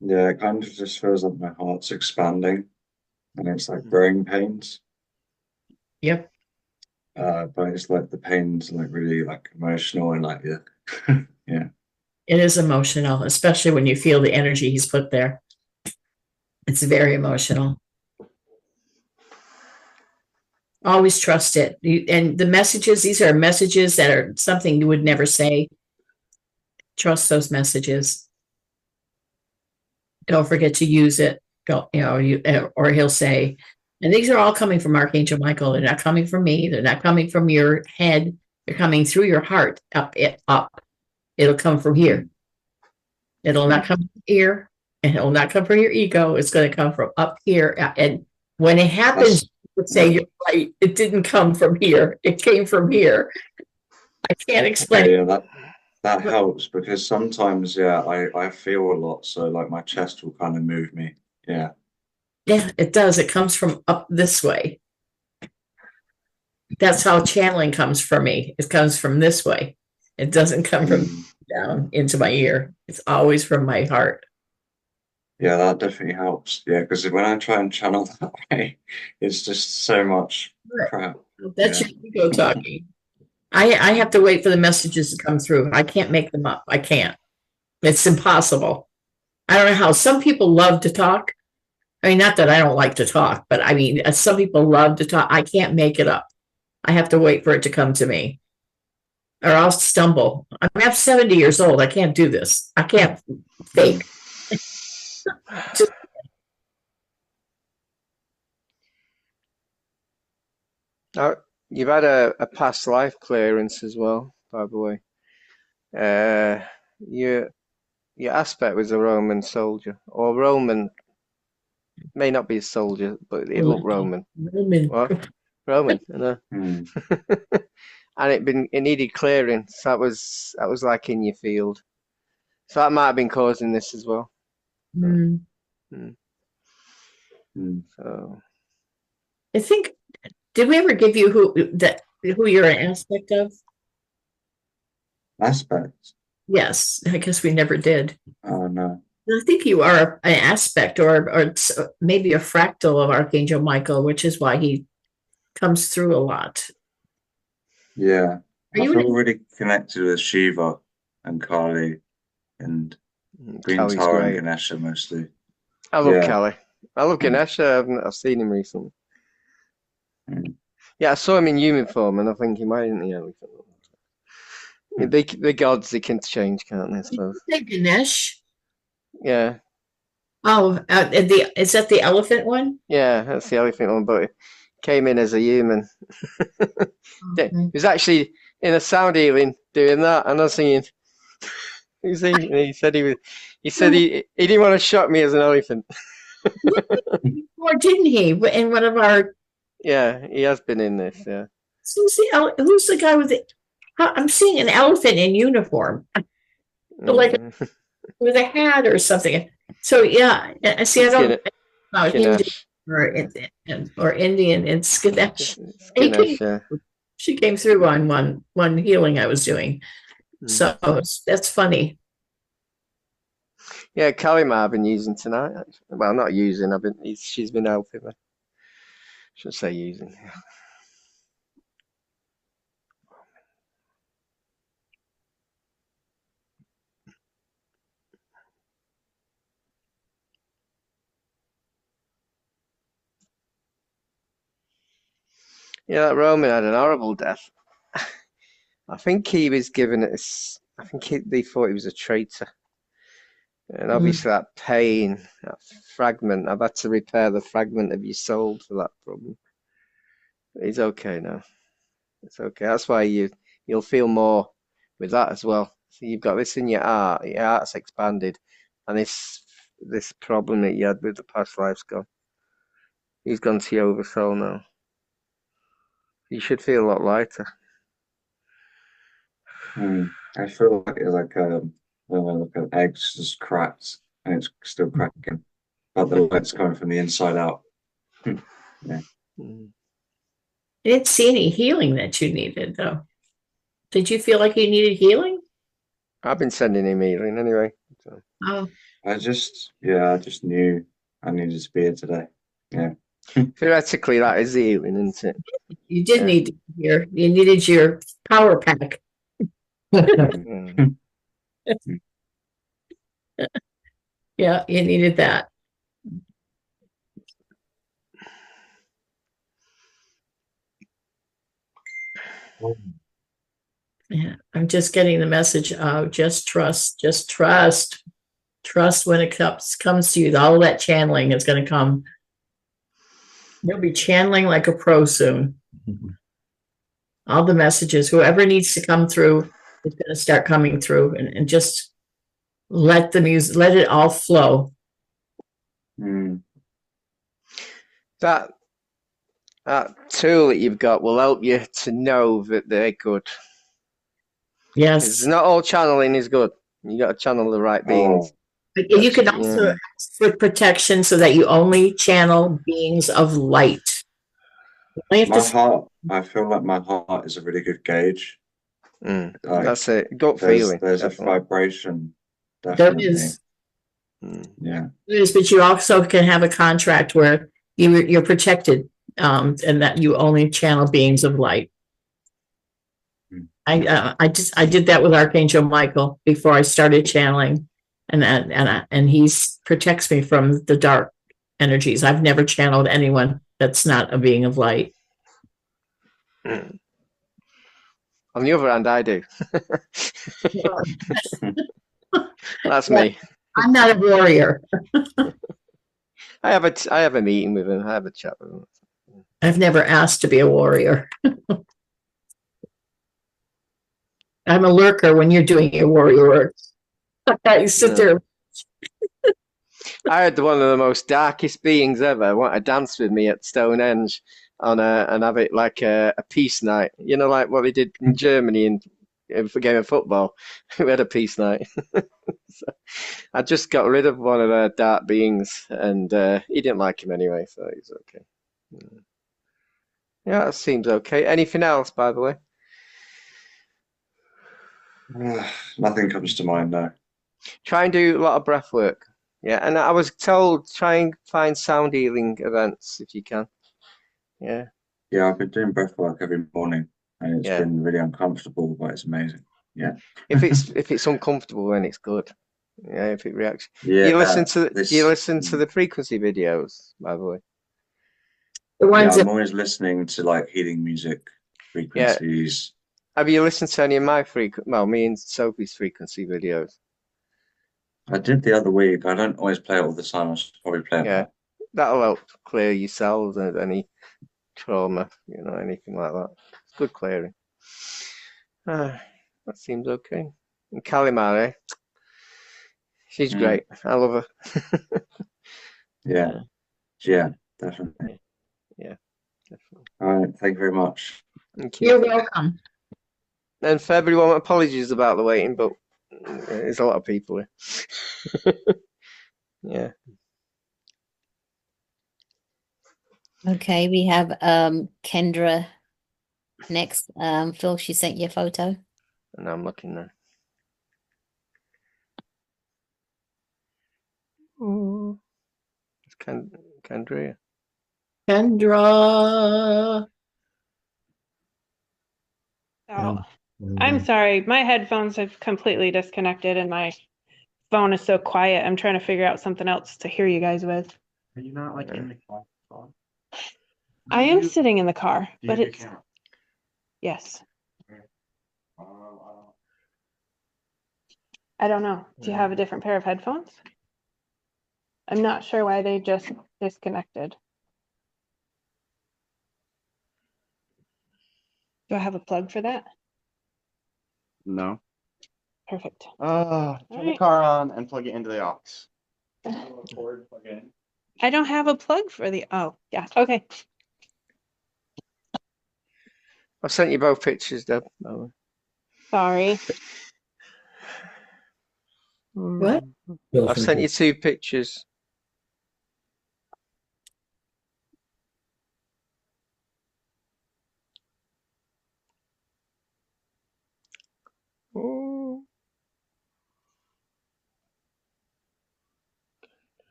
Yeah, it kind of just feels like my heart's expanding and it's like growing pains. Yep. But it's like the pain's like really like emotional and like, yeah. Yeah. It is emotional, especially when you feel the energy he's put there. It's very emotional. Always trust it. And the messages, these are messages that are something you would never say. Trust those messages. Don't forget to use it. Don't, or he'll say, and these are all coming from Archangel Michael. They're not coming from me. They're not coming from your head. They're coming through your heart, up. It'll come from here. It'll not come from here, and it'll not come from your ego. It's going to come from up here. And when it happens, you would say, you're right. It didn't come from here. It came from here. I can't explain. Okay, yeah, that helps because sometimes, yeah, I feel a lot. So like my chest will kind of move me. Yeah. Yeah, it does. It comes from up this way. That's how channeling comes for me. It comes from this way. It doesn't come from down into my ear. It's always from my heart. Yeah, that definitely helps. Yeah, because when I try and channel that way, it's just so much crap. That's your ego talking. I have to wait for the messages to come through. I can't make them up. I can't. It's impossible. I don't know how some people love to talk. I mean, not that I don't like to talk, but I mean, some people love to talk. I can't make it up. I have to wait for it to come to me, or I'll stumble. I'm 70 years old. I can't do this. I can't fake. You've had a past life clearance as well, by the way. Your aspect was a Roman soldier, or Roman. May not be a soldier, but it looked Roman. Roman. What? Roman, I know. And it needed clearing. So that was like in your field. So that might have been causing this as well. So I think, did we ever give you who you're an aspect of? Aspect? Yes, I guess we never did. Oh no. I think you are an aspect or maybe a fractal of Archangel Michael, which is why he comes through a lot. Yeah. I feel really connected with Shiva and Kali and Green Tara and Ganesha mostly. I love Kali. I love Ganesha. I've seen him recently. Yeah, I saw him in human form and I think he might in the elephant. The gods, they can change, can't they? I suppose. Did you say Ganesh? Yeah. Oh, is that the elephant one? Yeah, that's the elephant one, but it came in as a human. He was actually in a sound healing doing that, and I was singing. He said he didn't want to shock me as an elephant. Or didn't he? In one of our. Yeah, he has been in this. Yeah. Who's the guy with it? I'm seeing an elephant in uniform, like with a hat or something. So yeah, I see. I don't know about Indian or Indian. It's Ganesh. She came through on one healing I was doing, so that's funny. Yeah, Kali might have been using tonight. Well, not using. She's been helping me. Should say using. Yeah, that Roman had an horrible death. I think he was given it. I think they thought he was a traitor, and obviously that pain, that fragment. I've had to repair the fragment of your soul for that problem. But he's okay now. It's okay. That's why you'll feel more with that as well. So you've got this in your heart. Your heart's expanded, and this problem that you had with the past life's gone. He's gone to your oversoul now. You should feel a lot lighter. I feel like it's like an egg's just cracked and it's still cracking, but the light's coming from the inside out. Yeah. I didn't see any healing that you needed, though. Did you feel like you needed healing? I've been sending him healing anyway. So. Oh, I just knew I needed to be here today. Yeah. Theoretically, that is the healing, isn't it? you did need to hear. You needed your power pack. Yeah, you needed that. Yeah, I'm just getting the message of just trust, trust when it comes to you. All that channeling is going to come. You'll be channeling like a pro soon. All the messages, whoever needs to come through is going to start coming through, and just let the music, let it all flow. That tool that you've got will help you to know that they're good. Yes. It's not all channeling is good. You got to channel the right beings. But you can also ask for protection so that you only channel beings of light. My heart, I feel like my heart is a really good gauge. Like, that's it. Gut feeling. There's definitely. a vibration. There is. Yeah. There is, but you also can have a contract where you're protected, and that you only channel beings of light. I did that with Archangel Michael before I started channeling, and he protects me from the dark energies. I've never channeled anyone that's not a being of light. On the other hand, I do. That's me. I'm not a warrior. I have a meeting with him. I have a chat with him. I've never asked to be a warrior. I'm a lurker when you're doing your warrior work. I sit there. I had one of the most darkest beings ever want to dance with me at Stonehenge and have it like a peace night. You know, like what they did in Germany for game of football. We had a peace night. So I just got rid of one of their dark beings, and he didn't like him anyway, so he's okay. Yeah, that seems okay. Anything else, by the way? Nothing comes to mind now. Try and do a lot of breath work. Yeah, and I was told try and find sound healing events if you can. Yeah. Yeah, I've been doing breath work every morning, and it's been really uncomfortable, but it's amazing. Yeah. If it's uncomfortable, then it's good. Yeah, if it reacts. Yeah. Do you listen to the frequency videos, by the way? I'm always listening to like healing music frequencies. Yeah. Have you listened to any of my me and Sophie's frequency videos? I did the other week. I don't always play it all the time. I should probably play it. Yeah, that'll help clear your cells and any trauma, anything like that. It's good clearing. That seems okay. And Calimare, she's great. I love her. Yeah, definitely. Yeah, definitely. All right, thank you very much. Thank you. You're welcome. And for everyone, apologies about the waiting, but there's a lot of people here. Yeah. Okay, we have Kendra next. Phil, she sent you a photo. And I'm looking now. It's Kendra. Kendra. Oh, I'm sorry. My headphones have completely disconnected and my phone is so quiet. I'm trying to figure out something else to hear you guys with. Are you not like in the car? I am sitting in the car, but it's yes. I don't know. Do you have a different pair of headphones? I'm not sure why they just disconnected. Do I have a plug for that? No. Perfect. Turn the car on and plug it into the aux. I don't have a plug for the. Oh, yeah. Okay. I've sent you both pictures, Deb. Sorry. What? I've sent you 2 pictures.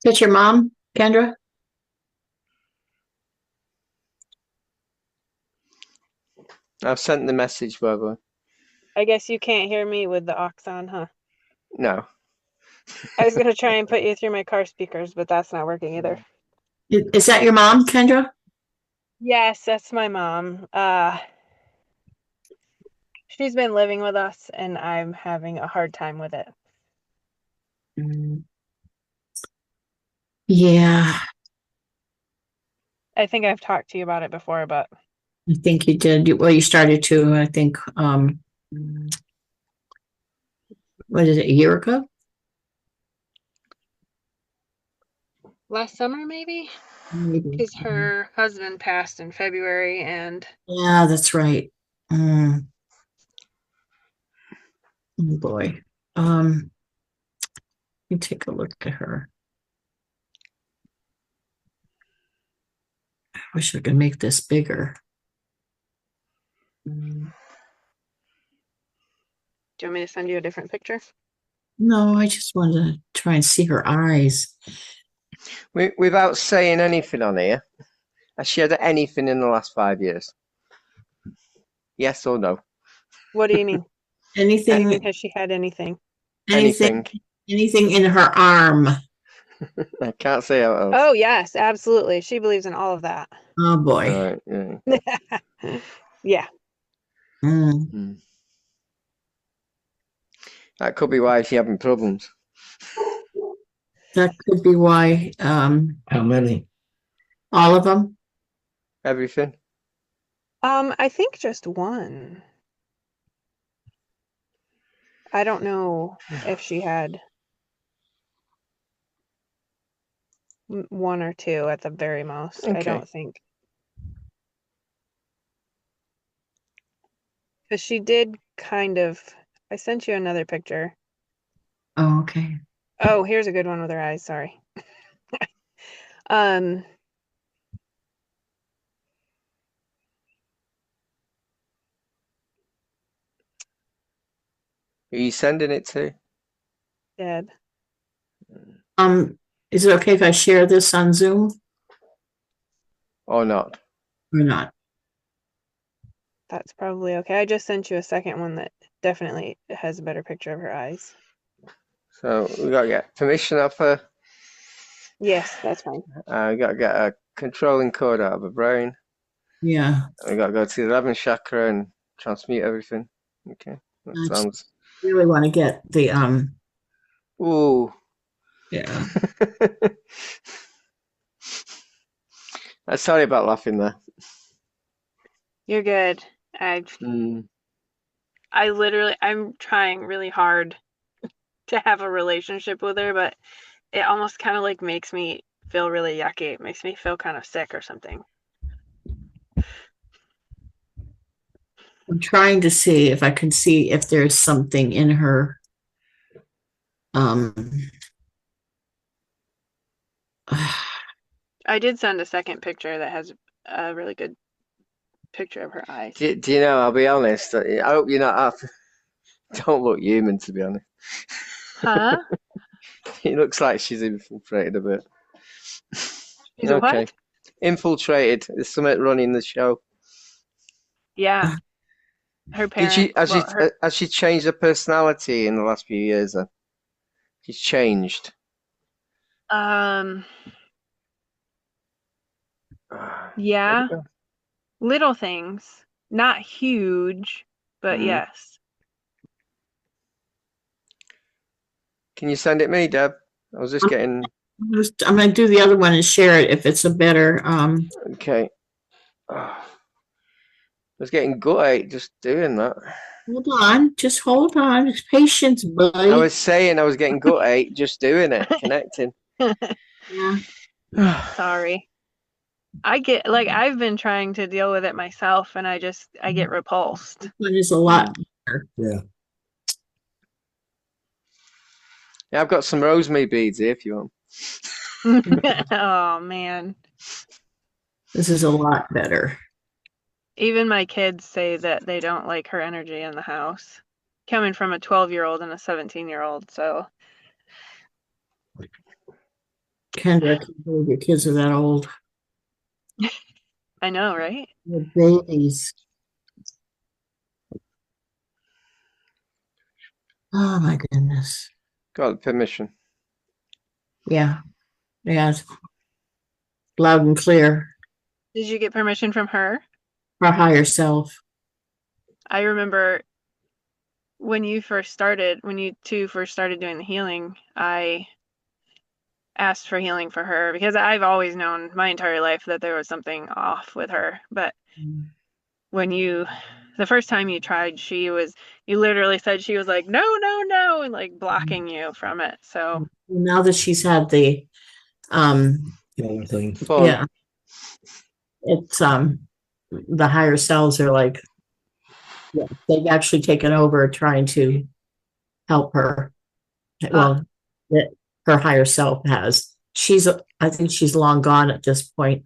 That's your mom, Kendra? I've sent the message, Barbara. I guess you can't hear me with the aux on, huh? No. I was gonna try and put you through my car speakers, but that's not working either. Is that your mom, Kendra? Yes, that's my mom. She's been living with us and I'm having a hard time with it. Yeah, I think I've talked to you about it before, but I think you did. Well, you started to, I think, what is it, a year ago? last summer maybe? Maybe. Because her husband passed in February and Yeah, that's right. Oh boy. Let me take a look at her. I wish I could make this bigger. do you want me to send you a different picture? No, I just wanted to try and see her eyes. Without saying anything on here, has she had anything in the last 5 years? Yes or no? What do you mean? Anything? What do you mean, has she had anything? Anything in her arm? I can't say how else. Oh yes, absolutely. She believes in all of that. Oh boy. Right, yeah. Yeah. That could be why she's having problems. That could be why. How many? All of them? Everything? I think just one. I don't know if she had one or two at the very most. Okay. I don't think. Because she did kind of. I sent you another picture. Oh, okay. Oh, here's a good one with her eyes. Sorry. Who are you sending it to? Deb. Is it okay if I share this on Zoom Or not? or not? That's probably okay. I just sent you a second one that definitely has a better picture of her eyes. So we got to get permission off her. Yes, that's fine. We got to get a controlling code out of her brain. Yeah. We got to go to the 11th chakra and transmute everything. Okay, that sounds. Really want to get the Ooh. Yeah. I'm sorry about laughing there. You're good. I'm trying really hard to have a relationship with her, but it almost kind of like makes me feel really yucky. It makes me feel kind of sick or something. I'm trying to see if I can see if there's something in her. I did send a second picture that has a really good picture of her eyes. Do you know, I'll be honest, I hope you're not don't look human, to be honest. Huh? It looks like she's infiltrated a bit. She's okay. What? Infiltrated. There's something running the show. Yeah. Her parents. Has she changed her personality in the last few years then? She's changed. Yeah. Little things. Not huge, but yes. Can you send it me, Deb? I was just getting. I'm going to do the other one and share it if it's a better. Okay. I was getting gut just doing that. Hold on, just hold on. It's patience, buddy. I was saying I was getting gut just doing it, connecting. Yeah. Sorry. I've been trying to deal with it myself and I get repulsed. It is a lot better. Yeah. Yeah, I've got some rosemary beads here if you want. Oh man. This is a lot better. Even my kids say that they don't like her energy in the house. Coming from a 12-year-old and a 17-year-old, so Kendra, I can't believe your kids are that old. I know, right? They're babies. Oh my goodness. Got permission. Yeah. Yeah. It's loud and clear. Did you get permission from her? For higher self. I remember when you two first started doing the healing, I asked for healing for her because I've always known my entire life that there was something off with her. But when the first time you tried, you literally said she was like, no, no, no, and like blocking you from it. So now that she's had the, Fun. yeah, it's, the higher selves are like, yeah, they've actually taken over trying to help her. Well, her higher self has. I think she's long gone at this point.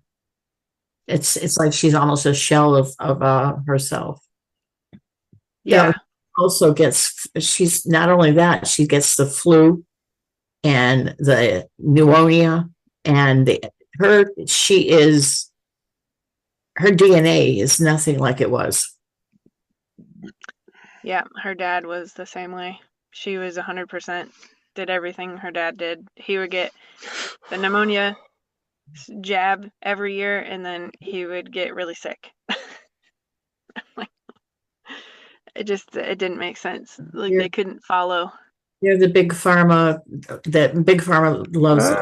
It's like she's almost a shell of herself. yeah. Also she's not only that, she gets the flu and the pneumonia and her DNA is nothing like it was. Yeah, her dad was the same way. She was 100%, did everything her dad did. He would get the pneumonia jab every year, and then he would get really sick. Like, it didn't make sense. Like they couldn't follow. They're the big pharma. That big pharma loves it.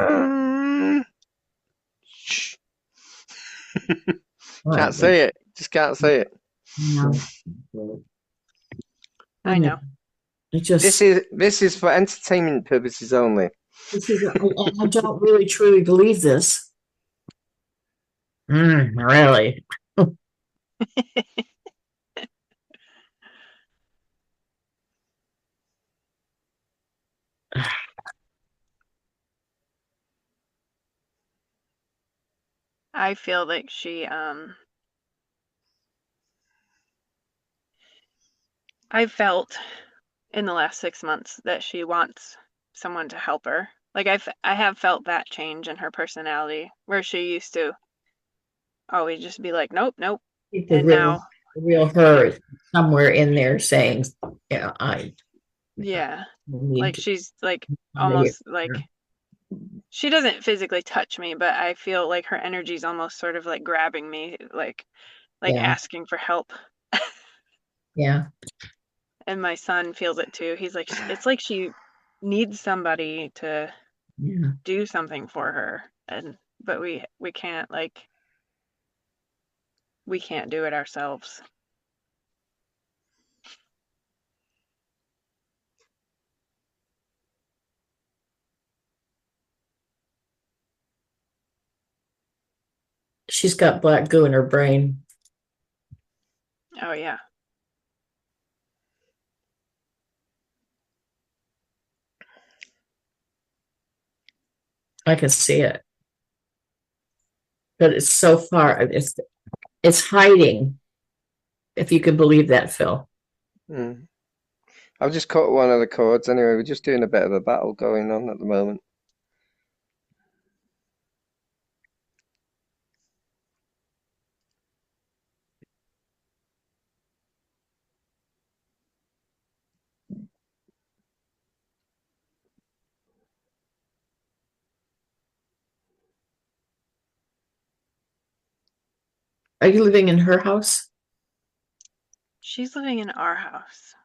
Can't say it. Just can't say it. No. I know. This is for entertainment purposes only. I don't really truly believe this. Really? I feel like she I felt in the last 6 months that she wants someone to help her. Like I have felt that change in her personality where she used to always just be like, nope, nope. And now the real her somewhere in there saying, yeah, like she's like almost like she doesn't physically touch me, but I feel like her energy's almost sort of like grabbing me, like asking for help. Yeah. And my son feels it too. He's like, it's like she needs somebody to do something for her, but we can't we can't do it ourselves. She's got black goo in her brain. Oh yeah. I can see it. But it's so far, it's hiding, if you can believe that, Phil. I've just cut one of the cords anyway. We're just doing a bit of a battle going on at the moment. Are you living in her house? She's living in our house.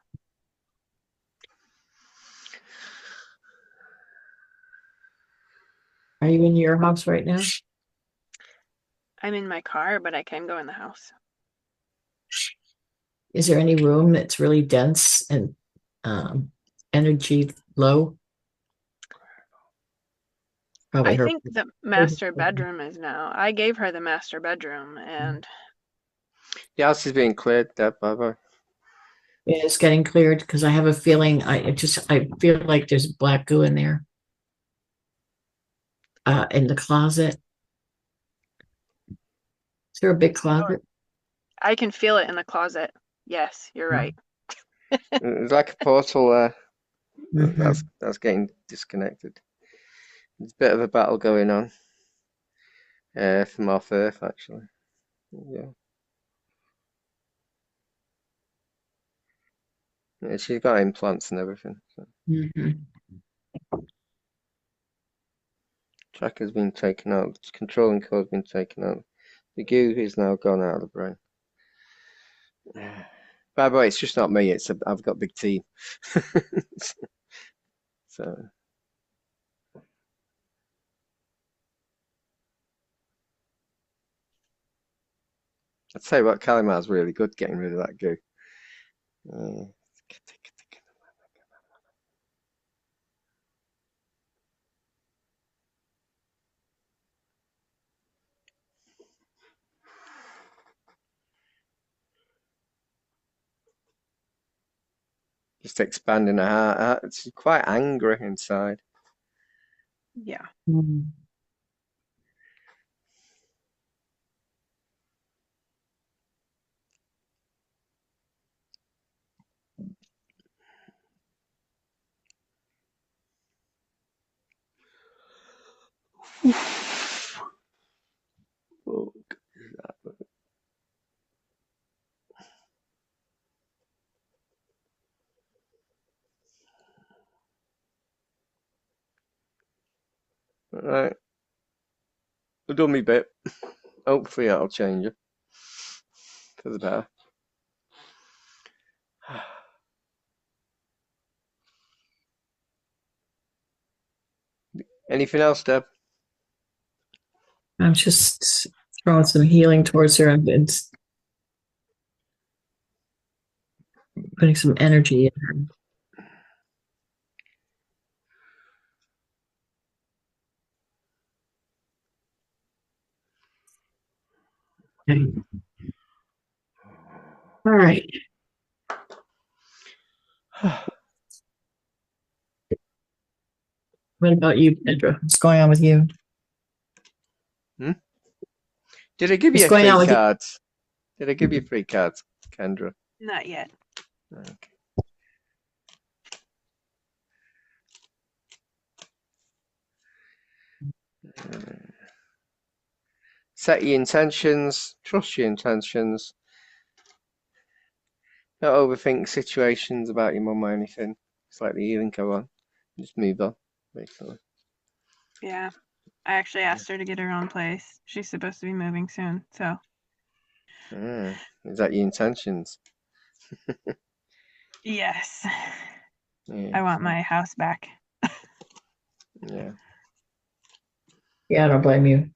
Are you in your house right now? I'm in my car, but I can go in the house. Is there any room that's really dense and energy low? Probably I think the master bedroom is now. I gave her the master bedroom, and the house is being cleared, Deb. Bye-bye. Yeah, it's getting cleared because I have a feeling I feel like there's black goo in there. In the closet. Is there a big closet? I can feel it in the closet. Yes, you're right. There's like a portal there. That's getting disconnected. There's a bit of a battle going on from off Earth, actually. Yeah. Yeah, she's got implants and everything. So. Tracker's been taken out. Controlling code's been taken out. The goo is now gone out of the brain. By the way, it's just not me. I've got a big team. So. I'd say what Kalimar's really good getting rid of that goo. Just expanding her heart. It's quite angry inside. Yeah. Oh, Alright. I've done my bit. Hopefully that'll change it. For the better. Anything else, Deb? I'm just throwing some healing towards her and putting some energy in her. Okay. All right. What about you, Kendra? What's going on with you? Did I give you What's going on free with you? cards? Did I give you free cards, Kendra? Not yet. Okay. Set your intentions, trust your intentions. Don't overthink situations about your mum or anything. It's like the healing go on. Just move on, basically. Yeah. I actually asked her to get her own place. She's supposed to be moving soon, so. Is that your intentions? Yes. Yeah. I want my house back. Yeah. Yeah, I don't blame you.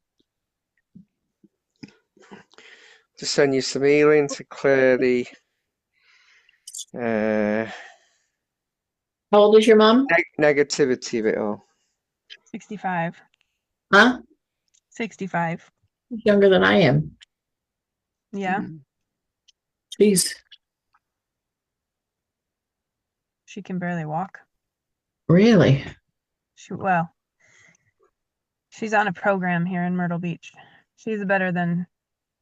Just send you some healing to clear the How old is your mom? negativity of it all. 65. Huh? 65. Younger than I am. Yeah. Jeez. She can barely walk. Really? She's on a program here in Myrtle Beach. She's better than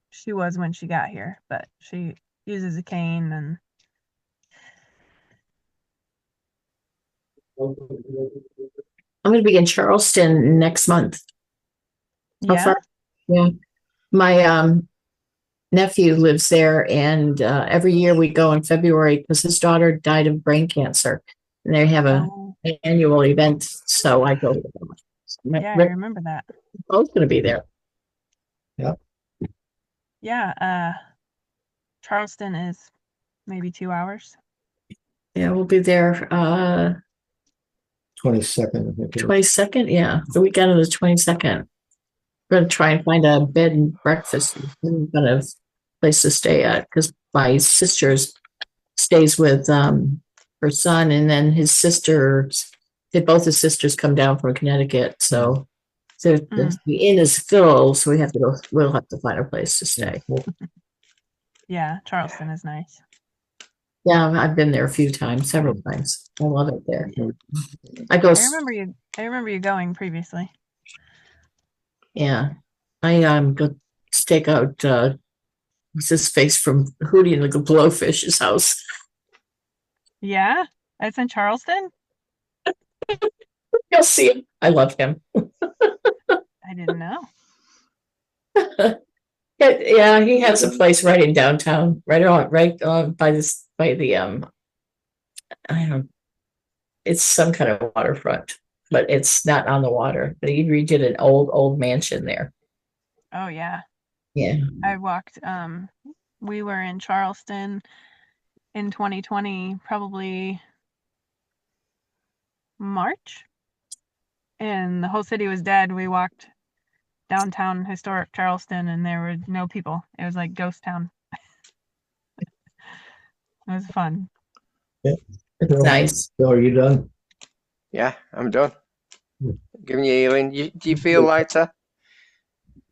she was when she got here, but she uses a cane and I'm going to be in Charleston next month. How yeah. far? Yeah. My nephew lives there, and every year we go in February because his daughter died of brain cancer, and they have an annual event. So I go. Yeah, I remember that. I was going to be there. Yeah. Yeah. Charleston is maybe 2 hours. Yeah, we'll be there 22nd. 22nd. Yeah, the weekend of the 22nd. We're going to try and find a bed and breakfast kind of place to stay at because my sister's stays with her son, and then his sisters. Both his sisters come down from Connecticut, so the inn is full. So we'll have to find a place to stay. Yeah, Charleston is nice. Yeah, I've been there a few times, several times. I love it there. I remember you going previously. Yeah, I go stake out what's his face from Hootie and the Blowfish's house. Yeah, it's in Charleston. You'll see him. I love him. I didn't know. Yeah, he has a place right in downtown, right on by the I don't, it's some kind of waterfront, but it's not on the water. But he redid an old mansion there. Oh yeah. Yeah. I walked, we were in Charleston in 2020, probably March, and the whole city was dead. We walked downtown historic Charleston and there were no people. It was like ghost town. It was fun. Yeah. It's nice. So are you done? Yeah, I'm done. Giving you healing. Do you feel lighter?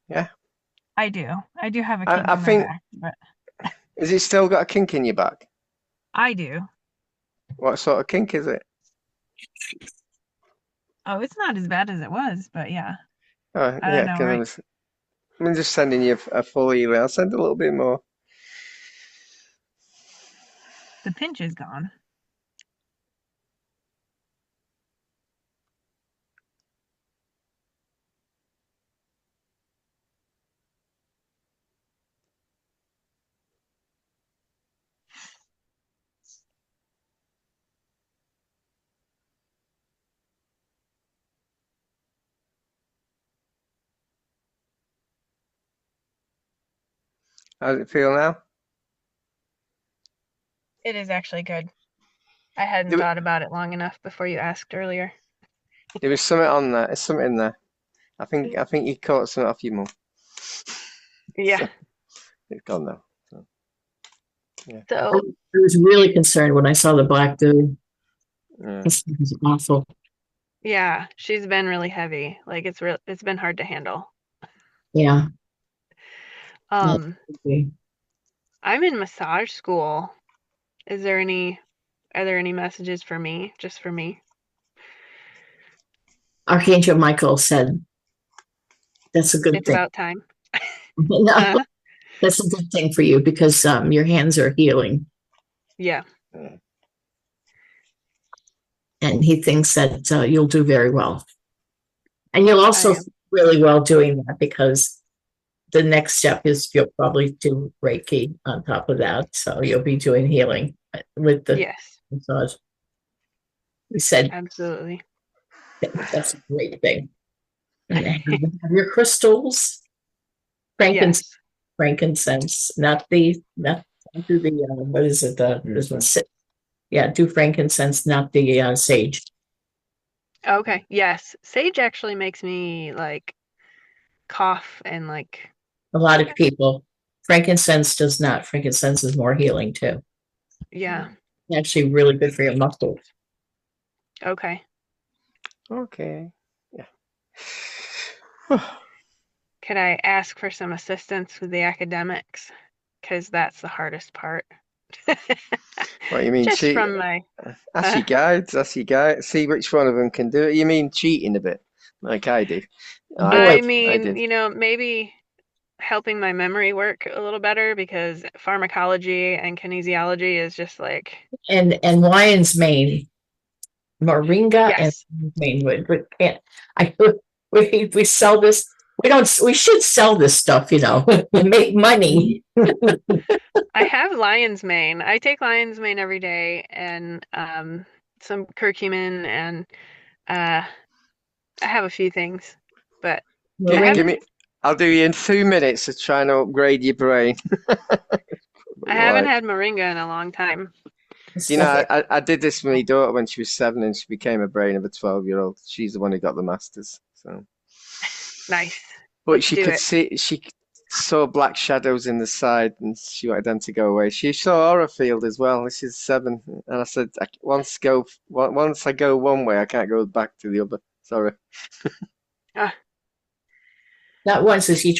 Yeah. I do. I do have a kink I in think. my back, but Has it still got a kink in your back? I do. What sort of kink is it? Oh, it's not as bad as it was, but yeah. Oh, I yeah, don't know, right? I'm just sending you a full healing. I'll send a little bit more. The pinch is gone. How does it feel now? It is actually good. I hadn't thought about it long enough before you asked earlier. There was something on there. There's something in there. I think you caught something off your mum. Yeah. So, it's gone now. So, yeah. So I was really concerned when I saw the black goo. Yeah. It was awful. yeah, she's been really heavy. Like it's been hard to handle. Yeah. I'm Okay. in massage school. Are there any messages for me? Just for me? Archangel Michael said that's a good It's thing. about time. No, that's a good thing for you because your hands are healing. Yeah. And he thinks that you'll do very well. And you'll also feel really well doing that because the next step is you'll probably do Reiki on top of that. So you'll be doing healing with the massage. We said absolutely. That's a great thing. And have your crystals, frankincense, not the what is it? This one, do frankincense, not the sage. Okay. Yes. Sage actually makes me like cough and like A lot of people. Frankincense does not. Frankincense is more healing too. Yeah. Actually, really good for your muscles. Okay. Okay. Yeah. Could I ask for some assistance with the academics? Because that's the hardest part. What you mean? Just from my ask your guides. See which one of them can do it. You mean cheating a bit, like I did? I mean, maybe helping my memory work a little better because pharmacology and kinesiology is just like and lion's mane, moringa, and mane. We sell this. We should sell this stuff, make money. I have lion's mane. I take lion's mane every day and some curcumin and I have a few things, but I'll do you in 2 minutes of trying to upgrade your brain. I haven't had moringa in a long time. I did this with my daughter when she was 7 and she became a brain of a 12-year-old. She's the one who got the masters. So nice. But she saw black shadows in the side and she wanted them to go away. She saw aura field as well. This is 7. And I said, once I go one way, I can't go back to the other. Sorry. Not once has he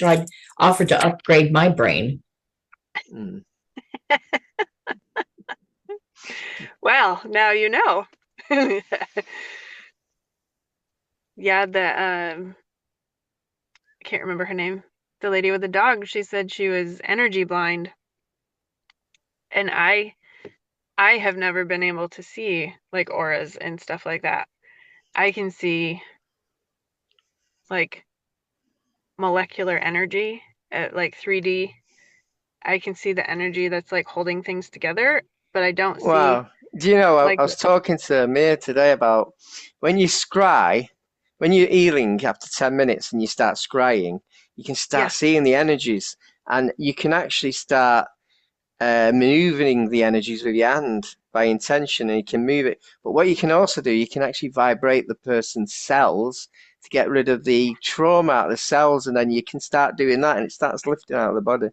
offered to upgrade my brain. Well, now you know. Yeah, I can't remember her name. The lady with the dog, she said she was energy blind. And I have never been able to see like auras and stuff like that. I can see like molecular energy at like 3D. I can see the energy that's like holding things together, but I don't see. Wow. Do you know, like I was talking to Amir today about when you scry, when you're healing after 10 minutes and you start scrying, you can start seeing the energies, and you can actually start maneuvering the energies with your hand by intention, and you can move it. But what you can also do, you can actually vibrate the person's cells to get rid of the trauma out of the cells, and then you can start doing that and it starts lifting out of the body.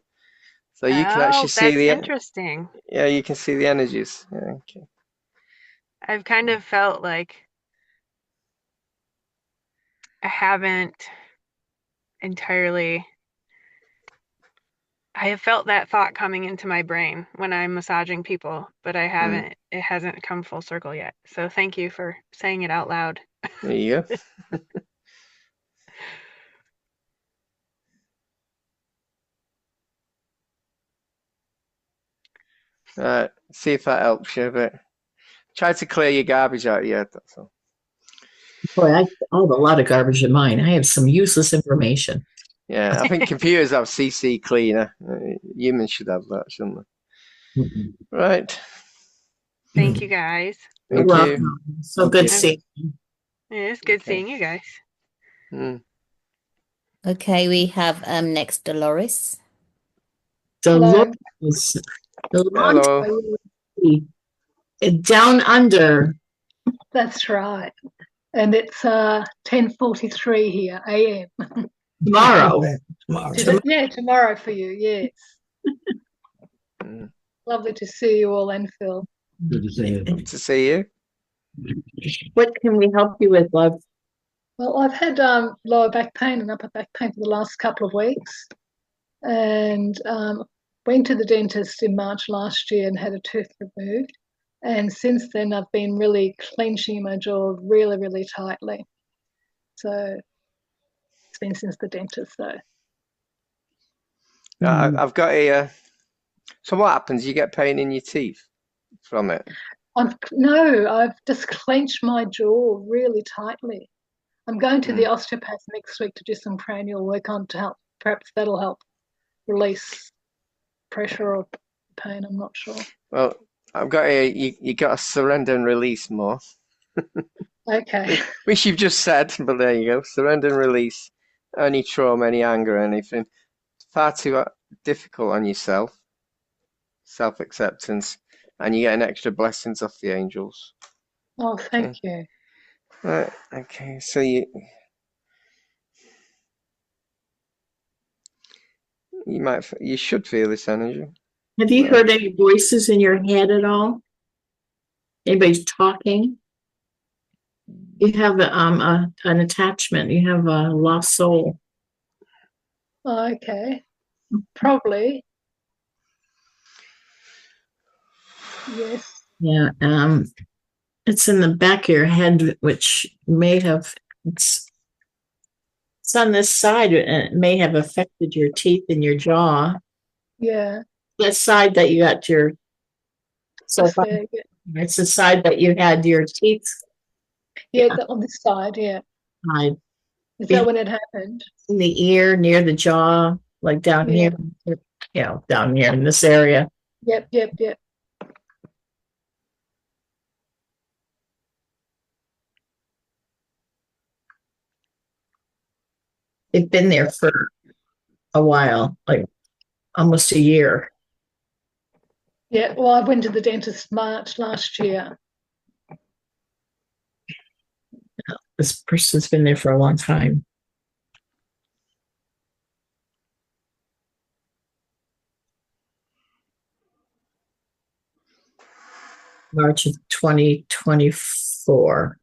So you can actually see that's the interesting. Yeah, you can see the energies. Yeah, okay. I've kind of felt like I haven't entirely. I have felt that thought coming into my brain when I'm massaging people, but I haven't. It hasn't come full circle yet. So thank you for saying it out loud. There you go. All right, see if that helps you a bit. Try to clear your garbage out of your head, that's all. Boy, I have a lot of garbage in mine. I have some useless information. Yeah, I think computers have CC cleaner. Humans should have that, shouldn't they? Right. Thank you guys. You're Thank welcome. you. So good seeing you. It's good seeing you guys. Okay, we have next Dolores. Dolores. Hello. Down under. That's right. And it's 10:43 here AM. Tomorrow. Yeah, tomorrow for you, yes. Lovely to see you all, and Phil. Good to see you. Good to see you. What can we help you with, love? Well, I've had lower back pain and upper back pain for the last couple of weeks, and went to the dentist in March last year and had a tooth removed. And since then, I've been really clenching my jaw really, really tightly. So it's been since the dentist, though. I've got a. So what happens? You get pain in your teeth from it? No, I've just clenched my jaw really tightly. I'm going to the osteopath next week to do some cranial work on to help. Perhaps that'll help release pressure or pain. I'm not sure. Well, I've got a. You got to surrender and release more. Okay. Which you've just said, but there you go. Surrender and release any trauma, any anger, anything. Far too difficult on yourself. Self-acceptance, and you get an extra blessings off the angels. Oh, thank you. Right. Okay. So you should feel this energy. Have you heard any voices in your head at all? Anybody's talking? You have an attachment. You have a lost soul. Oh, okay. Probably. Yes. Yeah. It's in the back of your head, which may have. It's on this side, and it may have affected your teeth and your jaw. Yeah. The side that you got your. So it's the side that you had your teeth. Yeah, on this side, yeah. Side. Is that when it happened? In the ear, near the jaw, like down here. Yeah, down here in this area. Yep. They've been there for a while, like almost a year. Yeah, well, I went to the dentist March last year. This person's been there for a long time. March of 2024.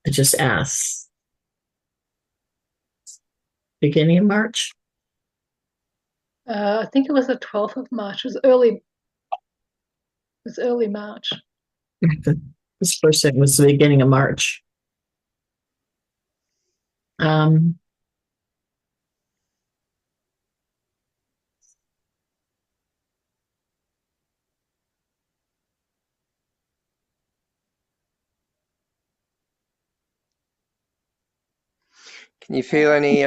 I just asked. Beginning of March? I think it was the 12th of March. It was early March. This person was the beginning of March. Can you feel any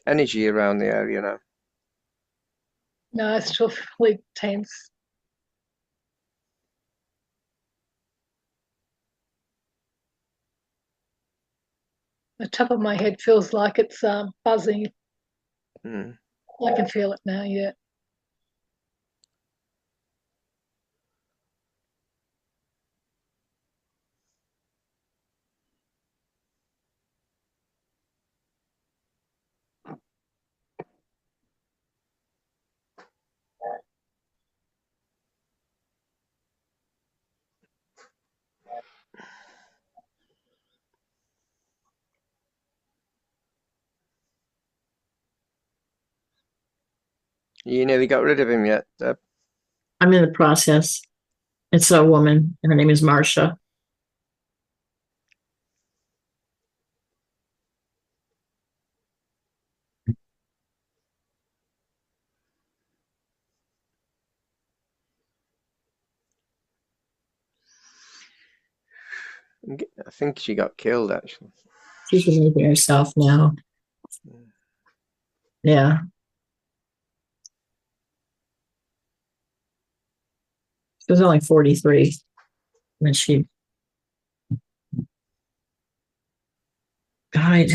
energy around the area now? No, it's still really tense. The top of my head feels like it's buzzing. Mm. I can feel it now, yeah. You nearly got rid of him yet, Deb? I'm in the process. It's a woman. Her name is Marcia. I think she got killed, actually. She's removing herself now. Yeah. She was only 43 when she died.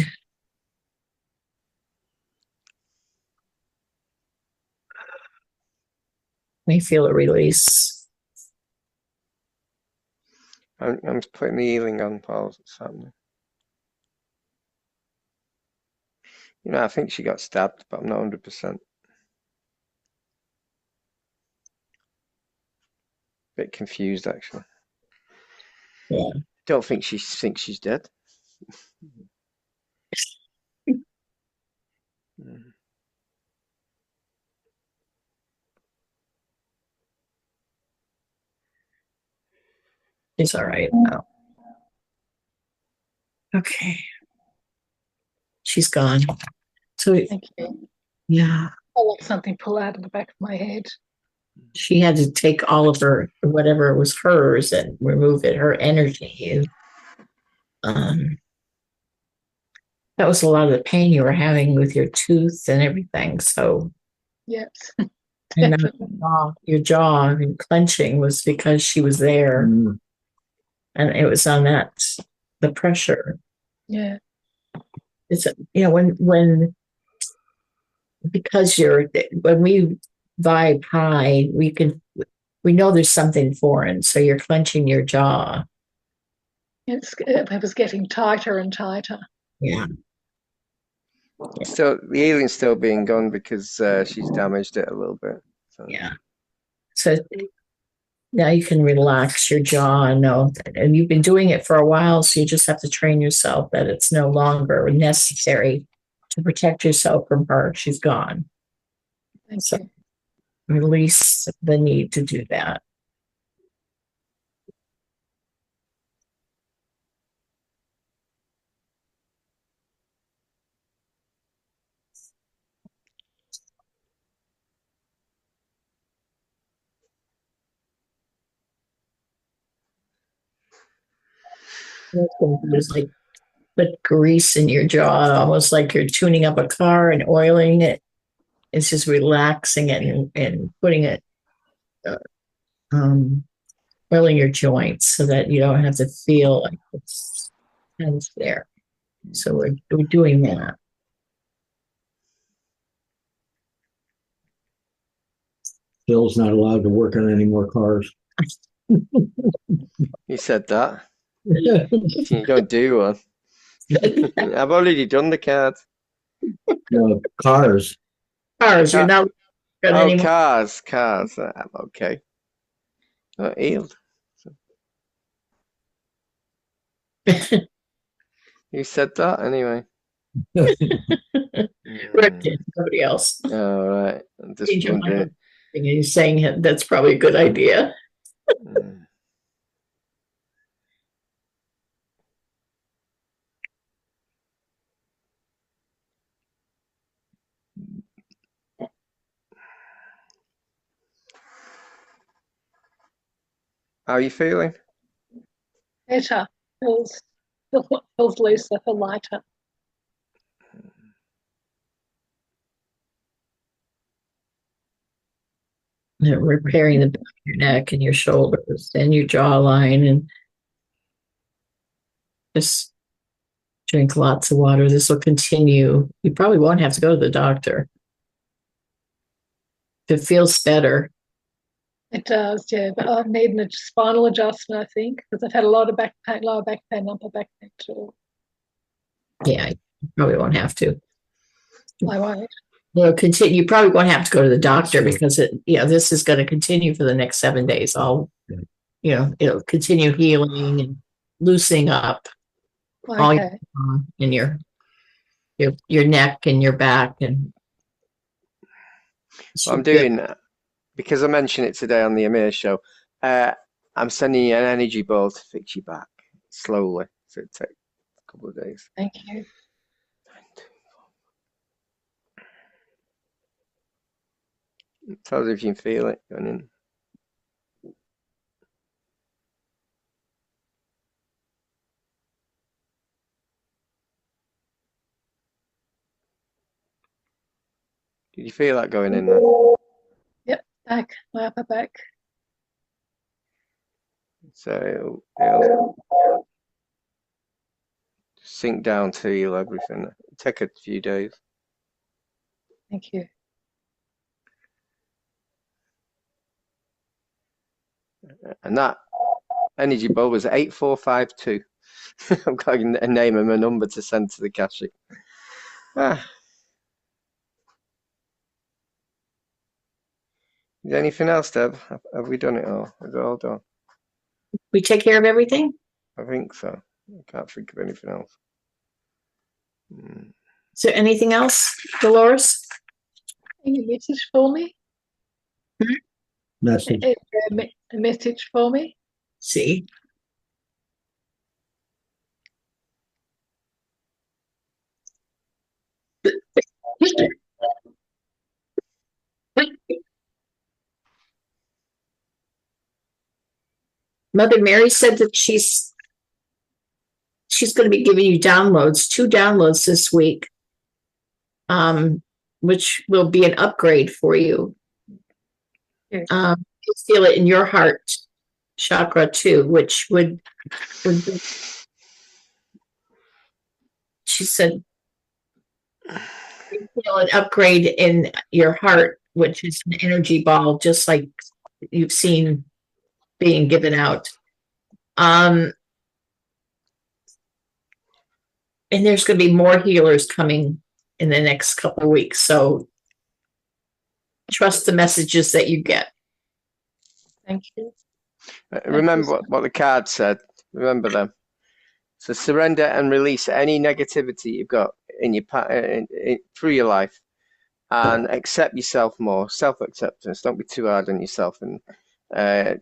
We feel a release. I'm putting the healing on pause. What's happening? You know, I think she got stabbed, but I'm not 100%. Bit confused, actually. Yeah. Don't think she thinks she's dead. She's all right now. Okay. She's gone. So, Thank you. yeah. I let something pull out of the back of my head. She had to take all of her, whatever was hers, and remove it, her energy. That was a lot of the pain you were having with your tooth and everything. So, Yes. and your jaw and clenching was because she was there. And it was on that, the pressure. Yeah. It's, because when we vibe high, we know there's something foreign. So you're clenching your jaw. It was getting tighter and tighter. Yeah. Still, the alien's still being gone because she's damaged it a little bit. So. Yeah. So now you can relax your jaw and know, and you've been doing it for a while, so you just have to train yourself that it's no longer necessary to protect yourself from her. She's gone. Thank you. Release the need to do that. Just like put grease in your jaw, almost like you're tuning up a car and oiling it. It's just relaxing it and putting it, oiling your joints so that you don't have to feel like it's tense there. So we're doing that. Bill's not allowed to work on any more cars. You said that. You don't do one. I've already done the card. Cars. Cars, you're not. Oh, cars. Okay. Not healed. You said that anyway. Nobody else. All right. I'm just wondering. You're saying that's probably a good idea. How are you feeling? Better. Feels looser, feel lighter. repairing the back of your neck and your shoulders and your jawline, and just drink lots of water. This will continue. You probably won't have to go to the doctor. If it feels better. It does, yeah. But I need a spinal adjustment, I think, because I've had a lot of back pain, lower back pain, upper back pain too. Yeah, you probably won't have to. I won't. Well, continue. You probably won't have to go to the doctor because this is going to continue for the next 7 days. It'll continue healing and loosening up all Okay. in your neck and your back. And What I'm doing, because I mentioned it today on the Amir show, I'm sending you an energy ball to fix your back slowly. So it takes a couple of days. Thank you. Tell us if you can feel it going in. Did you feel that going in there? Yep, back, my upper back. So it'll sink down to heal everything. It'll take a few days. Thank you. And that energy bulb was 8452. I'm going to name him a number to send to the Akashic. Is there anything else, Deb? Have we done it all? Is it all done? We take care of everything? I think so. I can't think of anything else. Is there anything else, Dolores? Any message for me? Message. A message for me? See. Mother Mary said that she's going to be giving you downloads, 2 downloads this week, which will be an upgrade for you. Yes. You feel it in your heart chakra too, which would be, she said, you feel an upgrade in your heart, which is an energy ball, just like you've seen being given out. And there's going to be more healers coming in the next couple of weeks. So trust the messages that you get. Thank you. Remember what the card said. Remember them. So surrender and release any negativity you've got in your through your life, and accept yourself more. Self-acceptance. Don't be too hard on yourself, and you're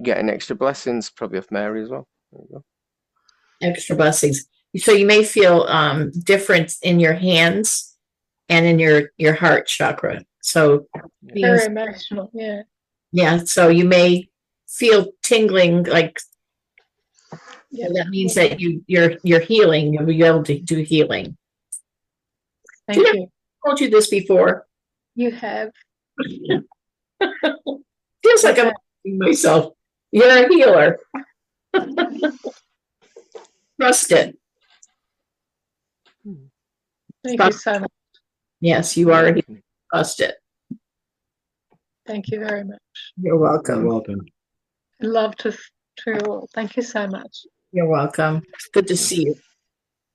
getting extra blessings, probably off Mary as well. There you go. Extra blessings. So you may feel different in your hands and in your heart chakra. So Very emotional, yeah. Yeah, so you may feel tingling, like that means that you're healing. You'll be able to do healing. Thank you. I told you this before. You have. Feels like I'm asking myself. You're a healer. Trust it. Thank you so much. Yes, you are a healer. Trust it. Thank you very much. You're welcome. You're welcome. I love to you all. Thank you so much. You're welcome. Good to see you.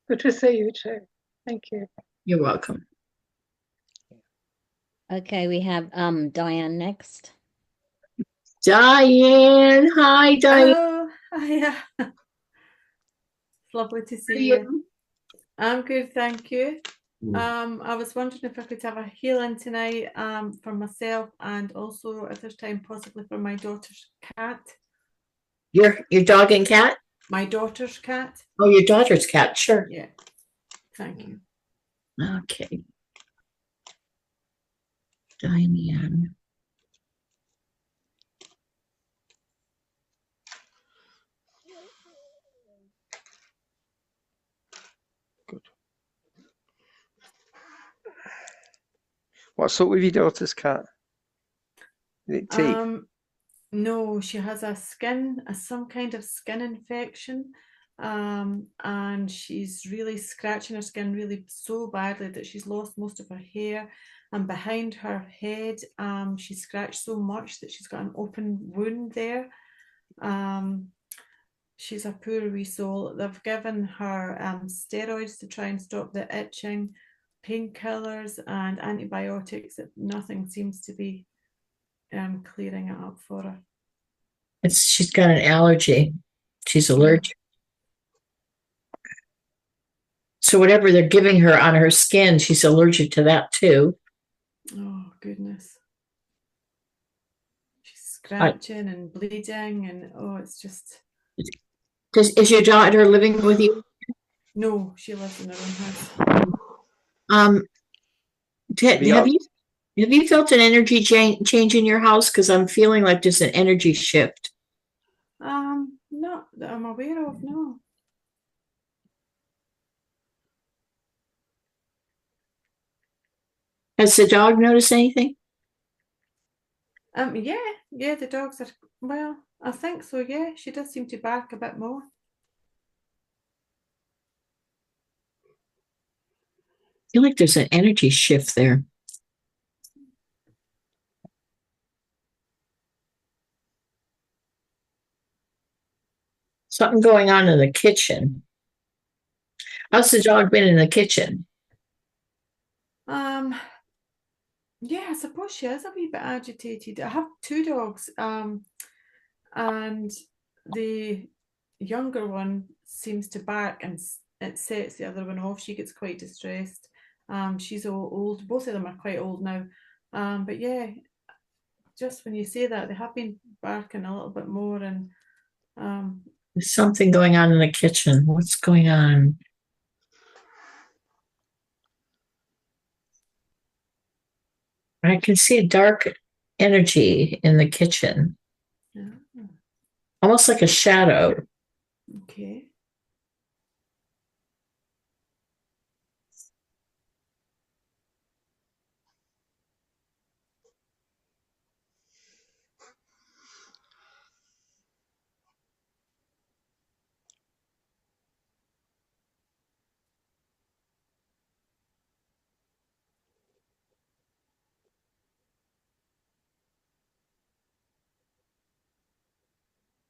Good to see you too. Thank you. You're welcome. Okay, we have Diane next. Diane, hi Diane. Oh, hiya. It's lovely to see you. I'm good, thank you. I was wondering if I could have a healing tonight for myself, and also if there's time possibly for my daughter's cat. Your dog and cat? My daughter's cat. Oh, your daughter's cat, sure. Yeah. Thank you. Okay. Diane. Good. What's up with your daughter's cat? Teeth? No, she has some kind of skin infection. And she's really scratching her skin really so badly that she's lost most of her hair. And behind her head, she's scratched so much that she's got an open wound there. She's a poor wee soul. They've given her steroids to try and stop the itching, painkillers and antibiotics. Nothing seems to be clearing it up for her. She's got an allergy. She's allergic. So whatever they're giving her on her skin, she's allergic to that too. Oh, goodness. She's scratching and bleeding, and it's just... Is your daughter living with you? No, she lives in her own house. Have you felt an energy change in your house? Because I'm feeling like there's an energy shift. Not that I'm aware of, no. Has the dog noticed anything? Yeah, the dogs are, well, I think so, yeah. She does seem to bark a bit more. I feel like there's an energy shift there. Something going on in the kitchen. How's the dog been in the kitchen? Yeah, I suppose she is a wee bit agitated. I have 2 dogs, and the younger one seems to bark and it sets the other one off. She gets quite distressed. She's old. Both of them are quite old now. But yeah, just when you say that, they have been barking a little bit more, and there's something going on in the kitchen. What's going on? I can see a dark energy in the kitchen. Almost like a shadow. Okay.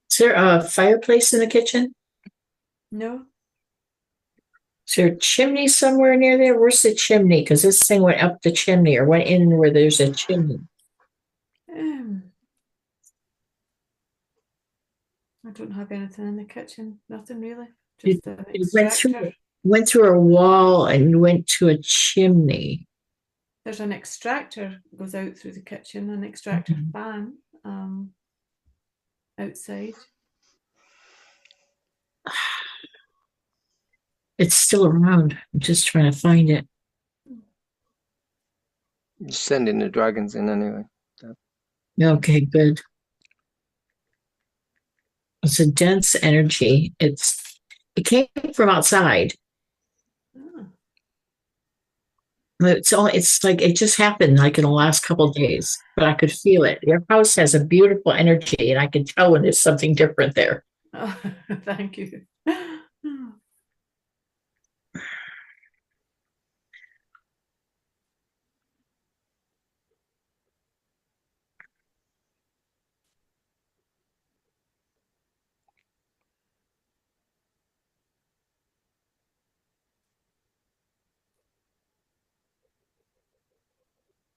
Is there a fireplace in the kitchen? No. Is there a chimney somewhere near there? Where's the chimney? Because this thing went up the chimney or went in where there's a chimney. I don't have anything in the kitchen. Nothing really. Just an It extractor. went through a wall and went to a chimney. There's an extractor goes out through the kitchen, an extractor fan outside. It's still around. I'm just trying to find it. You're sending the dragons in anyway. Okay, good. It's a dense energy. It came from outside. It's like it just happened like in the last couple of days, but I could feel it. Your house has a beautiful energy, and I can tell when there's something different there. Oh, thank you.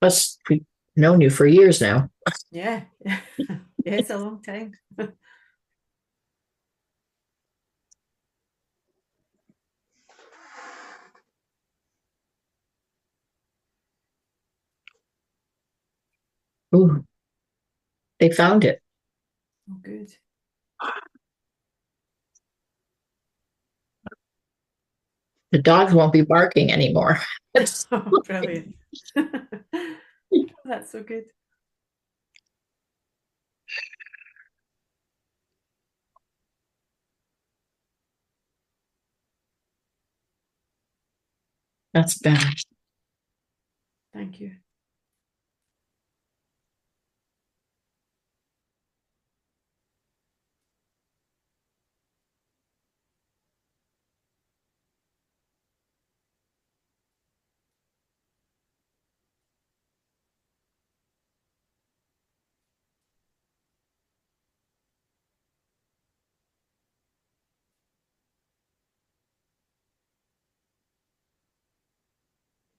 Plus, we've known you for years now. Yeah. Yeah, it's a long time. Ooh, they found it. Oh, good. The dogs won't be barking anymore. Oh, brilliant. That's so good. That's better. Thank you.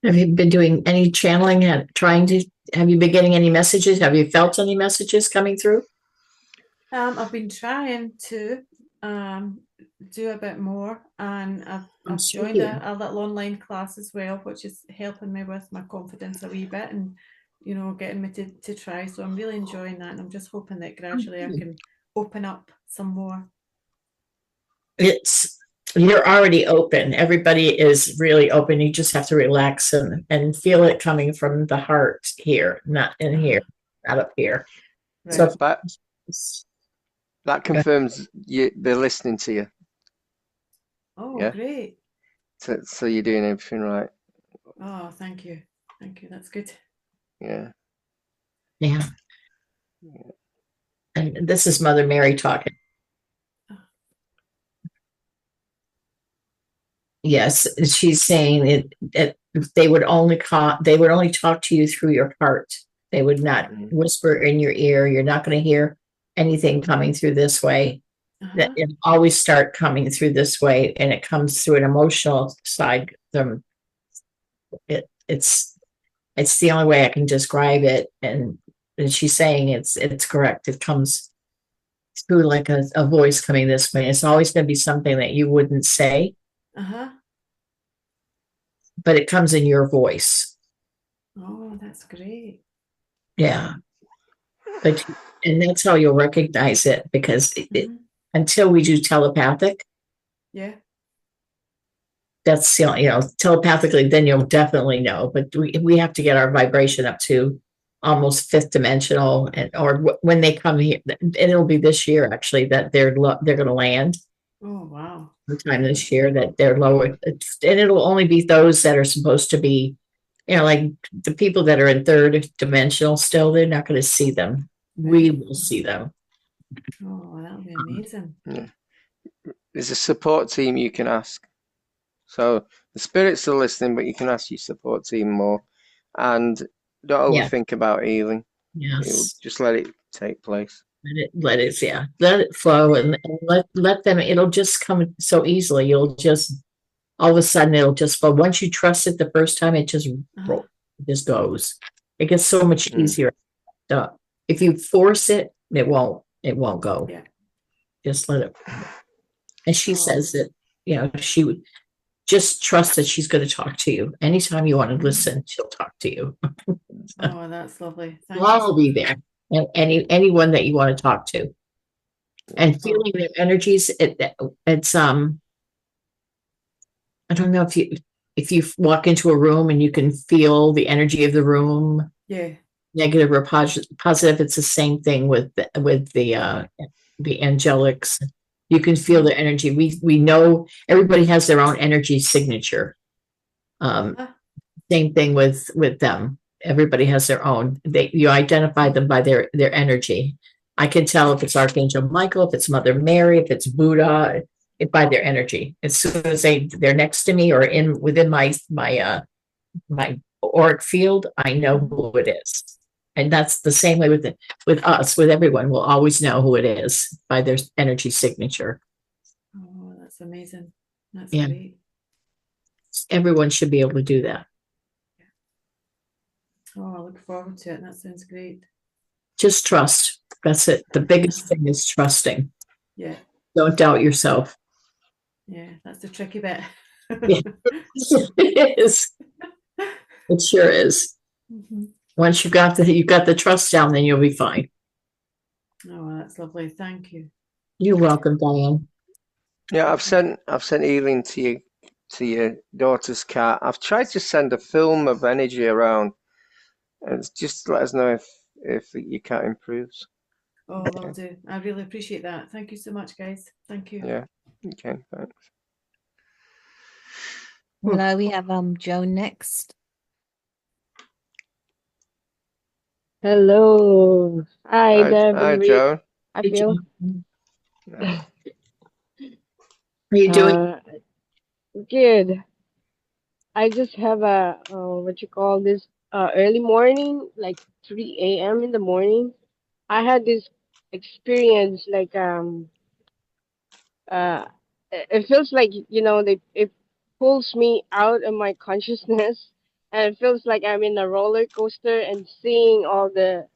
Have you been doing any channeling and have you been getting any messages? Have you felt any messages coming through? I've been trying to do a bit more, and I've joined a little online class as well, which is helping me with my confidence a wee bit, and getting me to try. So I'm really enjoying that, and I'm just hoping that gradually I can open up some more. You're already open. Everybody is really open. You just have to relax and feel it coming from the heart here, not in here, not up here. Right. So that confirms they're listening to you. Oh, yeah? Great. So you're doing everything right. Oh, thank you. Thank you. That's good. Yeah. Yeah. And this is Mother Mary talking. Yes, she's saying that they would only talk to you through your heart. They would not whisper in your ear. You're not going to hear anything coming through this way. That it always start coming through this way, and it comes through an emotional side. It's the only way I can describe it, and she's saying it's correct. It comes through like a voice coming this way. It's always going to be something that you wouldn't say. But it comes in your voice. Oh, that's great. Yeah. And that's how you'll recognize it, because until we do telepathic. Yeah. That's, telepathically, then you'll definitely know. But we have to get our vibration up to almost fifth dimensional, or when they come here, and it'll be this year actually that they're going to land. Oh, wow. Sometime this year that they're lower, and it'll only be those that are supposed to be, like the people that are in third dimensional still, they're not going to see them. We will see them. Oh, that'll be amazing. Yeah. There's a support team you can ask. So the spirits are listening, but you can ask your support team more. And don't overthink about healing. Yes. Just let it take place. Let it flow, and let them, it'll just come so easily. You'll just, all of a sudden it'll just flow. Once you trust it the first time, it just goes. It gets so much easier. If you force it, it won't go. Yeah. Just let it. And she says that, she would just trust that she's going to talk to you. Anytime you want to listen, she'll talk to you. Oh, that's lovely. I'll be there. And anyone that you want to talk to, and feeling their energies, it's I don't know if you walk into a room and you can feel the energy of the room, negative or positive. It's the same thing with the angelics. You can feel the energy. We know everybody has their own energy signature. Same thing with them. Everybody has their own. You identify them by their energy. I can tell if it's Archangel Michael, if it's Mother Mary, if it's Buddha, by their energy. As soon as they're next to me or within my auric field, I know who it is. And that's the same way with us, with everyone. We'll always know who it is by their energy signature. Oh, that's amazing. That's great. Everyone should be able to do that. Oh, I look forward to it. That sounds great. Just trust. That's it. The biggest thing is trusting. Yeah. Don't doubt yourself. Yeah, that's the tricky bit. It is. It sure is. Once you've got the trust down, then you'll be fine. Oh, that's lovely. Thank you. You're welcome, Diane. Yeah, I've sent healing to your daughter's cat. I've tried to send a film of energy around, and just let us know if your cat improves. Oh, will do. I really appreciate that. Thank you so much, guys. Thank you. Yeah. Okay. Thanks. Hello, we have Joan next. Hello. Hi, Deb. Hi, Joan. I feel. How you doing? Good. I just have a early morning, like 3 a.m. in the morning. I had this experience like it feels like it pulls me out of my consciousness and it feels like I'm in a roller coaster and seeing all the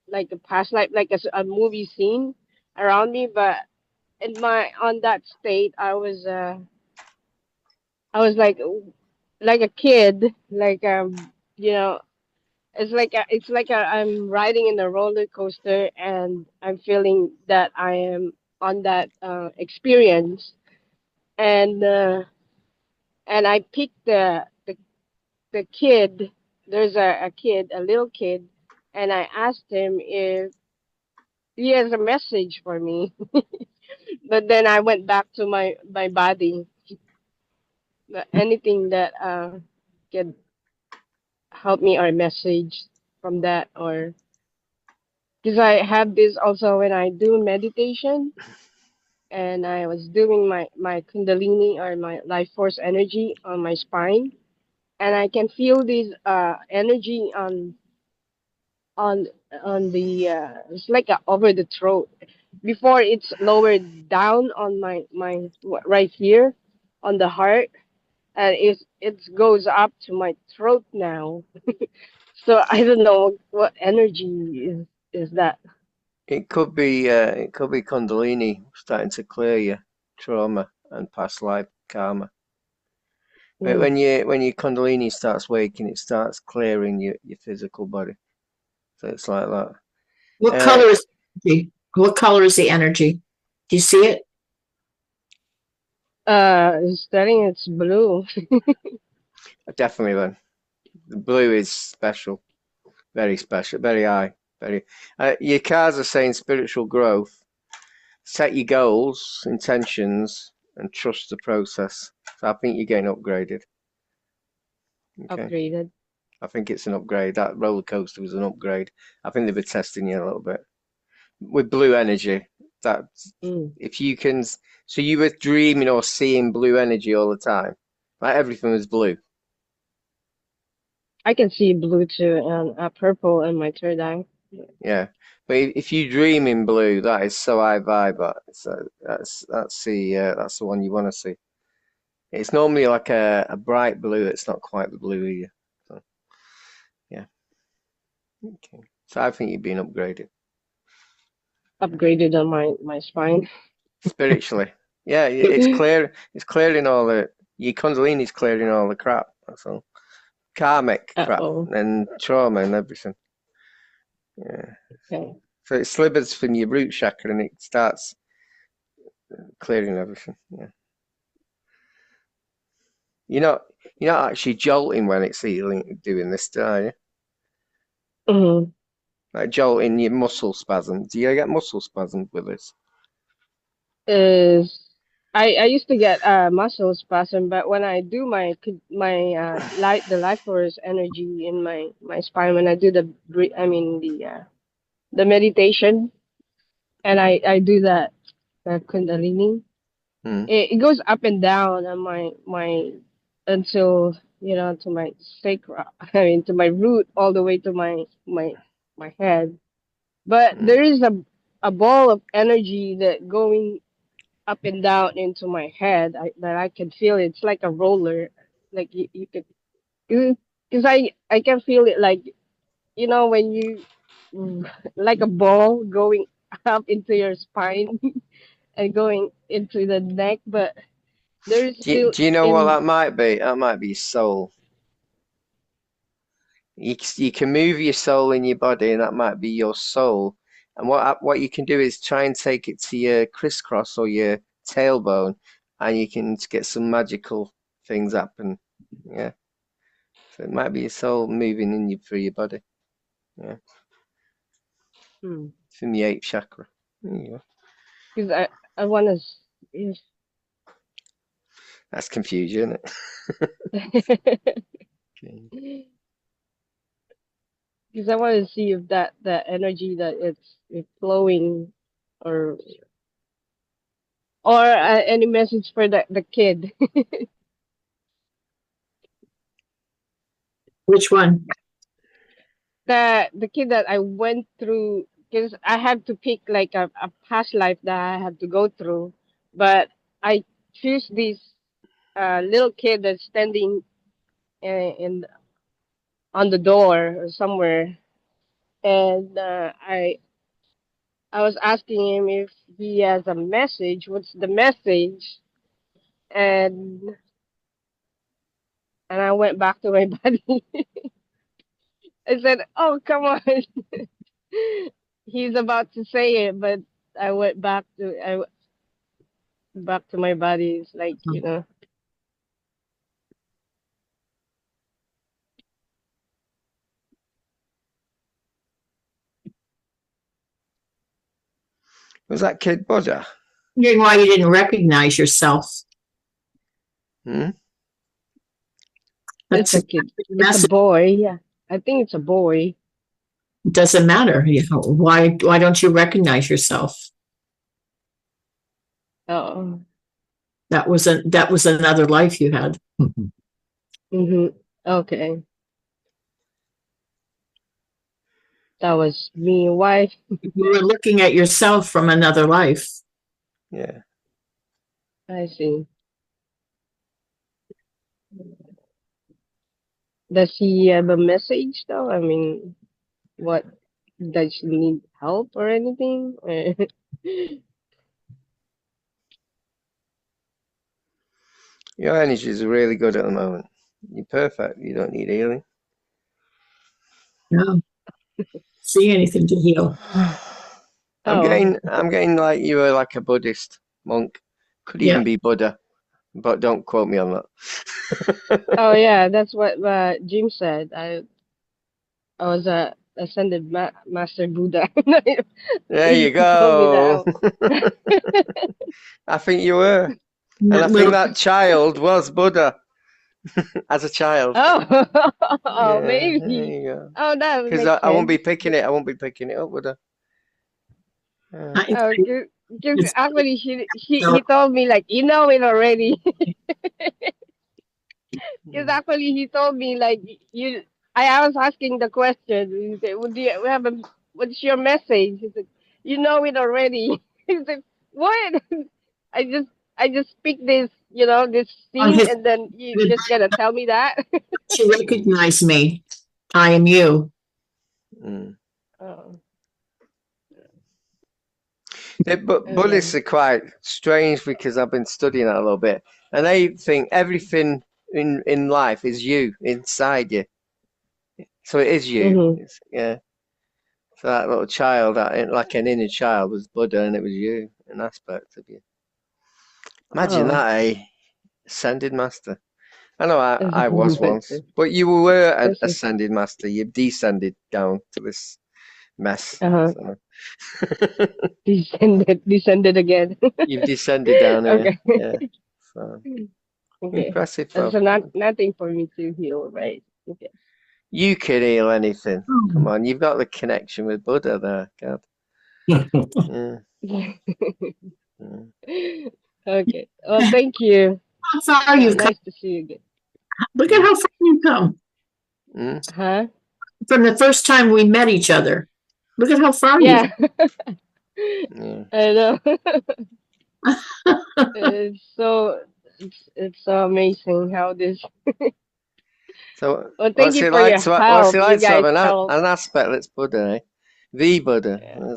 like a past life, like a movie scene around me. But in my on that state, I was like a kid, like you know, it's like I'm riding in a roller coaster, and I'm feeling that I am on that experience, and uh, and I picked the kid. There's a kid, a little kid, and I asked him if he has a message for me. But then I went back to my body. Anything that can help me or a message from that, or because I have this also when I do meditation, and I was doing my kundalini or my life force energy on my spine, and I can feel this energy on on the it's like over the throat. Before it's lowered down on right here on the heart, and it goes up to my throat now. So I don't know what energy is that. It could be Kundalini starting to clear your trauma and past life karma. But Mm. when your Kundalini starts waking, it starts clearing your physical body. So it's like that. What color is what color is the energy? Do you see it? It's telling it's blue. Definitely, then. The blue is special, very special, very high, very. Your cards are saying spiritual growth. Set your goals, intentions, and trust the process. So I think you're getting upgraded. Okay. Upgraded. I think it's an upgrade. That roller coaster was an upgrade. I think they've been testing you a little bit with blue energy. That if you can, so you were dreaming or seeing blue energy all the time, like everything was blue. I can see blue too, and purple in my third eye. Yeah, but if you dream in blue, that is so high vibe. That's the one you want to see. It's normally like a bright blue. It's not quite the blue either. So, yeah. Okay. So I think you've been upgraded. Upgraded on my spine. Spiritually. Yeah, it's clear. It's clearing all your Kundalini's clearing all the crap. That's all. Karmic crap and trauma and everything. Yeah. Okay. So it slithers from your root chakra and it starts clearing everything. Yeah. You're not actually jolting when it's healing, doing this, are you? Mm-hmm. Like jolting your muscle spasm. Do you get muscle spasm with this? I used to get muscle spasm, but when I do the life force energy in my spine, when I do the meditation, and I do that kundalini, it goes up and down on my until to my sacral, I mean to my root all the way to my head. But there is a ball of energy that going up and down into my head that I can feel it. It's like a roller, like you could, because I can feel it like when you like a ball going up into your spine and going into the neck, but there is still Do you know what that might be? That might be soul. You can move your soul in your body, and that might be your soul. And what you can do is try and take it to your crisscross or your tailbone, and you can get some magical things happen. Yeah. So it might be your soul moving in you through your body. Yeah. From the 8th chakra. because I want to. That's confusion, isn't it? Okay. Because I want to see if that energy that it's flowing, or any message for the kid. Which one? The kid that I went through, because I had to pick like a past life that I had to go through, but I choose this little kid that's standing in on the door or somewhere, and I was asking him if he has a message. What's the message? And I went back to my body. I said, "Oh, come on." He's about to say it, but I went back to my body. It's like, Was that kid Buddha? Wondering why you didn't recognize yourself. Hmm? It's a kid. It's a boy. Yeah, I think it's a boy. Doesn't matter. Why don't you recognize yourself? Oh. That was another life you had. Okay. That was me. Why? You were looking at yourself from another life. Yeah. I see. Does he have a message though? I mean, what, does she need help or anything? Your energies are really good at the moment. You're perfect. You don't need healing. No. See anything to heal. I'm getting like you were like a Buddhist monk. Could even be Buddha, but don't quote me on that. Oh yeah, that's what Jim said. I was a ascended master Buddha. There you He told me go. that. I think you were. And I think that child was Buddha as a child. Oh, Yeah, maybe. there you go. Oh, that would Because make I won't be sense. picking it. I won't be picking it up, would I? Yeah. Oh, because actually he told me like, you know it already. Because actually he told me like, you. I was asking the question. He said, "Would you have a? What's your message?" He said, "You know it already." He said, "What?" I just speak this, this scene, and then you just gonna tell me that. To recognize me. I am you. Oh. But Buddhists are quite strange because I've been studying that a little bit, and they think everything in life is you inside you. So it is you. Yeah. So that little child, like an inner child, was Buddha, and it was you, an aspect of you. Imagine that, ascended master. I know I was once, but you were an ascended master. You've descended down to this mess. So. Descended again. You've descended down here. Okay. Yeah. So. Okay. Impressive, So though. nothing for me to heal, right? Okay. You can heal anything. Come on, you've got the connection with Buddha there, God. Yeah. Okay. Well, thank you. How far you've come. Nice to see you again. Look at how far you've come. Huh? From the first time we met each other. Look at how far you've come. I know. It's so amazing how this. So well, thank you for your help. What's it like to have help. an aspect that's Buddha, eh? The Buddha. Yeah.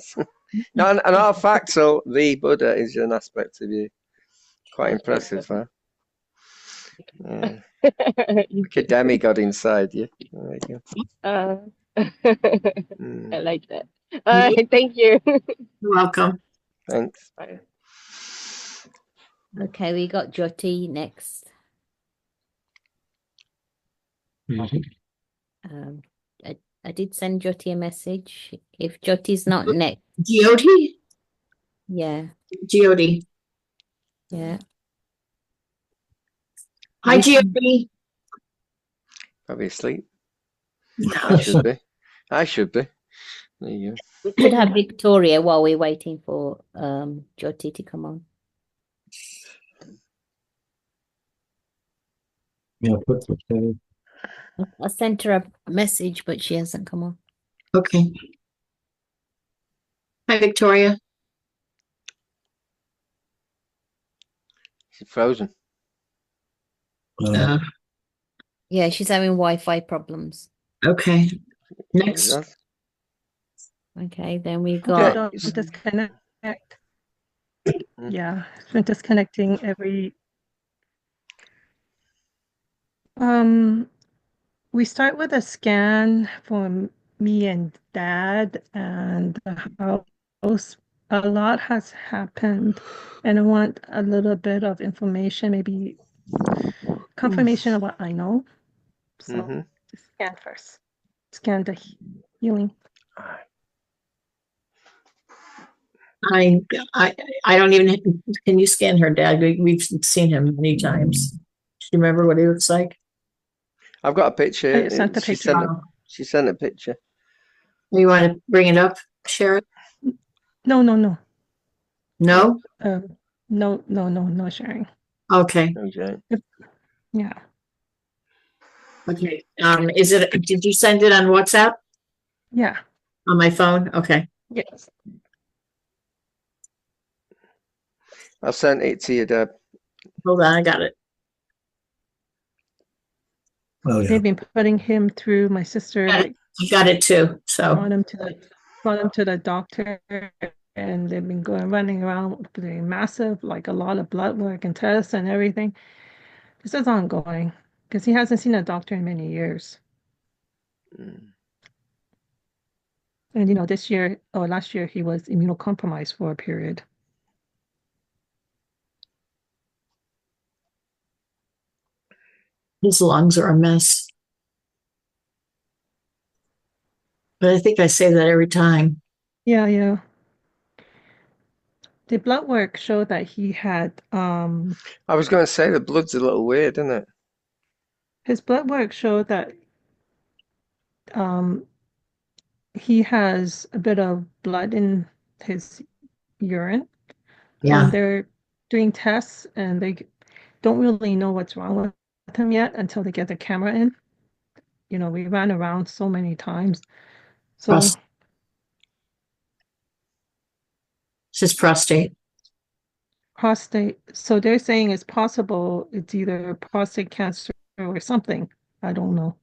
Not a fact, so the Buddha is an aspect of you. Quite impressive, huh? Yeah. Like a demigod inside you. There you go. I like that. All right, thank you. You're welcome. Thanks. Bye. Okay, we got Jyoti next. I did send Jyoti a message. If Jyoti's not next. Jyoti? Yeah. Jyoti. Yeah. Hi, Jyoti. Probably asleep. I should be. I should be. There you go. We could have Victoria while we're waiting for Jyoti to come on. Yeah, I sent her a message, but she hasn't come on. Okay. Hi, Victoria. She's frozen. Yeah, she's having Wi-Fi problems. Okay. Next. Okay, then we Okay. got Disconnect. Yeah, it's been disconnecting every. We start with a scan for me and Dad and the house. A lot has happened, and I want a little bit of information, maybe confirmation of what I know. So just scan first. Scan the healing. I don't even. Can you scan her dad? We've seen him many times. Do you remember what he looks like? I've got a picture. I sent the She picture. she sent a picture. You want to bring it up, share it? No. No? No sharing. Okay. Okay. Yeah. Okay. Did you send it on WhatsApp? Yeah. On my phone? Okay. Yes. I sent it to you, Deb. Hold on, I got it. Oh, yeah. They've been putting him through. My sister I got it too. So brought him to the doctor, and they've been running around doing massive, like a lot of blood work and tests and everything. This is ongoing because he hasn't seen a doctor in many years. And this year or last year he was immunocompromised for a period. his lungs are a mess. But I think I say that every time. Yeah. The blood work showed that he had I was going to say the blood's a little weird, isn't it? his blood work showed that he has a bit of blood in his urine. Yeah. They're doing tests and they don't really know what's wrong with him yet until they get the camera in. We ran around so many times. So It's his prostate. So they're saying it's possible it's either prostate cancer or something. I don't know.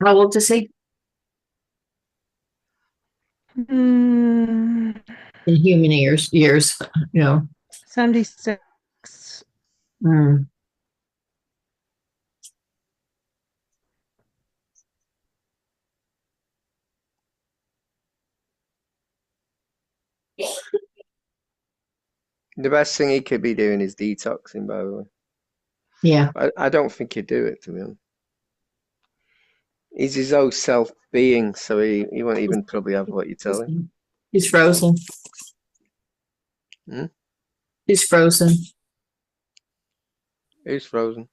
How old is he? In human years, 76. The best thing he could be doing is detoxing, by the way. Yeah. I don't think he'd do it, to be honest. He's his own self-being, so he won't even probably have what you tell him. He's frozen. He's frozen. Who's frozen?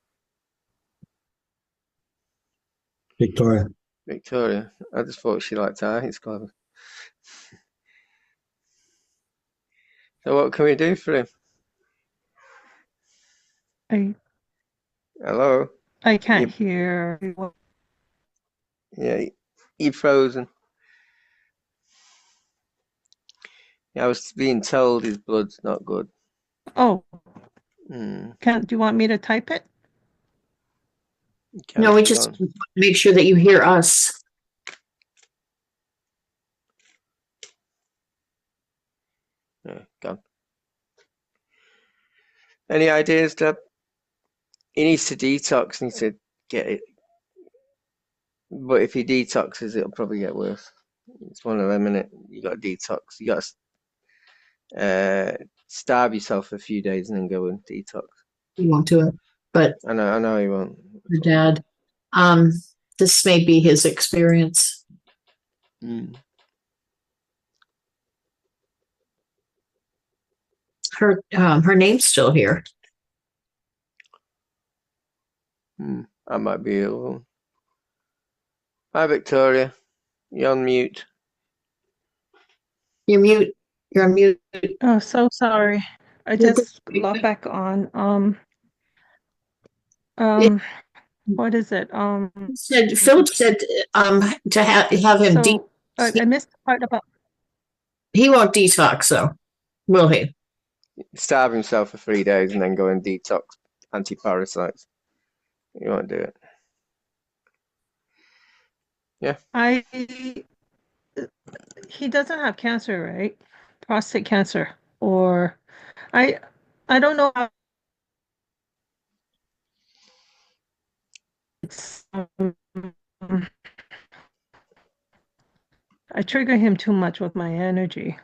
Victoria. I just thought she liked ice clever. So what can we do for him? Hello? I can't hear. Yeah, you're frozen. Yeah, I was being told his blood's not good. Oh. Do you want me to type it? No, we just make sure that you hear us. Yeah, gone. Any ideas, Deb? He needs to detox, needs to get it. But if he detoxes, it'll probably get worse. It's one of them, innit? You got to detox. You got to starve yourself for a few days and then go and detox. He won't do it, but I know he won't. Your dad. This may be his experience. Her name's still here. I might be ill. Hi, Victoria. You're on mute. You're mute. You're on mute. Oh, so sorry. I just logged back on. What is it? Philip said to have him. I missed the part about. He won't detox, though, will he? starve himself for 3 days and then go and detox anti-parasites. You won't do it. Yeah. He doesn't have cancer, right? Prostate cancer, or I don't know how it's I trigger him too much with my energy.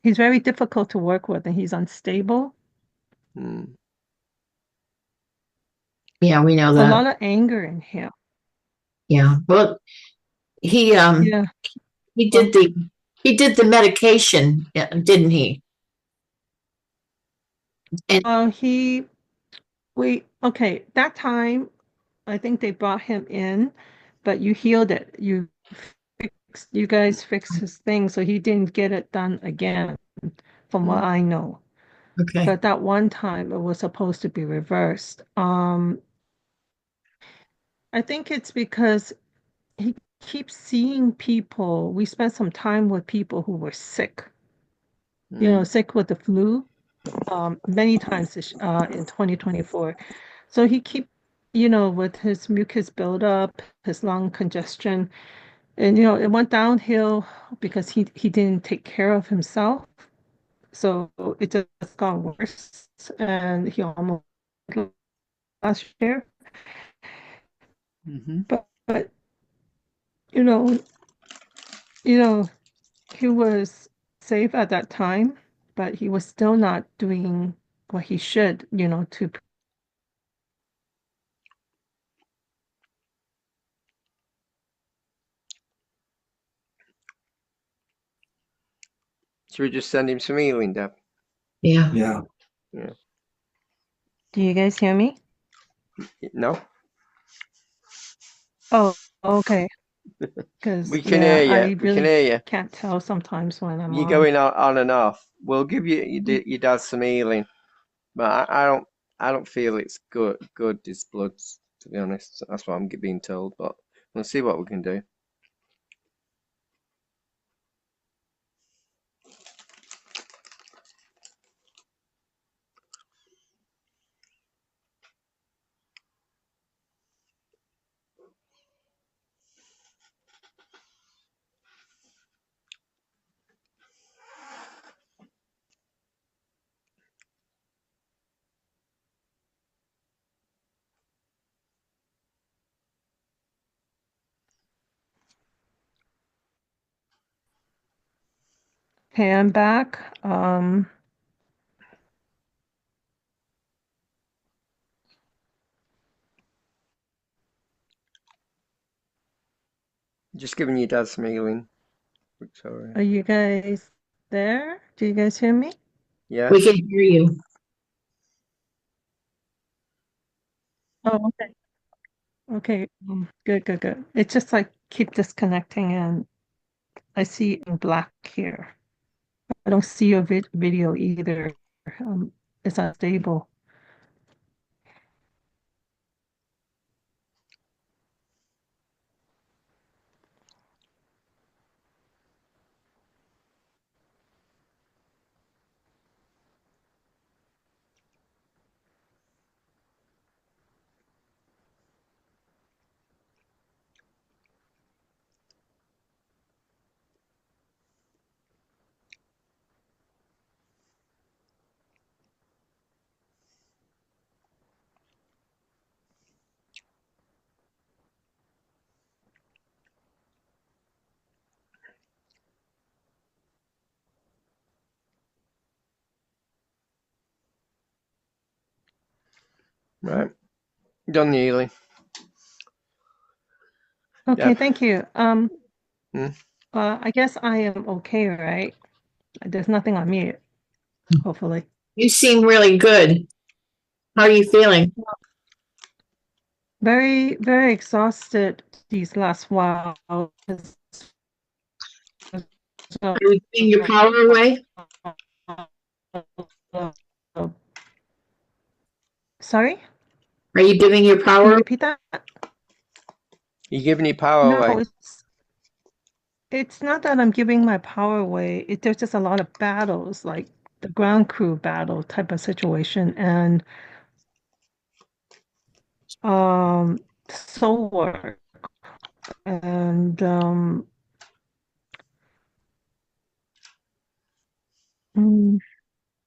He's very difficult to work with, and he's unstable. Yeah, we know A that. lot of anger in him. Yeah. Well, he Yeah. he did the medication, didn't he? And okay, that time I think they brought him in, but you healed it. You guys fixed his thing, so he didn't get it done again, from what I know. Okay. But that one time it was supposed to be reversed. I think it's because he keeps seeing people. We spent some time with people who were sick, sick with the flu, many times in 2024. So he keep, with his mucus buildup, his lung congestion, and it went downhill because he didn't take care of himself. So it just got worse, and he almost last year. But you know, he was safe at that time, but he was still not doing what he should, to. Should we just send him some healing, Deb? Yeah. Yeah. Do you guys hear me? No. Oh, okay. Because We can hear you. I We really can hear you. can't tell sometimes when I'm You're on. going on and off. We'll give you your dad some healing, but I don't feel it's good. His bloods, to be honest. That's what I'm being told. But we'll see what we can do. Okay, I'm back. Just giving your dad some healing, Victoria. Are you guys there? Do you guys hear me? Yeah. We can hear you. Oh, okay. Okay. Good. It's just like keep disconnecting, and I see it in black here. I don't see your video either. It's unstable. Right. Done the healing. Okay, Yeah. thank you. I guess I am okay, right? There's nothing on me, hopefully. You seem really good. How are you feeling? Very, very exhausted these last while. Are you giving your power away? Sorry? Are you giving your power? Can you repeat that? You're giving your power away. it's not that I'm giving my power away. There's just a lot of battles, like the ground crew battle type of situation, and soul work, and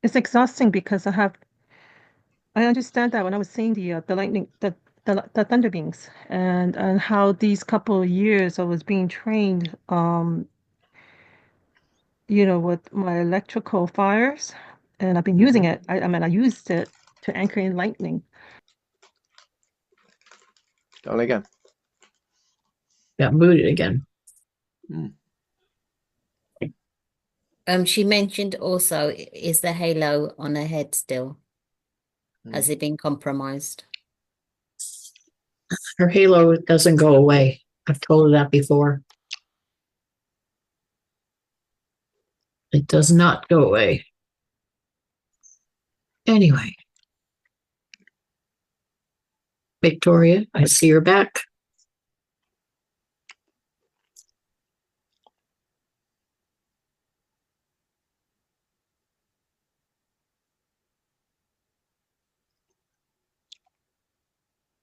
it's exhausting because I understand that when I was seeing the lightning, the thunder beings, and how these couple of years I was being trained, with my electrical fires, and I've been using it. I mean, I used it to anchor in lightning. Gone again. Got booted again. She mentioned also, is the halo on her head still? Has it been compromised? Her halo doesn't go away. I've told her that before. It does not go away. Anyway. Victoria, I see her back.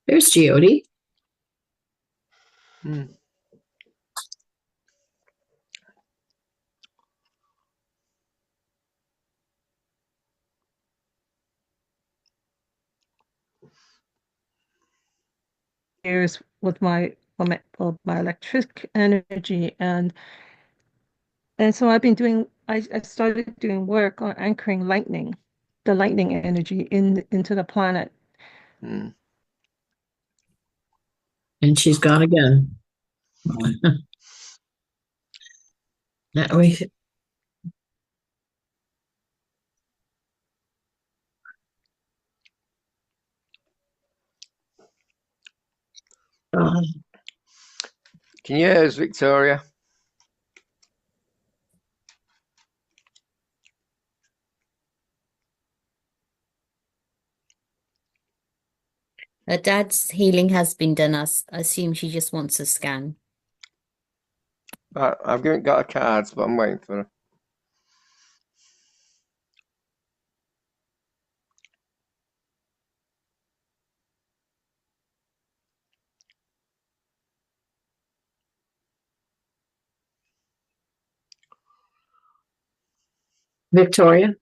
There's Geody. Years with my electric energy, and so I've been doing. I started doing work on anchoring lightning, the lightning energy into the planet. And she's gone again. That way. Can you hear us, Victoria? Her dad's healing has been done. I assume she just wants a scan. I've got her cards, but I'm waiting for her. Victoria?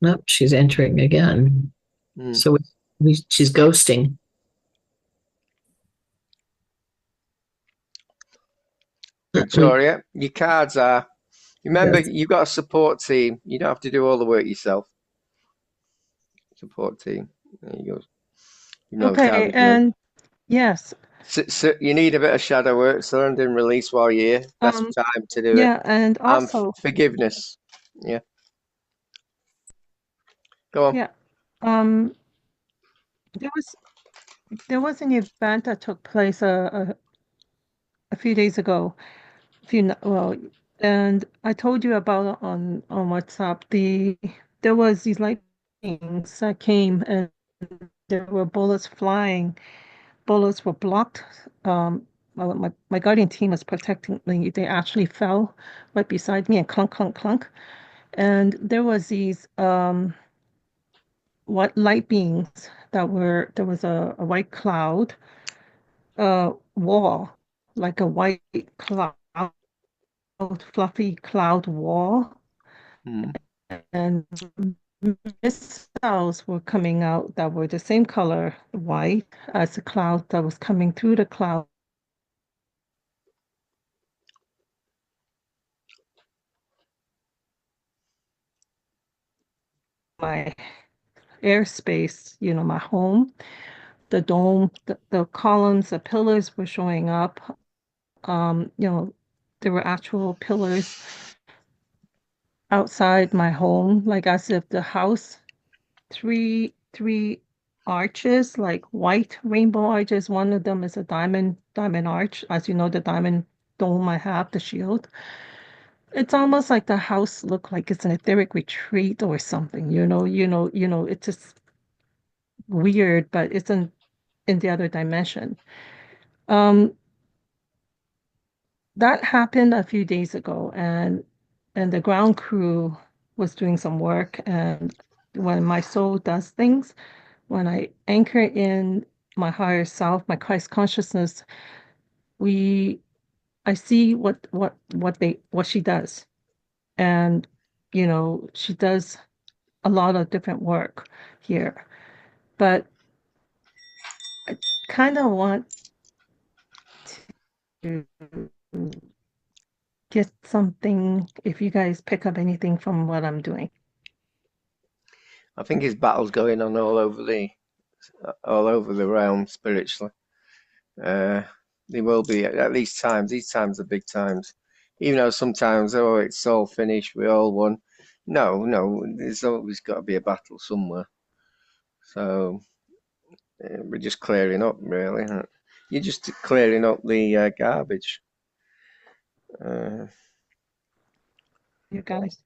Nope, she's entering again. So she's ghosting. Victoria, your cards are. Remember, you've got a support team. You don't have to do all the work yourself. Support team. There you go. Okay, and yes. So you need a bit of shadow work, surrender and release while you're here. That's time to do it. Yeah, and also forgiveness. Yeah. Go on. Yeah. There was an event that took place a few days ago. And I told you about it on WhatsApp. There was these lightnings that came, and there were bullets flying. Bullets were blocked. My guardian team was protecting me. They actually fell right beside me and clunk, clunk, clunk. And there was these what light beings there was a white cloud wall, like a white cloud, fluffy cloud wall, and missiles were coming out that were the same color white as the cloud that was coming through the cloud. My airspace, my home, the dome, the columns, the pillars were showing up. There were actual pillars outside my home, like as if the house, three arches, like white rainbow arches. One of them is a diamond arch. As you know, the diamond dome I have, the shield. It's almost like the house look like it's an etheric retreat or something, it's just weird, but it's in the other dimension. That happened a few days ago, and the ground crew was doing some work, and when my soul does things, when I anchor in my higher self, my Christ consciousness, I see what she does. And she does a lot of different work here. But I kind of want to get something, if you guys pick up anything from what I'm doing. I think his battle's going on all over the realm spiritually. There will be at least times. These times are big times. Even though sometimes, it's all finished, we all won. No, there's always got to be a battle somewhere. So we're just clearing up, really. You're just clearing up the garbage. You guys.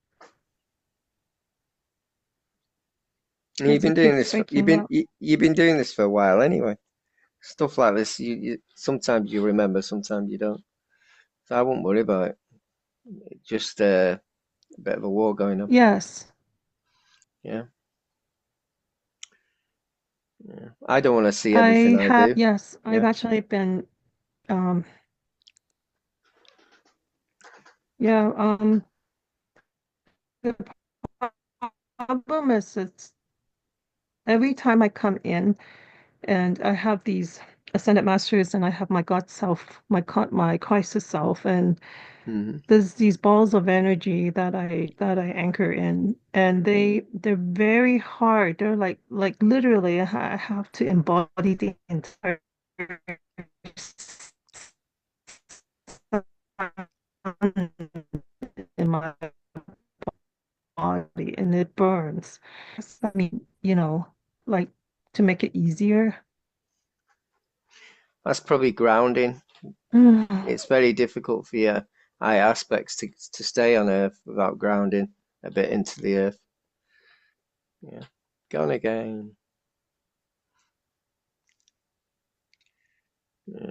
You've been doing this. You've been doing this for a while, anyway. Stuff like this, you sometimes you remember, sometimes you don't. So I wouldn't worry about it. Just a bit of a war going on. Yes. Yeah. I don't want to see everything I do. Yes, I've actually been. The problem is it's every time I come in and I have these ascended masters and I have my God self, my crisis self, and there's these balls of energy that I anchor in, and they're very hard. They're like literally I have to embody the entire in my body, and it burns. I mean, like to make it easier. That's probably grounding. It's very difficult for your high aspects to stay on Earth without grounding a bit into the Earth. Yeah. Gone again. Yeah.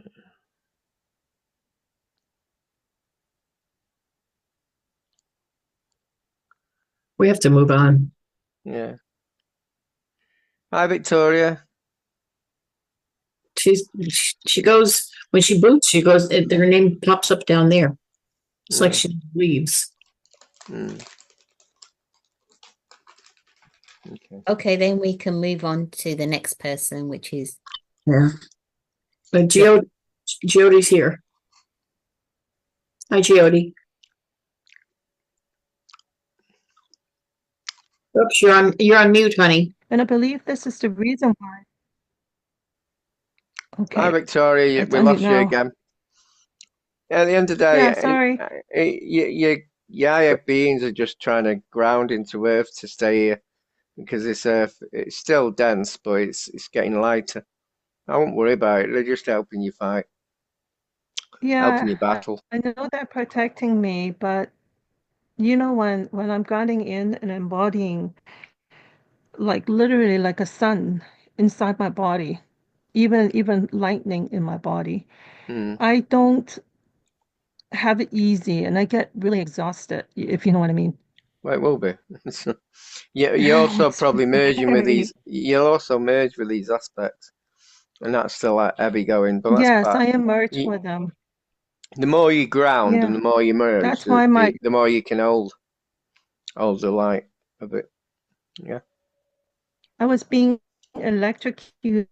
We have to move on. Yeah. Hi, Victoria. She goes, when she boots, she goes, her name pops up down there. It's like she leaves. Okay, then we can move on to the next person, which is But Geody's here. Hi, Geody. Oops, you're on mute, honey. And I believe this is the reason why. Okay. Hi, Victoria. We lost you again. At the end of the day, yeah, sorry. Your higher beings are just trying to ground into Earth to stay here, because this Earth, it's still dense, but it's getting lighter. I won't worry about it. They're just helping you fight. Helping you battle. I know they're protecting me, but when I'm grounding in and embodying, like literally like a sun inside my body, even lightning in my body, I don't have it easy, and I get really exhausted, if you know what I mean. Well, it will be. You're also probably merging with these. You'll also merge with these aspects, and that's still heavy going. But that's yes, I am merged with them. The more you ground and the more you merge, that's why the more you can hold the light of it. Yeah. I was being electrocuted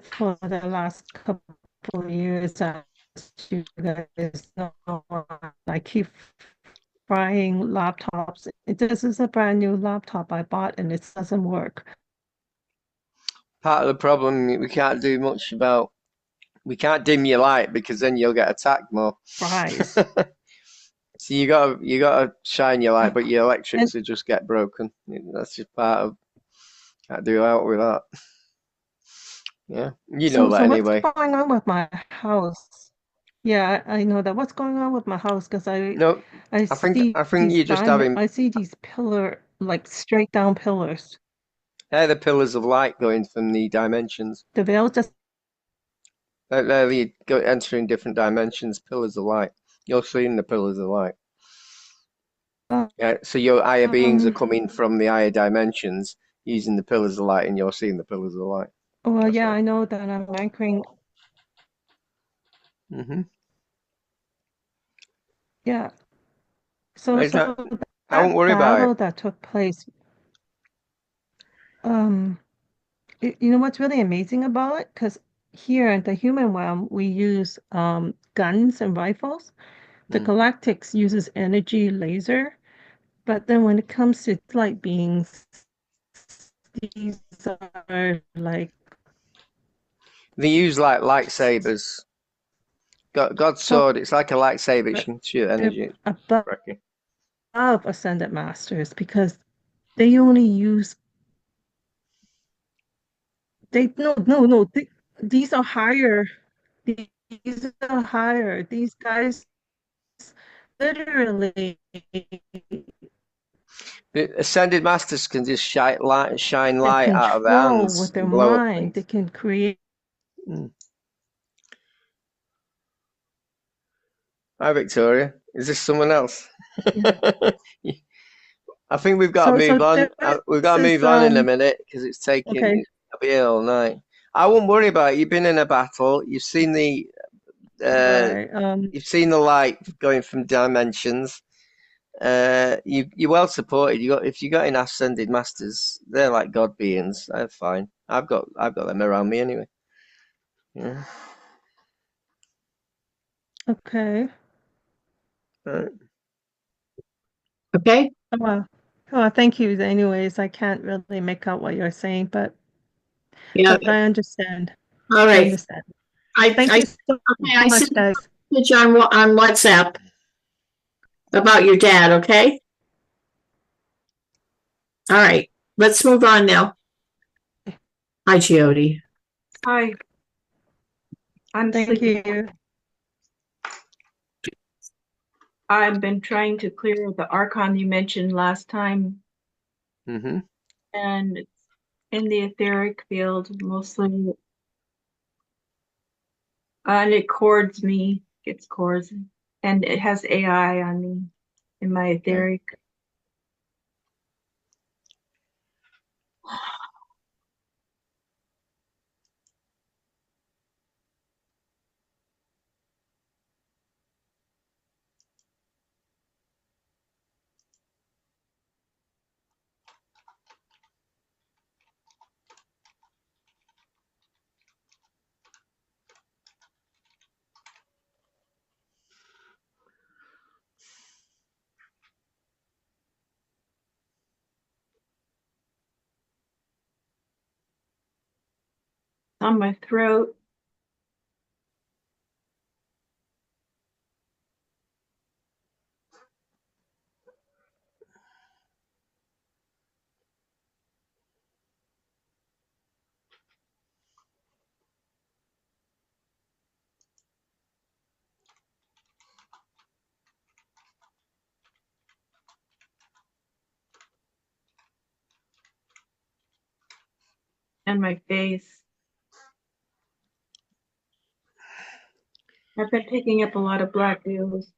for the last couple of years. As you guys know, I keep frying laptops. This is a brand new laptop I bought, and it doesn't work. Part of the problem we can't do much about. We can't dim your light, because then you'll get attacked more. Right. So you gotta shine your light, but your electrics will just get broken. That's just part of. Can't do out with that. Yeah, you know that anyway. What's going on with my house? Yeah, I know that. What's going on with my house? Because No, I think you're just having. I see these like straight down pillars. They're the pillars of light going from the dimensions. The veil just. They're entering different dimensions. Pillars of light. You're seeing the pillars of light. Yeah, so your higher beings are coming from the higher dimensions using the pillars of light, and you're seeing the pillars of light. Well, yeah, I know that I'm anchoring. Yeah. So I won't worry that about battle it. that took place. You know what's really amazing about it? Because here in the human realm, we use guns and rifles. The Galactics uses energy laser, but then when it comes to light beings, these are like they use like lightsabers. God's sword. It's like a lightsaber. It can shoot energy. Above ascended masters because they only use. These are higher. These are higher. These guys literally. The ascended masters can just shine light out of their hands with their and blow up mind. things. They can create. Hi, Victoria. Is this someone else? I think we've got to move on. We've got to move on in a minute because it's taking. I'll be here all night. I won't worry about it. You've been in a battle. You've seen the. You've seen the light going from dimensions. You're well supported. If you got in ascended masters, they're like god beings. They're fine. I've got them around me anyway. Yeah. Okay. Right. Okay. Well, thank you. Anyways, I can't really make out what you're saying, but yeah, I understand. All right. I understand. Thank you so I much, sent guys. a message on WhatsApp about your dad. Okay. All right. Let's move on now. Hi, Giodi. Hi. Thank you. I've been trying to clear the Archon you mentioned last time. And it's in the etheric field mostly. And it gets cords, and it has AI on me in my etheric. On my throat. And my face. I've been picking up a lot of black wheels.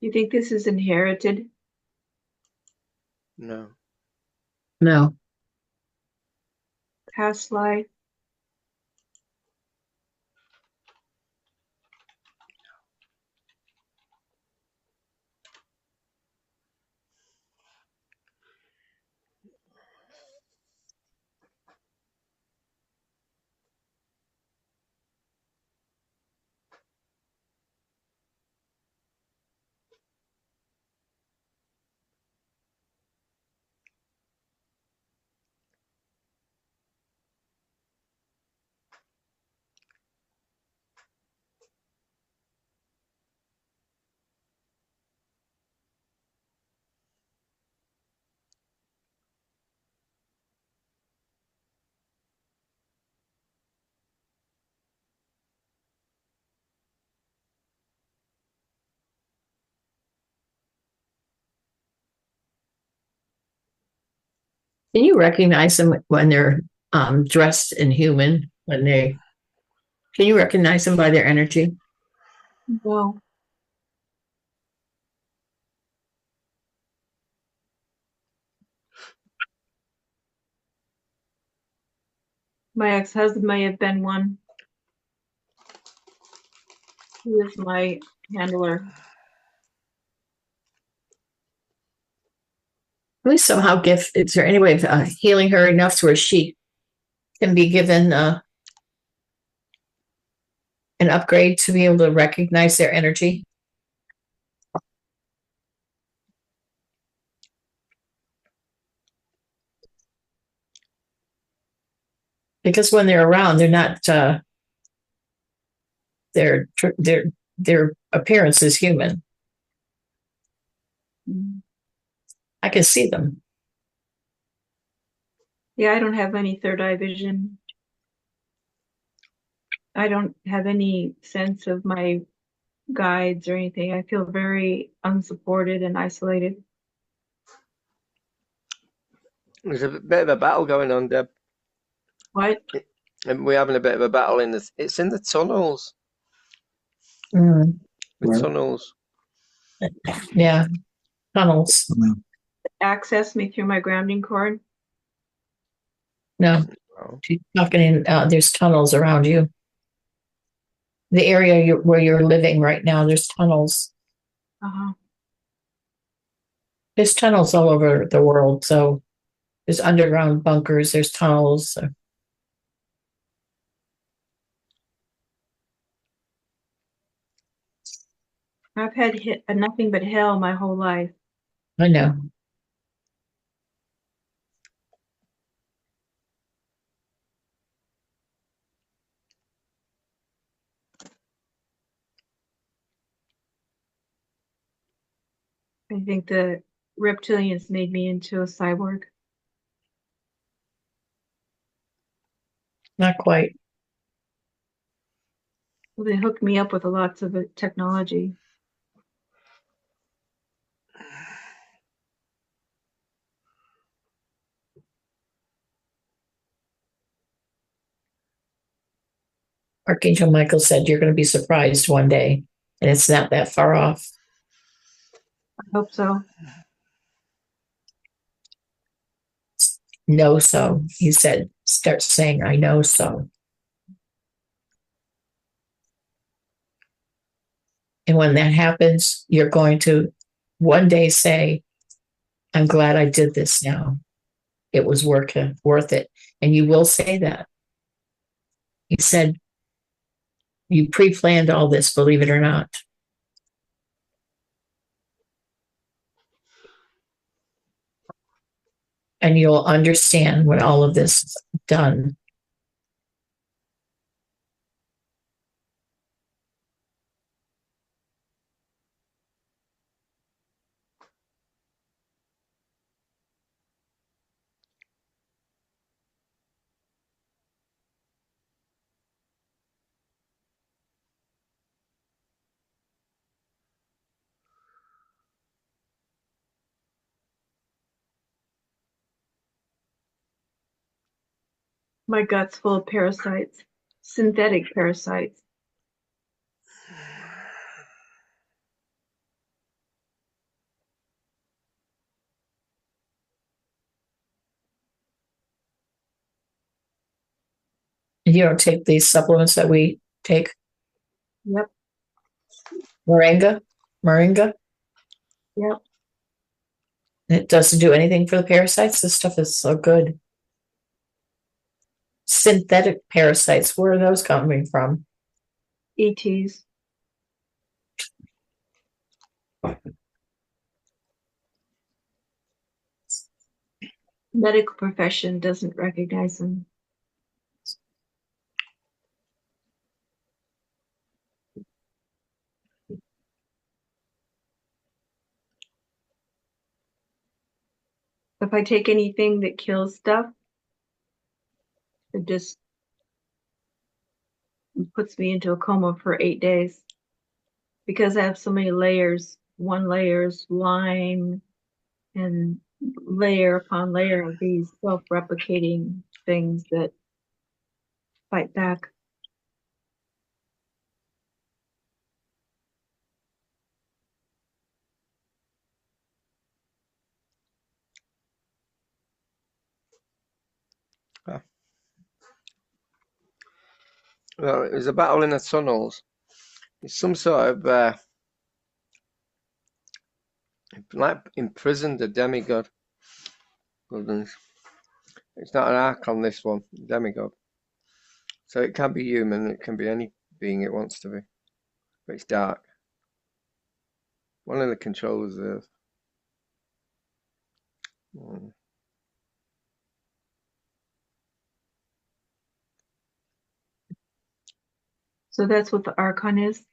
You think this is inherited? No. No. Past life? Can you recognize them when they're dressed in human? Can you recognize them by their energy? No. My ex-husband may have been one. He was my handler. At least somehow is there any way of healing her enough to where she can be given an upgrade to be able to recognize their energy? Because when they're around, they're not their appearance is human. I can see them. Yeah, I don't have any third eye vision. I don't have any sense of my guides or anything. I feel very unsupported and isolated. There's a bit of a battle going on, Deb. What? And we're having a bit of a battle in this. It's in the tunnels. The tunnels. Yeah, tunnels. Access me through my grounding cord. No, she's talking in. There's tunnels around you. The area where you're living right now, there's tunnels. There's tunnels all over the world. So there's underground bunkers. There's tunnels. I've had nothing but hell my whole life. I know. I think the reptilians made me into a cyborg. Not quite. Well, they hooked me up with lots of technology. Archangel Michael said you're going to be surprised one day, and it's not that far off. I hope so. Know so. He said, start saying, I know so. And when that happens, you're going to one day say, I'm glad I did this now. It was worth it. And you will say that. He said, you pre-planned all this, believe it or not. And you'll understand when all of this is done. My gut's full of parasites, synthetic parasites. You don't take these supplements that we take? Yep. Moringa? Yep. It doesn't do anything for the parasites. This stuff is so good. Synthetic parasites, where are those coming from? ETs. Medical profession doesn't recognize them. If I take anything that kills stuff, it just puts me into a coma for 8 days because I have so many layers. One layer is Lyme and layer upon layer of these self-replicating things that fight back. Ah. Well, it was a battle in the tunnels. It's some sort of like imprisoned a demigod. Goodness. It's not an archon, this one, demigod. So it can be human, it can be any being it wants to be. But it's dark. One of the controllers there. So that's what the Archon is?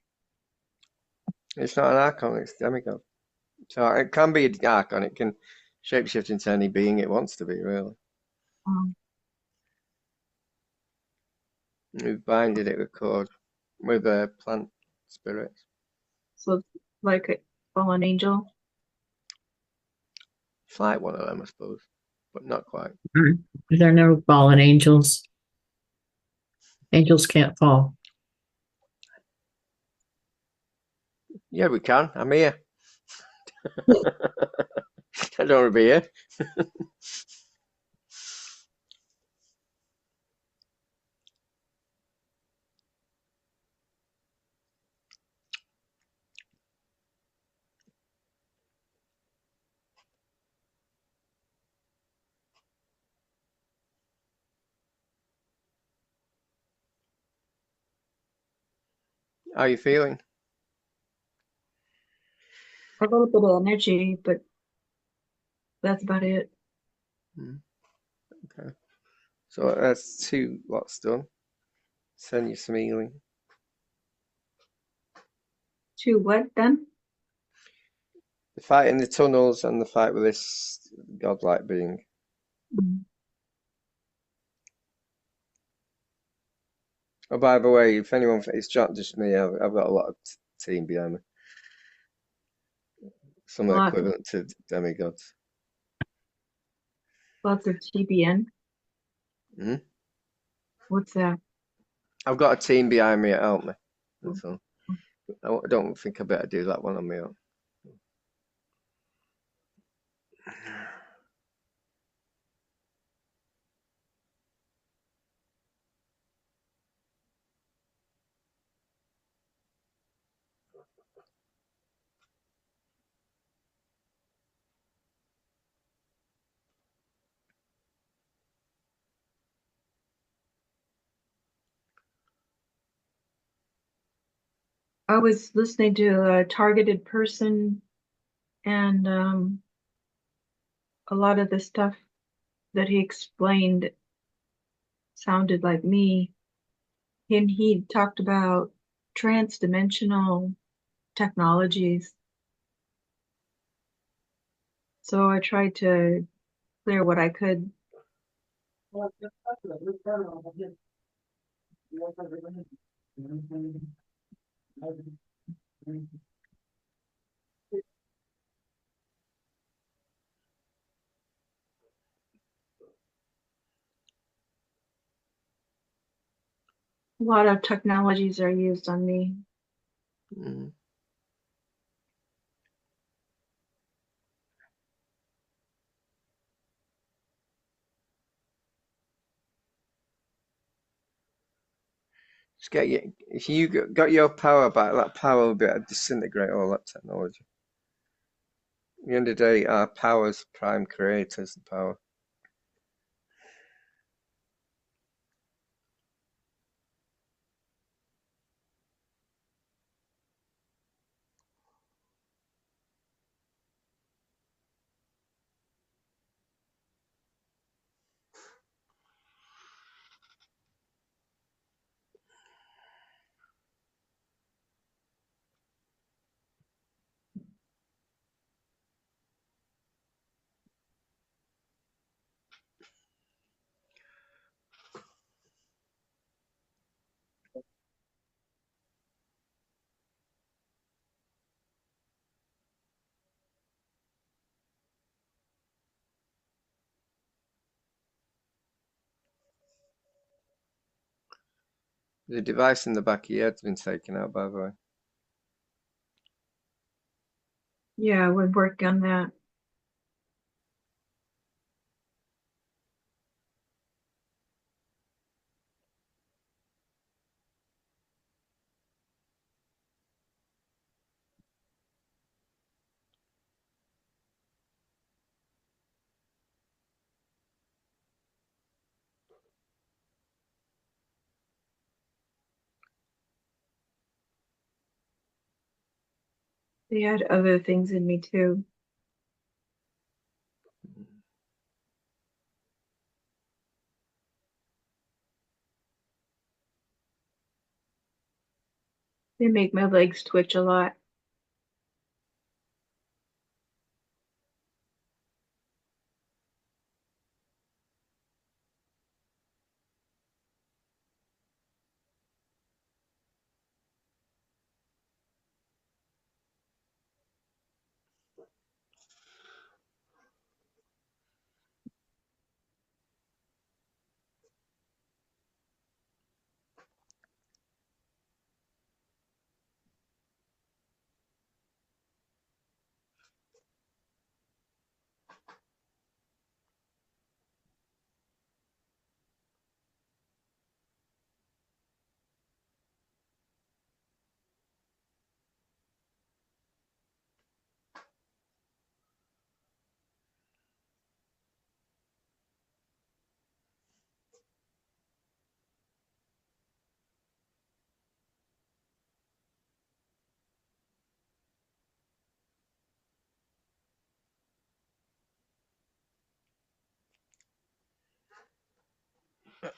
It's not an archon, it's demigod. So it can be an archon, it can shapeshift into any being it wants to be, really. We've binded it with cord, with plant spirits. So it's like a fallen angel? It's like one of them, I suppose, but not quite. They're never fallen angels. Angels can't fall. Yeah, we can. I'm here. I don't want to be here. How are you feeling? A little bit of energy, but that's about it. Okay. So that's 2 lots done. Send you some healing. 2 what then? The fight in the tunnels and the fight with this godlike being. Oh, by the way, if anyone, it's not just me. I've got a lot of team behind me. Some are equivalent to demigods. Lots of TBN. Hmm? What's that? I've got a team behind me to help me. So I don't think I better do that one on my own. I was listening to a targeted person, and a lot of the stuff that he explained sounded like me. And he talked about trans-dimensional technologies. So I tried to clear what I could. A lot of technologies are used on me. Just get you, if you got your power back, that power will be able to disintegrate all that technology. At the end of the day, our power's prime creators, the power. The device in the back of your head's been taken out, by the way. Yeah, we're working on that. They had other things in me too. They make my legs twitch a lot.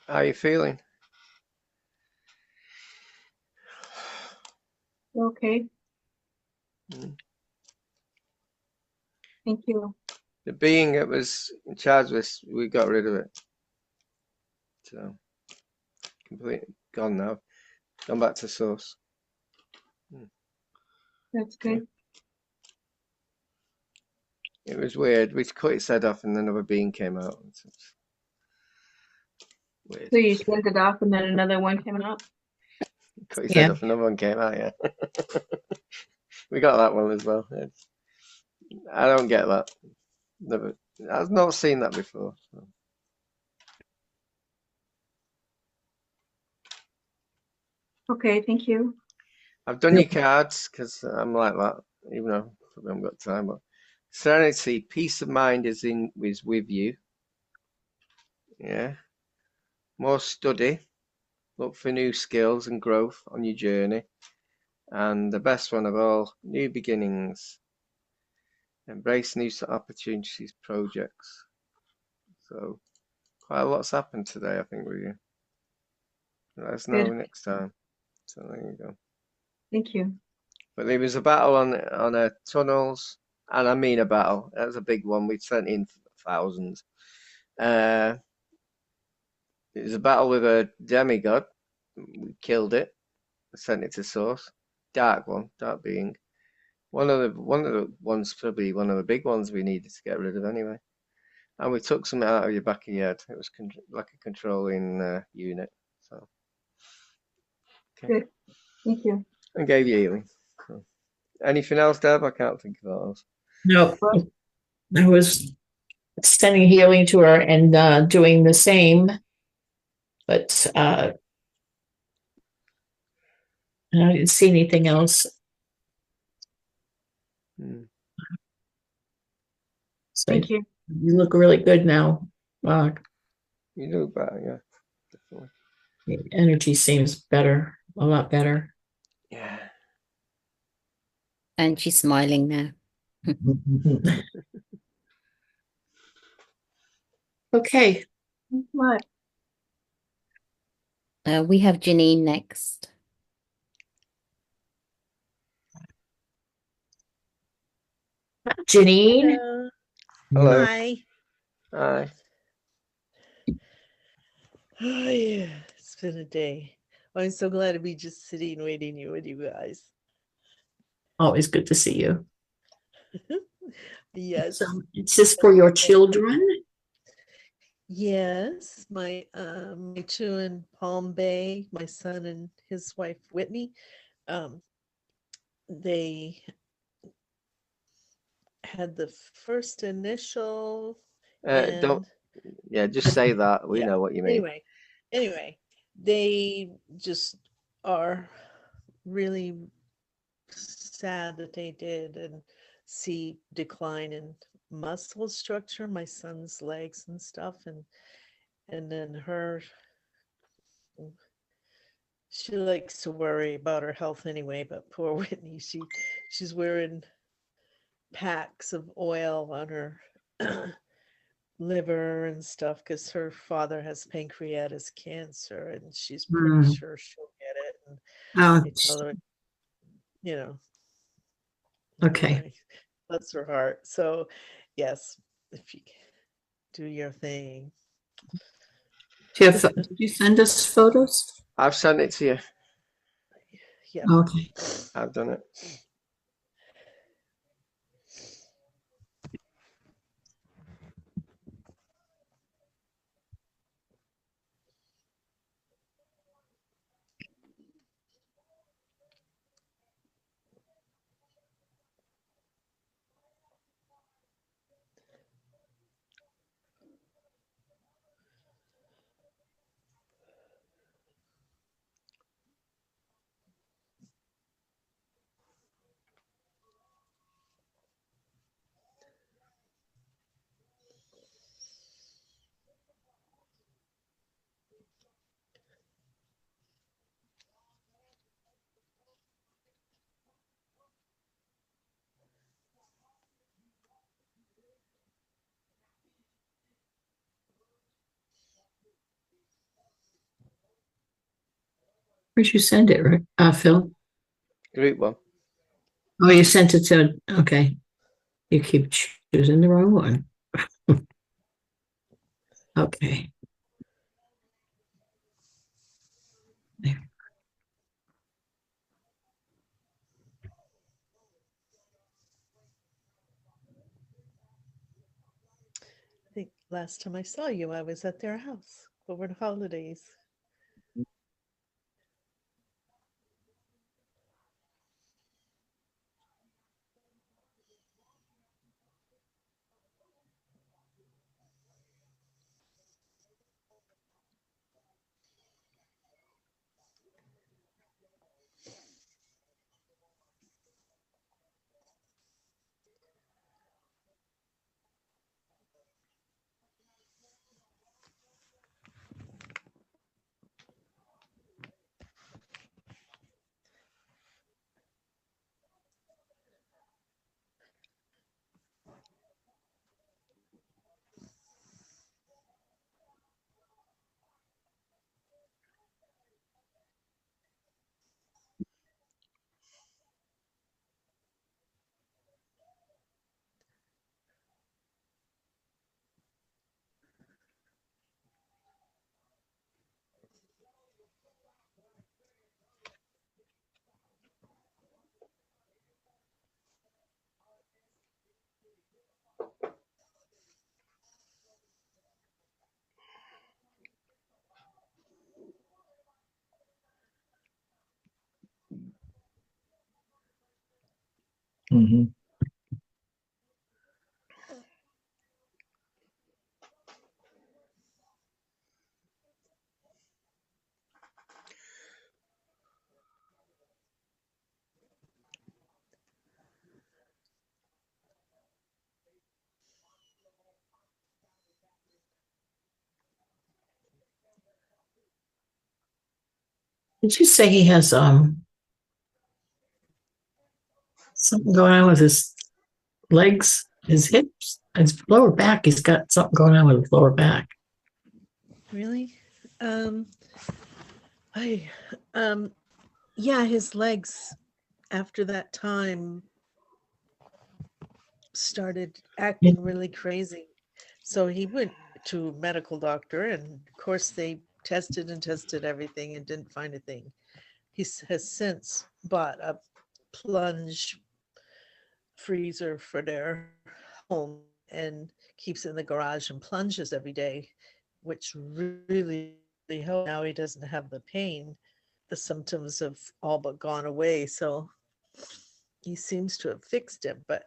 How are you feeling? Okay, Mm. thank you. The being that was in charge of this, we got rid of it. So, completely gone now. Gone back to source. That's Yeah. good. It was weird. We cut its head off and then another being came out. It's weird. So you sent it off and then another one came out? Cut its Yeah. head off, another one came out, yeah. We got that one as well. I don't get that. Never. I've not seen that before. So. Okay, thank you. I've done your cards because I'm like that, even though I haven't got time. But serenity, peace of mind is with you. Yeah. More study. Look for new skills and growth on your journey. And the best one of all, new beginnings. Embrace new opportunities, projects. So quite a lot's happened today, I think, with you. Let us know Good. next time. So there you go. Thank you. But there was a battle on tunnels, and I mean a battle. That was a big one. We sent in thousands. It was a battle with a demigod. We killed it. Sent it to source. Dark one, dark being. One of the ones, probably one of the big ones we needed to get rid of anyway. And we took something out of your back of your head. It was like a controlling unit. So. Okay. Good. Thank you. And gave you healing. So. Anything else, Deb? I can't think of what else. No, I was sending healing to her and doing the same, but I didn't see anything else. So Thank you. you look really good now. You look better, yeah. Definitely. The energy seems better, a lot better. Yeah. And she's smiling now. Okay. What? We have Janine next. Janine. Hello. Hi. Hi. Oh yeah, it's been a day. I'm so glad to be just sitting waiting with you guys. Always good to see you. Yes. So is this for your children? Yes, my two in Palm Bay, my son and his wife Whitney, they had the first initial Don't. and Yeah, just say that. We yeah. know what you mean. Anyway, they just are really sad that they did and see decline in muscle structure, my son's legs and stuff, and then she likes to worry about her health anyway, but poor Whitney, she's wearing packs of oil on her liver and stuff because her father has pancreatic cancer and she's pretty sure she'll get it. And they tell her, you know, Okay. anyway, bless her heart. So, yes, if you do your thing. Did you send us photos? I've sent it to you. Yeah. Okay. I've done it. Where'd you send it, Phil? Group one. Oh, you sent it to, okay. You keep choosing the wrong one. Okay. There. I think last time I saw you, I was at their house over the holidays. Mm-hmm. Did you say he has something going on with his legs, his hips, his lower back? He's got something going on with his lower back. Really? Yeah, his legs after that time started acting really crazy. So he went to a medical doctor, and of course they tested and tested everything and didn't find a thing. He has since bought a plunge freezer for their home and keeps it in the garage and plunges every day, which really helped. Now he doesn't have the pain. The symptoms have all but gone away. So he seems to have fixed it, but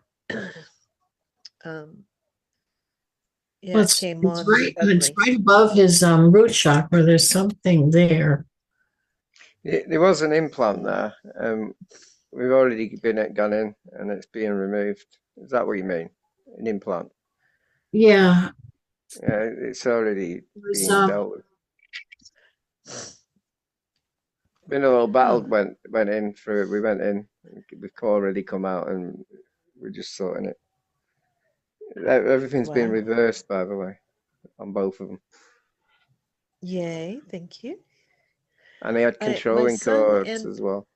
yeah, it came on it's suddenly. right above his root chakra. There's something there. There was an implant there. We've already gone in and it's being removed. Is that what you mean? An implant? Yeah. Yeah, it's already was, being dealt with. Been a little battle went in through it. We went in. We've already come out and we're just sorting it. Everything's been Wow. reversed, by the way, on both of them. Yay, thank you. And they had My controlling son cords and as well.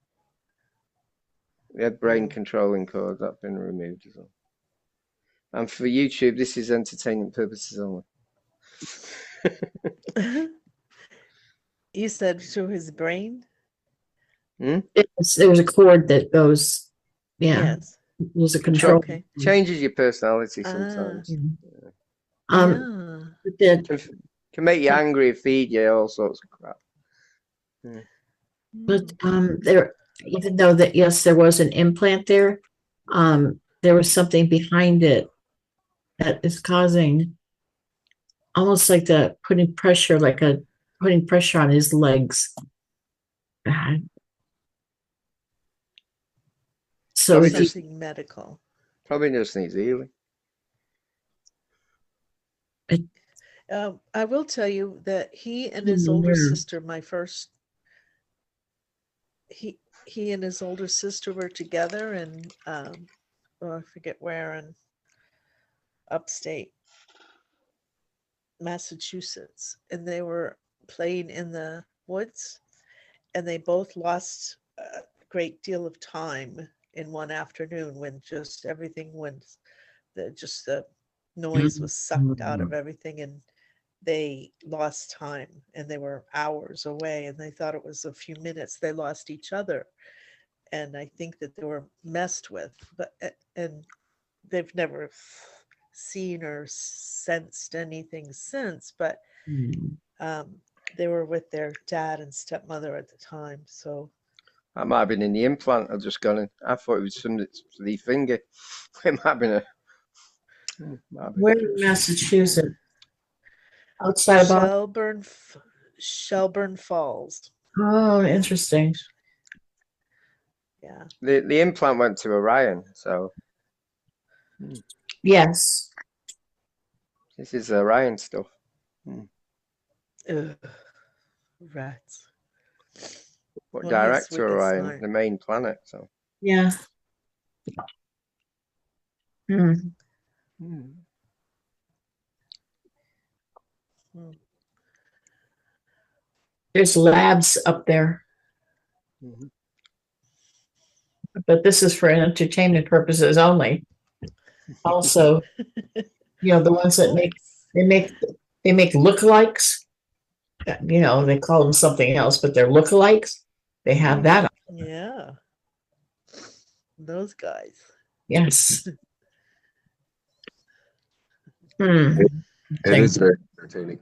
They had brain controlling cords. That's been removed as well. And for YouTube, this is entertainment purposes only. You said through his brain? There was a cord that goes. Yeah. Yes. There's a control. Okay. Changes your personality sometimes. Can make you angry, feed you all sorts of crap. But there, even though that yes, there was an implant there, there was something behind it that is causing almost like the putting pressure on his legs. So Probably something medical. Probably just needs healing. I will tell you that he and his older sister, he and his older sister were together in I forget where, in upstate Massachusetts, and they were playing in the woods, and they both lost a great deal of time in one afternoon when just everything went, the noise was sucked out of everything, and they lost time, and they were hours away, and they thought it was a few minutes. They lost each other, and I think that they were messed with, and they've never seen or sensed anything since, but they were with their dad and stepmother at the time. So that might have been in the implant. I've just gone in. I thought it was from the finger. It might have been Where in Massachusetts? Outside of Shelburne Falls. Oh, interesting. Yeah. The implant went to Orion, so yes. This is Orion stuff. Ugh, rats. What Well, direct yes, to with the Orion, sign. the main planet. So Yeah. There's labs up there. But this is for entertainment purposes only. Also, the ones that they make lookalikes. They call them something else, but they're lookalikes. They have that. Yeah. Those guys. Yes. It is very entertaining.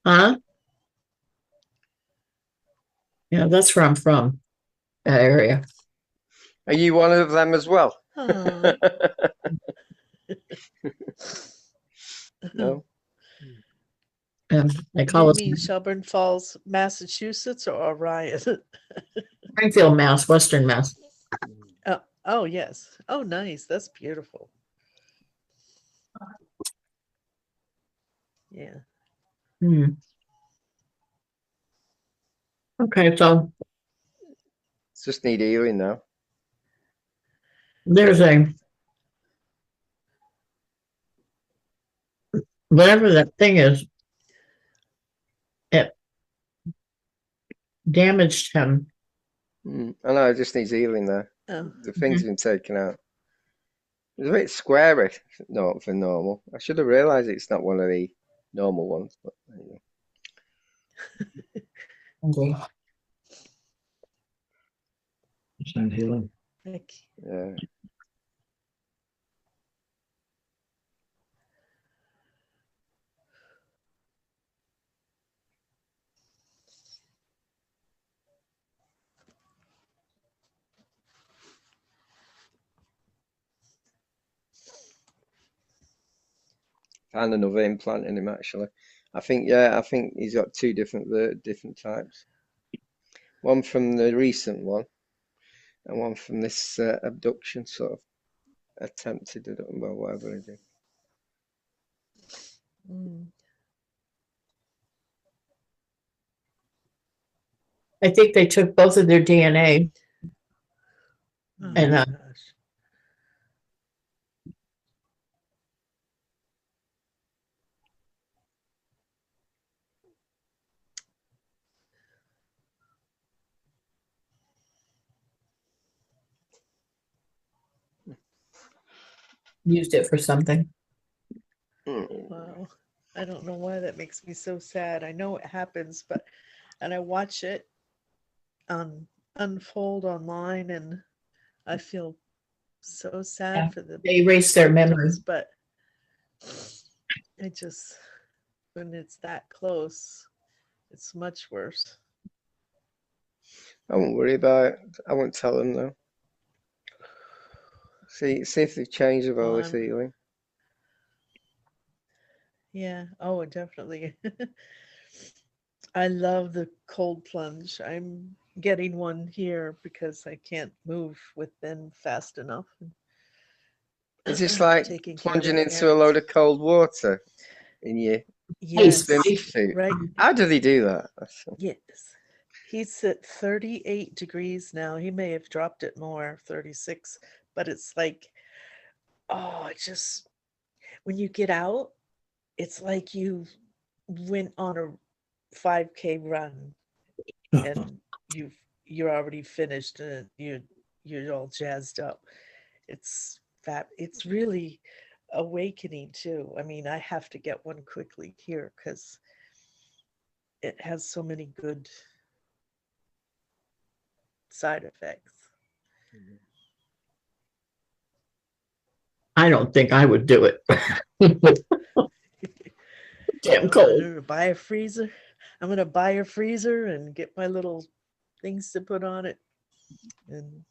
Huh? Yeah, that's where I'm from. That area. Are you one of them as well? No. I call You it mean Shelburne Falls, Massachusetts, or Orion? Springfield, Mass, Western Mass. Oh, yes. Oh, nice. That's beautiful. Yeah. Okay, so It's just need healing now. there's whatever that thing is, it damaged him. I know, it just needs healing there. Oh. The thing's been taken out. It's a bit square for normal. I should have realised it's not one of the normal ones. But anyway. Okay. Send healing. Yeah. found another implant in him actually. I think he's got two different types. One from the recent one, and one from this abduction sort of attempted, well, whatever he did. I think they took both of their DNA and used it for something. Wow. I don't know why that makes me so sad. I know it happens, and I watch it unfold online, and I feel so sad for them. They erase their memory. But when it's that close, it's much worse. I won't worry about it. I won't tell them though. See if they've changed with all this healing. Yeah. Oh, definitely. I love the cold plunge. I'm getting one here because I can't move with Ben fast enough. Is this like plunging into a load of cold water in your swimming suit? Right. How do they do that? Yes. He's at 38 degrees now. He may have dropped it more, 36, but it's like, when you get out, it's like you went on a 5K run and you're already finished and you're all jazzed up. It's really awakening too. I mean, I have to get one quickly here because it has so many good side effects. I don't think I would do it. Damn cold. Buy a freezer. I'm gonna buy a freezer and get my little things to put on it and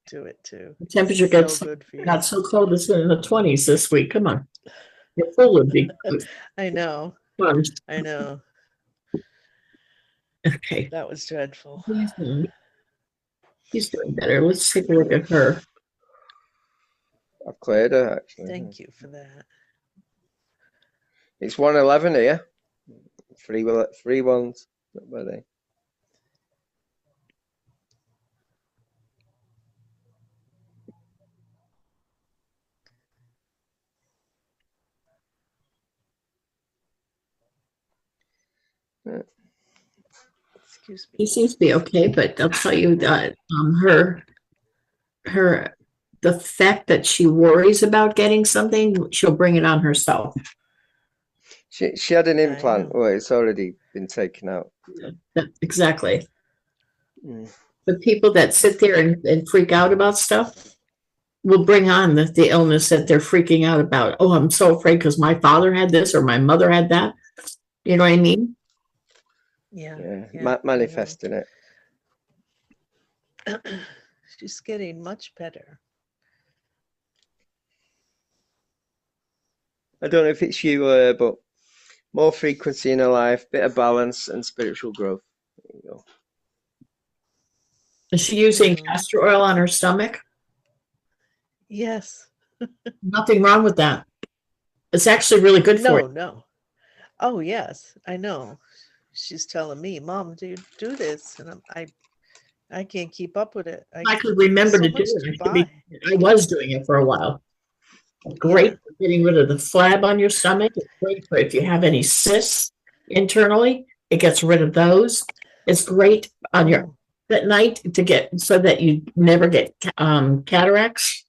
do it too. The temperature gets not so cold. It's in the 20s this week. Come on. Your full would be good. I know. Plunged. I know. Okay. That was dreadful. He's doing better. Let's take a look at her. I've cleared her actually. Thank you for that. It's 111 here. Three ones. Not bad, Excuse me. He seems to be okay, but I'll tell you that the fact that she worries about getting something, she'll bring it on herself. She had an implant. Well, it's already been taken out. Exactly. The people that sit there and freak out about stuff will bring on the illness that they're freaking out about. Oh, I'm so afraid because my father had this or my mother had that. You know what I mean? Yeah. Manifesting it. She's getting much better. I don't know if it's you, but more frequency in her life, bit of balance, and spiritual growth. There you go. Is she using castor oil on her stomach? Yes. Nothing wrong with that. It's actually really good for you. No. Oh, yes, I know. She's telling me, Mom, do this, and I can't keep up with it. I could remember to do it. I was doing it for a while. Great for getting rid of the flab on your stomach. It's great for if you have any cysts internally. It gets rid of those. It's great on your at night to get so that you never get cataracts.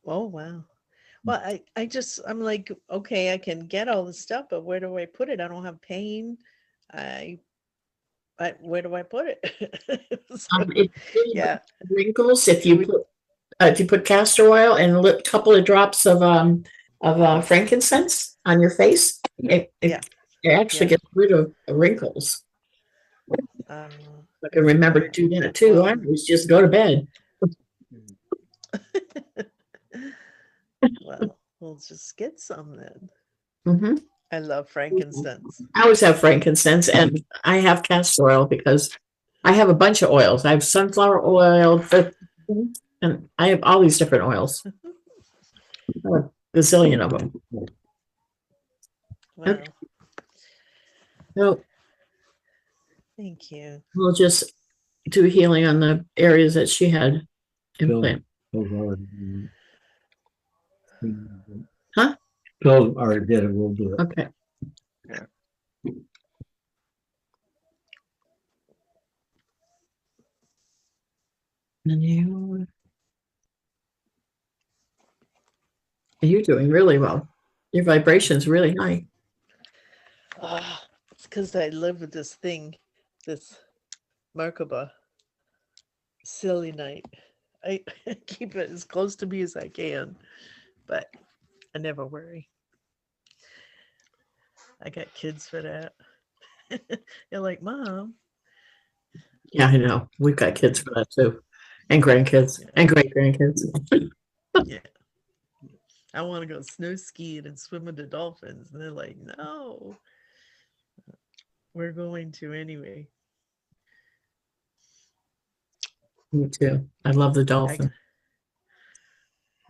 Oh wow. Well, I'm like, okay, I can get all this stuff, but where do I put it? I don't have pain. Where do I put it? Yeah. Wrinkles. If you put castor oil and a couple of drops of frankincense on your face, it actually gets rid of wrinkles. I can remember to do that too. I always just go to bed. Well, Well, just get some then. Mm-hmm. I love frankincense. I always have frankincense, and I have castor oil because I have a bunch of oils. I have sunflower oil, and I have all these different oils. I have a gazillion of them. Wow. Okay. So Thank you. we'll just do healing on the areas that she had implant. Huh? Phil already did it. We'll do it. Okay. Yeah. And you're doing really well. Your vibration's really high. It's because I live with this thing, this Merkaba selenite. I keep it as close to me as I can, but I never worry. I got kids for that. You're like, Mom. Yeah, I know. We've got kids for that too. And grandkids and great grandkids. Yeah. I want to go snow skiing and swim with the dolphins. And they're like, no. We're going to anyway. Me too. I love the dolphin.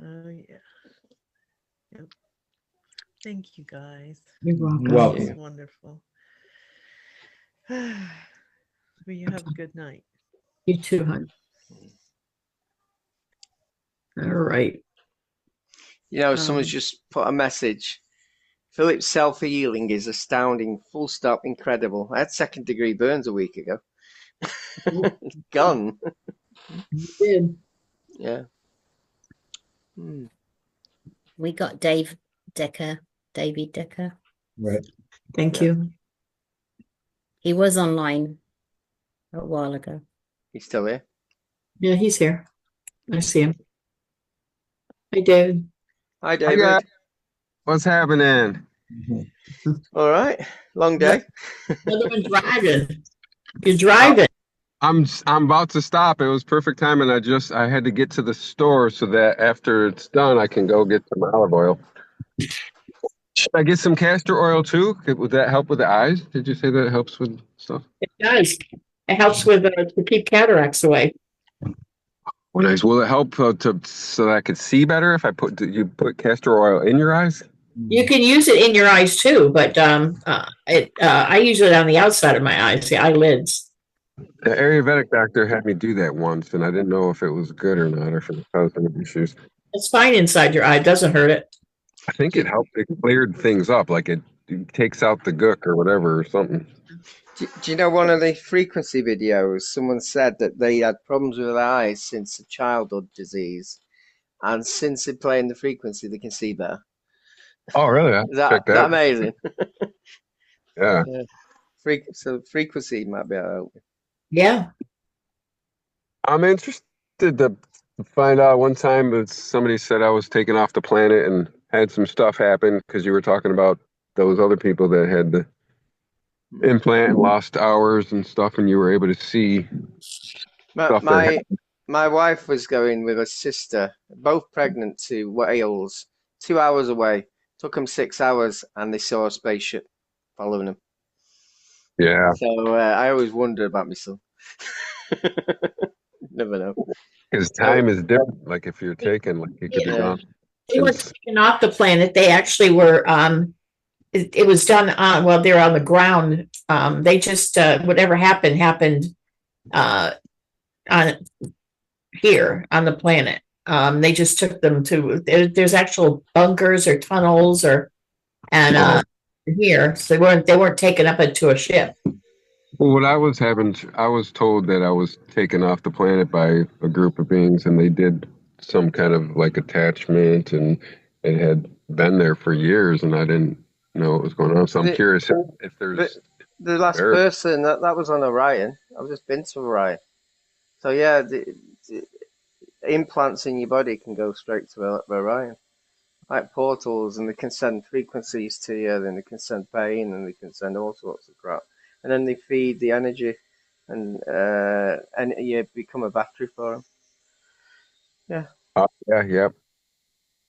Oh, yeah. Yep. Thank you, guys. You're welcome. It was wonderful. Well, you have a good night. You too, hon. All right. You know, someone's just put a message. Philip's self-healing is astounding, full stop, incredible. I had second-degree burns a week ago. Gone. You did. Yeah. We got David Decker. Right. Thank you. He was online a while ago. He's still here? Yeah, he's here. I see him. Hi, David. Hi, David. What's happening? All right. Long day. Another one driving. You're driving. I'm about to stop. It was perfect time, and I had to get to the store so that after it's done, I can go get some olive oil. Should I get some castor oil too? Would that help with the eyes? Did you say that it helps with stuff? It does. It helps with to keep cataracts away. Oh, nice. Will it help so that I could see better if you put castor oil in your eyes? You can use it in your eyes too, but I use it on the outside of my eyes, the eyelids. The Ayurvedic doctor had me do that once, and I didn't know if it was good or not, or if it caused any issues. It's fine inside your eye. It doesn't hurt it. I think it helped. It cleared things up, like it takes out the gook or whatever or something. Do you know one of the frequency videos? Someone said that they had problems with their eyes since a childhood disease, and since they play in the frequency, they can see better. Oh, really? Is that amazing? Yeah. So frequency might be able to help. Yeah. I'm interested to find out. One time that somebody said I was taken off the planet and had some stuff happen because you were talking about those other people that had the implant and lost hours and stuff, and you were able to see stuff my wife was going with her sister, both pregnant, to Wales, 2 hours away. Took them 6 hours, and they saw a spaceship following them. Yeah. So I always wonder about my son. Never know. Because time is different. Like if you're taken, like you could be gone. They weren't taken off the planet. They actually were. It was done on. Well, they're on the ground. They just whatever happened on here on the planet. They just took them to. There's actual bunkers or tunnels here. So they weren't taken up into a ship. Well, what I was told that I was taken off the planet by a group of beings, and they did some kind of like attachment, and it had been there for years, and I didn't know what was going on. So I'm curious if there's the last person that was on Orion. I've just been to Orion. So yeah, the implants in your body can go straight to Orion, like portals, and they can send frequencies to you, then they can send pain, and they can send all sorts of crap. And then they feed the energy, and you become a battery for them. Yeah. Yeah. Yep.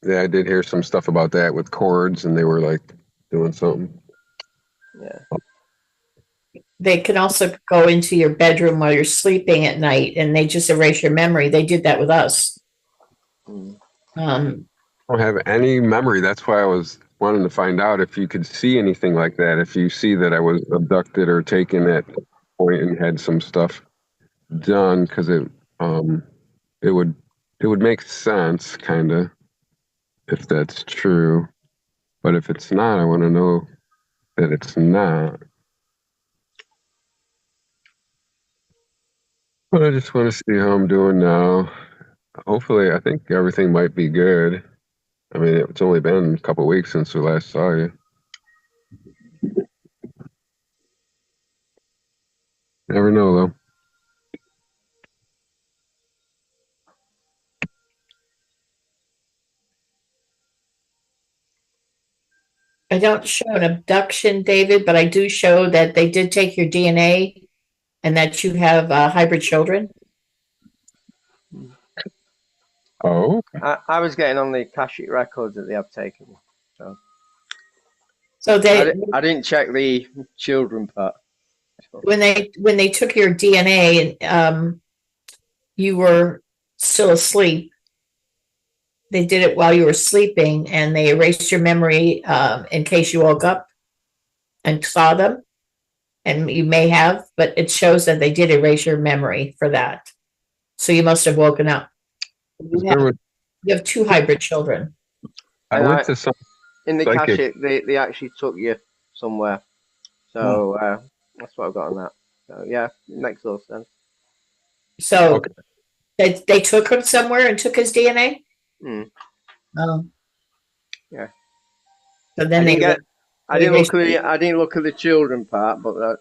Yeah, I did hear some stuff about that with cords, and they were like doing something. Yeah. They can also go into your bedroom while you're sleeping at night, and they just erase your memory. They did that with us. Mm. I don't have any memory. That's why I was wanting to find out if you could see anything like that. If you see that I was abducted or taken at a point and had some stuff done, because it would make sense, kind of, if that's true. But if it's not, I want to know that it's not. But I just want to see how I'm doing now. Hopefully, I think everything might be good. I mean, it's only been a couple of weeks since we last saw you. Never know, though. I don't show an abduction, David, but I do show that they did take your DNA and that you have hybrid children. Oh, I was getting on the Akashic records that they have taken. So they I didn't check the children part. when they took your DNA and you were still asleep. They did it while you were sleeping, and they erased your memory in case you woke up and saw them. And you may have, but it shows that they did erase your memory for that. So you must have woken up. You have two hybrid children. I went to some in the psychic. Akashic. They actually took you somewhere. So that's what I've got on that. So yeah, it makes all sense. So they took him somewhere and took his DNA. Oh, yeah. So then I didn't look at the children part, but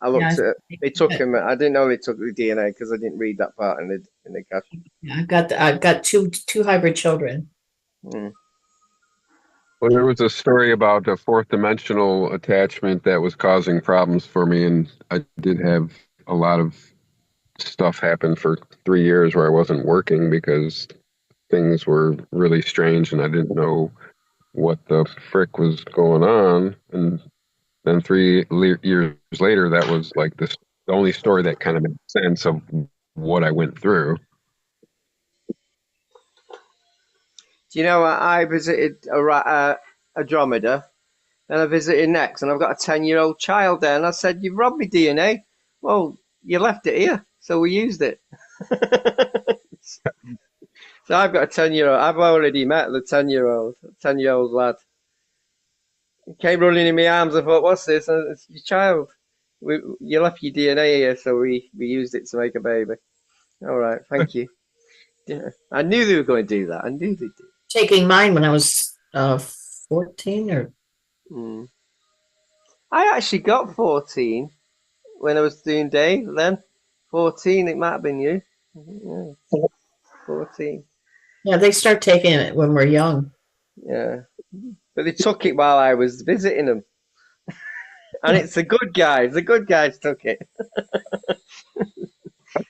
I looked at it. They took him. I didn't know they took the DNA because I didn't read that part in the Akashic. Yeah, I've got two hybrid children. Mm. Well, there was a story about a fourth dimensional attachment that was causing problems for me, and I did have a lot of stuff happen for 3 years where I wasn't working because things were really strange and I didn't know what the frick was going on. And then 3 years later, that was like the only story that kind of made sense of what I went through. Do you know, I visited Andromeda, and I visited next, and I've got a 10-year-old child there, and I said, "You've robbed me DNA." Well, you left it here, so we used it. So I've got a 10-year-old. I've already met the 10-year-old lad. He came running in my arms. I thought, "What's this?" And it's your child. You left your DNA here, so we used it to make a baby. All right, thank you. Yeah, I knew they were going to do that. I knew they did. Taking mine when I was 14 or. I actually got 14 when I was doing day. Then 14, it might have been you. Yeah. 14. Yeah, they start taking it when we're young. Yeah, but they took it while I was visiting them, and it's the good guys. The good guys took it.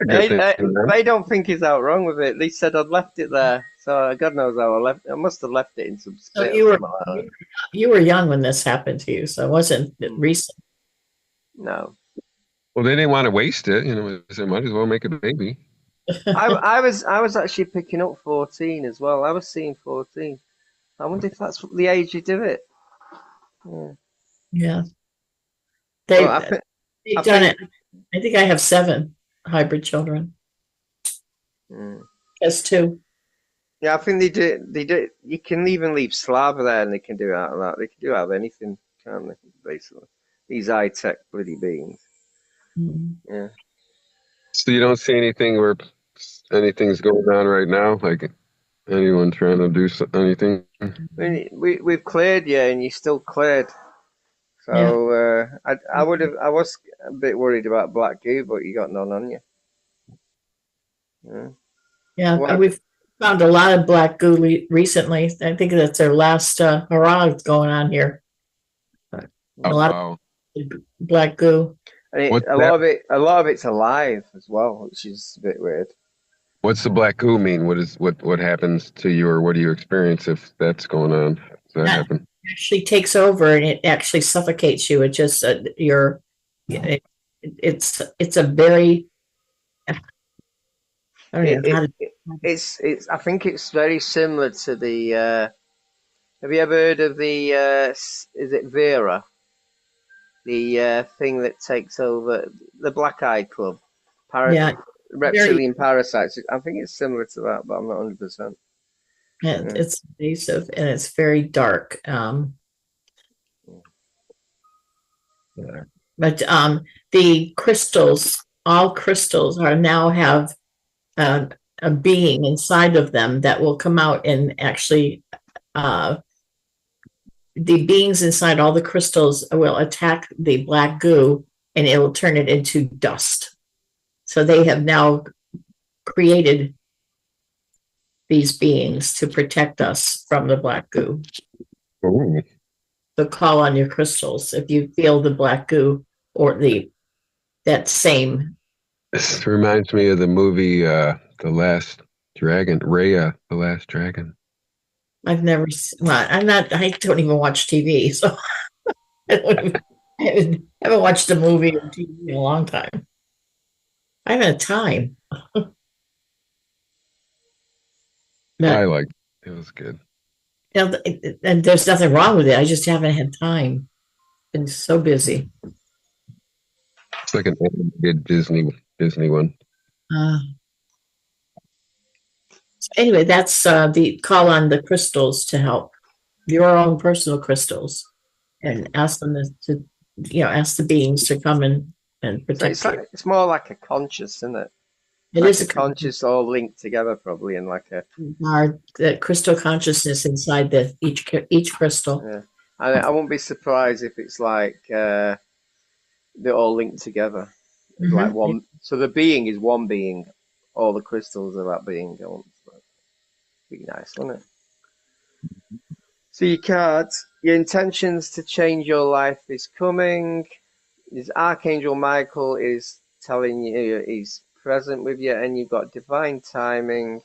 They don't think it's out wrong with it. They said I'd left it there, so God knows how I left. I must have left it in some So state. you were young when this happened to you, so it wasn't recent. No. Well, they didn't want to waste it. They might as well make a baby. I was actually picking up 14 as well. I was seeing 14. I wonder if that's the age you do it. Yeah. They've done it. I think I have 7 hybrid children. That's 2. Yeah, I think they do. You can even leave Slava there, and they can do out of that. They can do out of anything, can't they? Basically, these high-tech bloody beings. Yeah. So you don't see anything where anything's going on right now, like anyone trying to do anything? We've cleared you, and you're still cleared. So I was a bit worried about black goo, but you got none on you. Yeah, we've found a lot of black goo recently. I think that's their last hurrah going on here. A lot of black goo. And a lot of it's alive as well, which is a bit weird. What's the black goo mean? What happens to you, or what do you experience if that's going on? Does that That happen? actually takes over and it actually suffocates you. It just it's a very I don't It, know how it, to. it it's I think it's very similar to the. Have you ever heard of the? Is it Vera? The thing that takes over the Black Eye Club, Yeah, very. reptilian parasites. I think it's similar to that, but I'm not 100%. It's invasive and it's very dark. But the crystals, all crystals, are now have a being inside of them that will come out and actually the beings inside all the crystals will attack the black goo and it will turn it into dust. So they have now created these beings to protect us from the black goo. Ooh. So call on your crystals if you feel the black goo or that same. This reminds me of the movie The Last Dragon, Raya, The Last Dragon. I've never. Well, I don't even watch TV, so I haven't watched a movie or TV in a long time. I haven't had time. I liked it. It was good. And there's nothing wrong with it. I just haven't had time. Been so busy. It's like an animated Disney one. So anyway, that's the call on the crystals to help your own personal crystals, and ask them to ask the beings to come and protect So you. it's more like a conscious, isn't it? It like is a conscious, all linked together, probably, and like a the crystal consciousness inside each crystal. Yeah, I won't be surprised if it's like they're all linked together, like one. So the being is one being. All the crystals of that being going. Be nice, wouldn't it? So your cards, your intentions to change your life is coming. This Archangel Michael is telling you he's present with you, and you've got divine timing.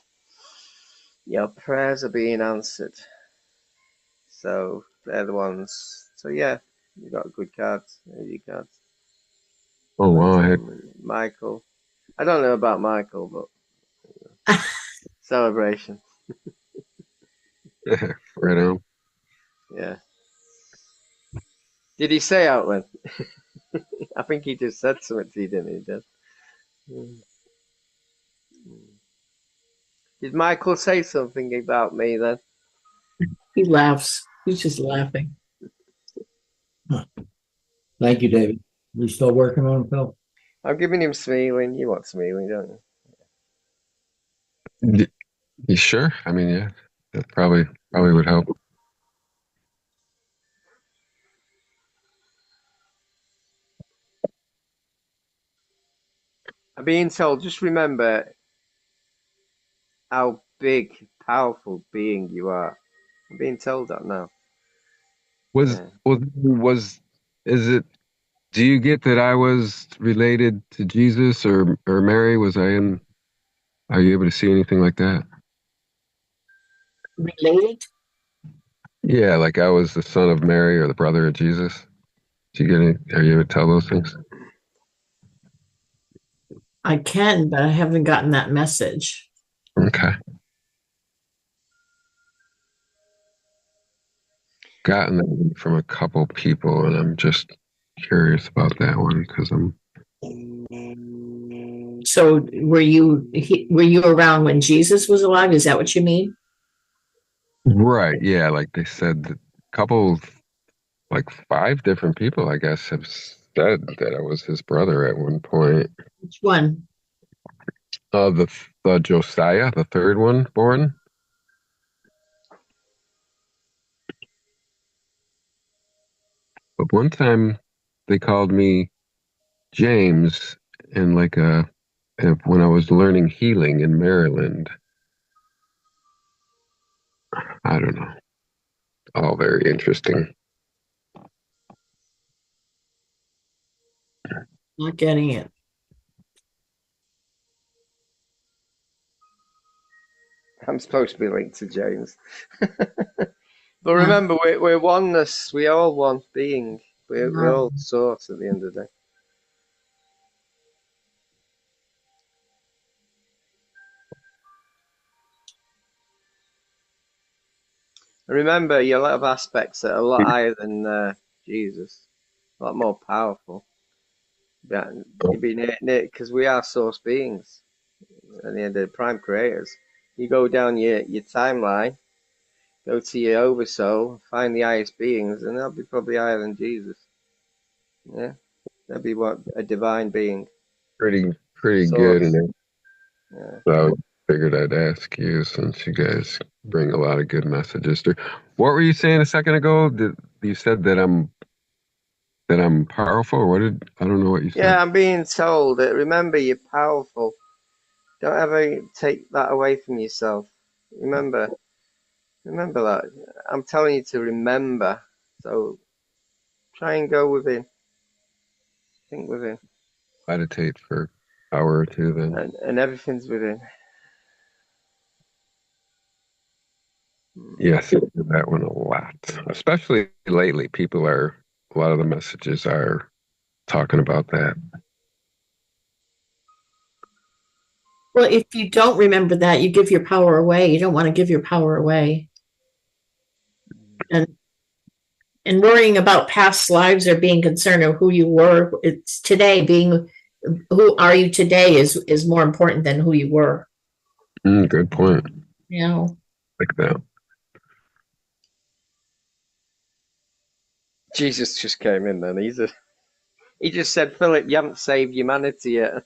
Your prayers are being answered. So they're the ones. So yeah, you got good cards. There's your cards. Oh wow! Michael. I don't know about Michael, but celebration. Right on. Yeah. Did he say out then? I think he just said something to you, didn't he? Did Michael say something about me then? He laughs. He's just laughing. Thank you, David. We still working on it, Phil? I'm giving him smiling. You want smiling, don't you? You sure? I mean, yeah, that probably would help. I'm being told, just remember how big, powerful being you are. I'm being told that now. Is it? Do you get that I was related to Jesus or Mary? Was I in? Are you able to see anything like that? Related? Yeah, like I was the son of Mary or the brother of Jesus. Do you get any? Are you able to tell those things? I can, but I haven't gotten that message. Okay. Gotten that from a couple people, and I'm just curious about that one because I'm. So were you around when Jesus was alive? Is that what you mean? Right. Yeah. Like they said, that couple, like 5 different people, I guess, have said that I was his brother at one point. Which one? The Josiah, the third one born. But one time they called me James in when I was learning healing in Maryland. I don't know. All very interesting. Not getting it. I'm supposed to be linked to James. But remember, we're oneness. We're all one being. We're all source at the end of the day. Remember, you're a lot of aspects that are a lot higher than Jesus, a lot more powerful. Yeah, you've been because we are source beings at the end of the prime creators. You go down your timeline, go to your oversoul, find the highest beings, and they'll be probably higher than Jesus. Yeah, they'll be what a divine being. Pretty Source. good. And Yeah. so I figured I'd ask you since you guys bring a lot of good messages through. What were you saying a second ago? You said that I'm powerful, or I don't know what you said. Yeah, I'm being told that remember you're powerful. Don't ever take that away from yourself. Remember that. I'm telling you to remember. So try and go within. Think within. Meditate for an hour or two then. And everything's within. Yes, I do that one a lot. Especially lately, a lot of the messages are talking about that. Well, if you don't remember that, you give your power away. You don't want to give your power away. And worrying about past lives or being concerned of who you were, it's today being who are you today is more important than who you were. Good point. Yeah. Like that. Jesus just came in then. He just said, Philip, you haven't saved humanity yet.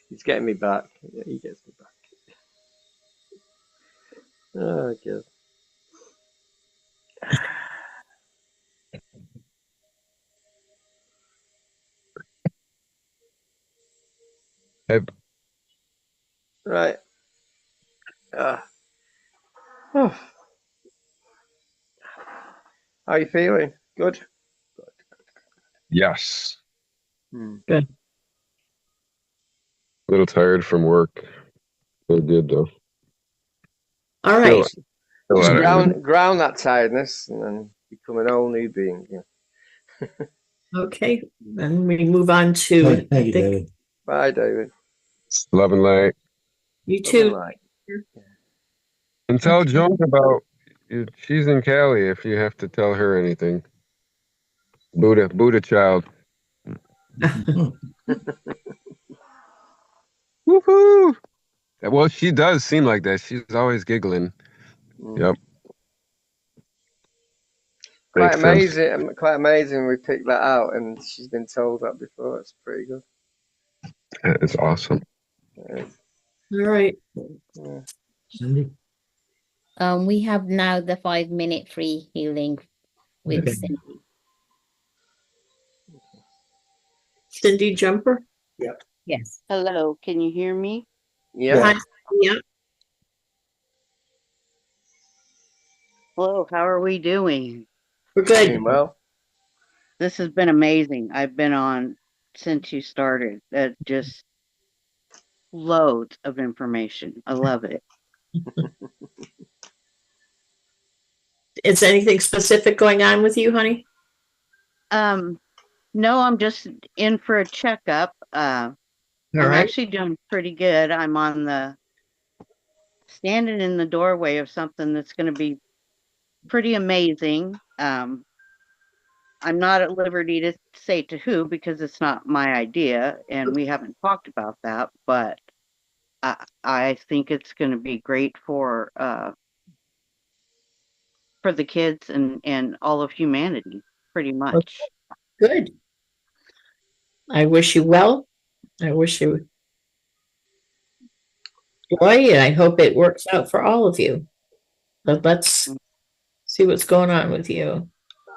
He's getting me back. Yeah, he gets me back. Oh, God. Right. How are you feeling? Good? Yes. Good. A little tired from work. Feel good though. All right. Just ground that tiredness and then become an all new being. Yeah. Okay. Then we move on to Thank you, David. Bye, David. Love and light. You too. And tell Joan about she's in Cali if you have to tell her anything. Buddha child. Woohoo! Well, she does seem like that. She's always giggling. Yep. Quite amazing. Quite amazing. We picked that out, and she's been told that before. It's pretty good. It's awesome. All right. Yeah. Cindy? We have now the 5-minute free healing with Cindy. Cindy Jumper? Yep. Yes. Hello, can you hear me? Yeah. Yeah. Hello, how are we doing? We're good. Doing well. This has been amazing. I've been on since you started. Just loads of information. I love it. Is anything specific going on with you, honey? No, I'm just in for a checkup. I'm actually doing pretty good. I'm standing in the doorway of something that's going to be pretty amazing. I'm not at liberty to say to who because it's not my idea and we haven't talked about that, but I think it's going to be great for the kids and all of humanity, pretty much. Good. I wish you well. I wish you joy, and I hope it works out for all of you. But let's see what's going on with you.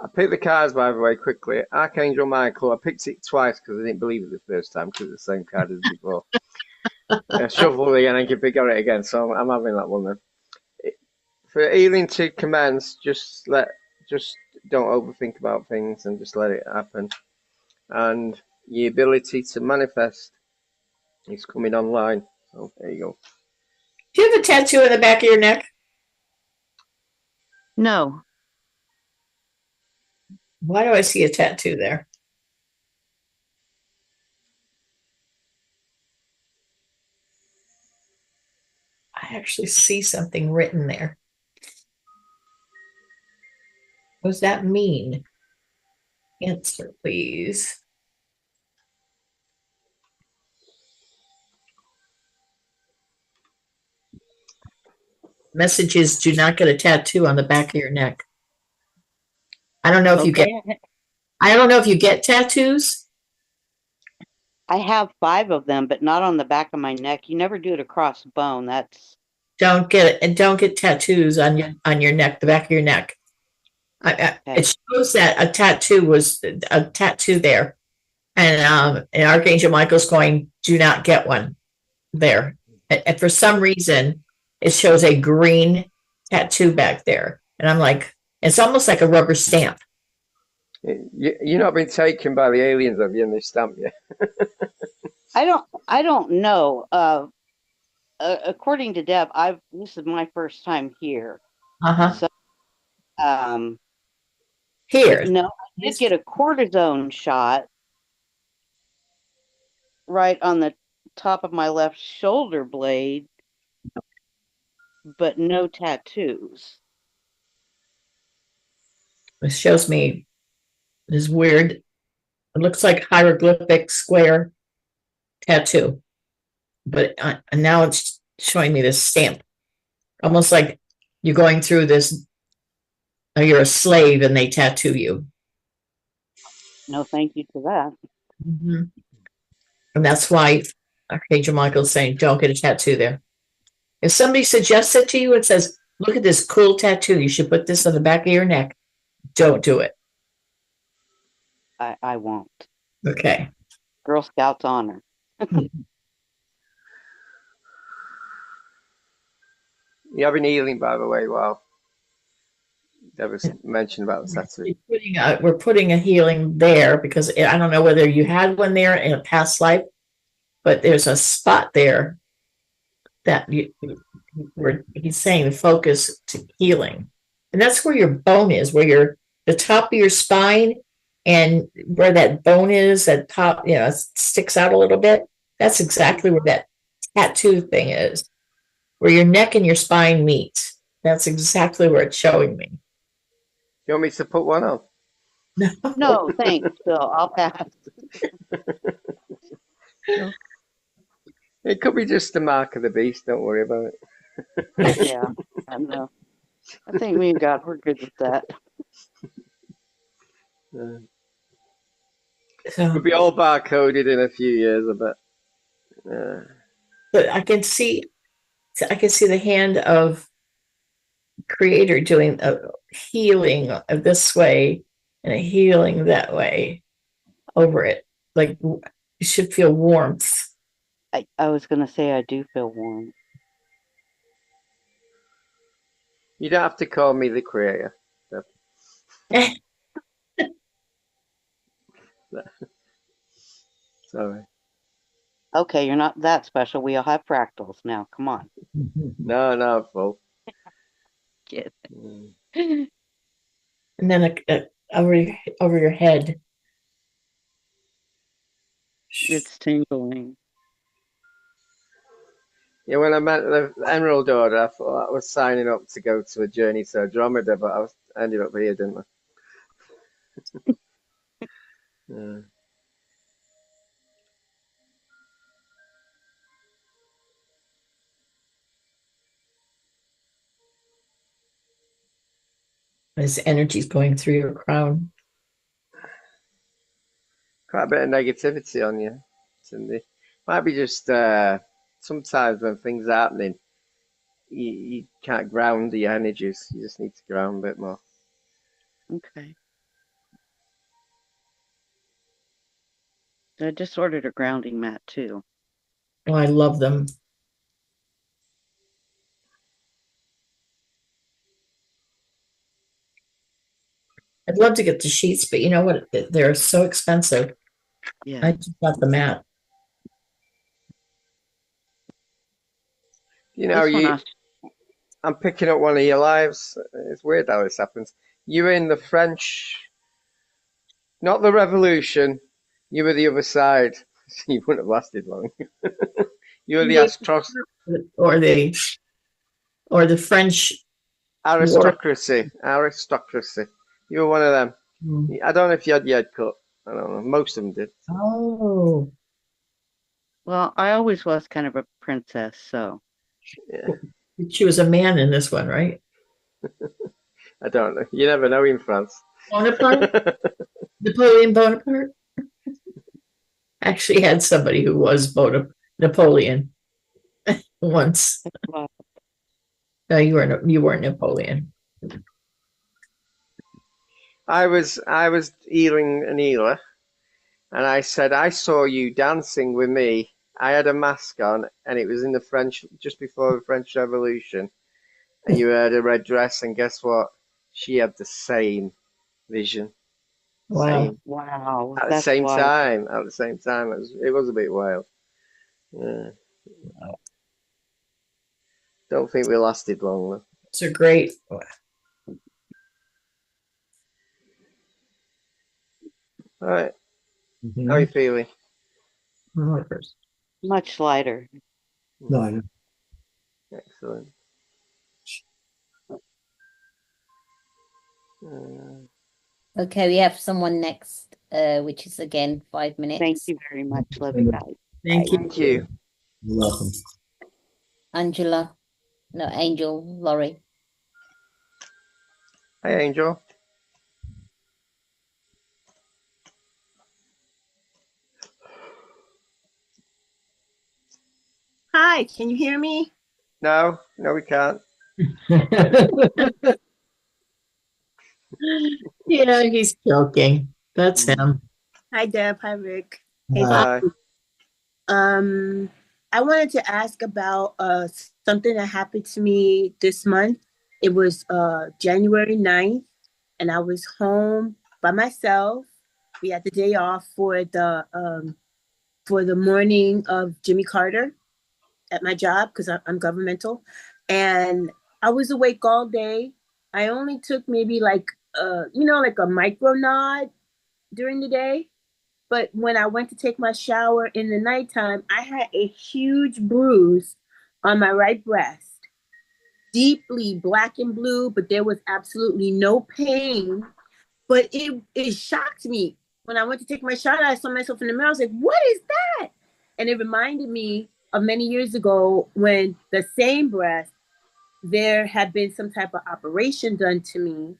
I picked the cards, by the way, quickly. Archangel Michael. I picked it twice because I didn't believe it the first time because it's the same card as before. I shuffled it again and pick on it again, so I'm having that one then. For healing to commence, just don't overthink about things and just let it happen. And the ability to manifest is coming online. So there you go. Do you have a tattoo on the back of your neck? No. Why do I see a tattoo there? I actually see something written there. What does that mean? Answer, please. Messages: do not get a tattoo on the back of your neck. I don't know if you get. I don't know if you get tattoos. I have 5 of them, but not on the back of my neck. You never do it across the bone. That's Don't get it, and don't get tattoos on your neck, the back of your neck. It shows that a tattoo was a tattoo there, and Archangel Michael's going, do not get one there. And for some reason, it shows a green tattoo back there, and I'm like, it's almost like a rubber stamp. You've not been taken by the aliens, have you? And they stamped you. I don't know. According to Deb, this is my first time here. So, here. No, I did get a cortisone shot right on the top of my left shoulder blade, but no tattoos. It shows me this weird, it looks like hieroglyphic square tattoo, but now it's showing me this stamp, almost like you're going through this, you're a slave and they tattoo you. No, thank you to that. Mm-hmm. And that's why Archangel Michael's saying, don't get a tattoo there. If somebody suggests it to you and says, look at this cool tattoo, you should put this on the back of your neck, don't do it. I won't. Okay. Girl Scouts honor. You have an healing, by the way. Wow. That was mentioned about the tattoo. We're putting a healing there because I don't know whether you had one there in a past life, but there's a spot there that he's saying the focus to healing. And that's where your bone is, where the top of your spine and where that bone is, that top, sticks out a little bit. That's exactly where that tattoo thing is, where your neck and your spine meet. That's exactly where it's showing me. You want me to put one on? No, thanks, Phil. I'll pass. It could be just the mark of the beast. Don't worry about it. Yeah, I know. I think me and God, we're good with that. We'll be all barcoded in a few years, I bet. But I can see the hand of Creator doing a healing this way and a healing that way over it. Like you should feel warmth. I was going to say I do feel warm. You don't have to call me the Creator. Sorry. Okay, you're not that special. We all have fractals now. Come on. No, full. And then over your head. It's tingling. Yeah, when I met the Emerald Order, I thought I was signing up to go to a journey to Andromeda, but I ended up here, didn't I? Yeah. This energy's going through your crown. Quite a bit of negativity on you, Cindy. Might be just sometimes when things are happening, you can't ground the energies. You just need to ground a bit more. Okay. I just ordered a grounding mat too. Oh, I love them. I'd love to get the sheets, but you know what? They're so expensive. Yeah. I just got the mat. You know, This one I'm picking up one of your lives. It's weird how this happens. You were in the French, not the Revolution. You were the other side. You wouldn't have lasted long. You were the or the French aristocracy. You were one of them. Mm. I don't know if you had your head cut. I don't know. Most of them did. Oh. Well, I always was kind of a princess, so. Yeah. She was a man in this one, right? I don't know. You never know in France. Bonaparte? Napoleon Bonaparte? Actually had somebody who was Napoleon once. No, you weren't Napoleon. I was healing an healer, and I said, I saw you dancing with me. I had a mask on, and it was in the French, just before the French Revolution. And you had a red dress, and guess what? She had the same vision. Wow. Same. Wow. At the same time. It was a bit wild. Yeah. Don't think we lasted long though. It's a great. All right. Mm-hmm. How are you feeling? Much lighter. No, I know. Excellent. Okay, we have someone next, which is again 5 minutes. Thank you very much. Love you guys. Thank you. You're welcome. Angela. No, Angel, Laurie. Hey, Angel. Hi, can you hear me? No, we can't. Yeah, he's joking. That's him. Hi, Deb. Hi, Rick. Hi. I wanted to ask about something that happened to me this month. It was January 9th, and I was home by myself. We had the day off for the morning of Jimmy Carter at my job because I'm governmental, and I was awake all day. I only took maybe like a micro nod during the day. But when I went to take my shower in the nighttime, I had a huge bruise on my right breast, deeply black and blue, but there was absolutely no pain. But it shocked me. When I went to take my shower, I saw myself in the mirror. I was like, what is that? And it reminded me of many years ago when the same breast, there had been some type of operation done to me.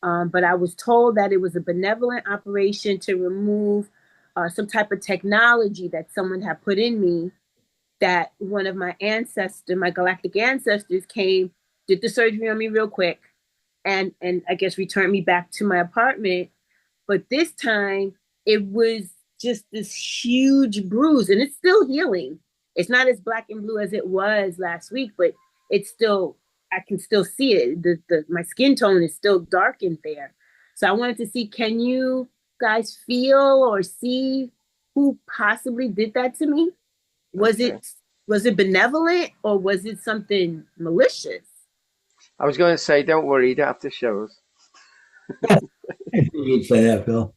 But I was told that it was a benevolent operation to remove some type of technology that someone had put in me, that one of my galactic ancestors came, did the surgery on me real quick, and I guess returned me back to my apartment. But this time it was just this huge bruise, and it's still healing. It's not as black and blue as it was last week, but it's still, I can still see it. My skin tone is still darkened there. So I wanted to see, can you guys feel or see who possibly did that to me? Was it benevolent, or was it something malicious? I was going to say, don't worry, you don't have to show us. You'd say that, Phil.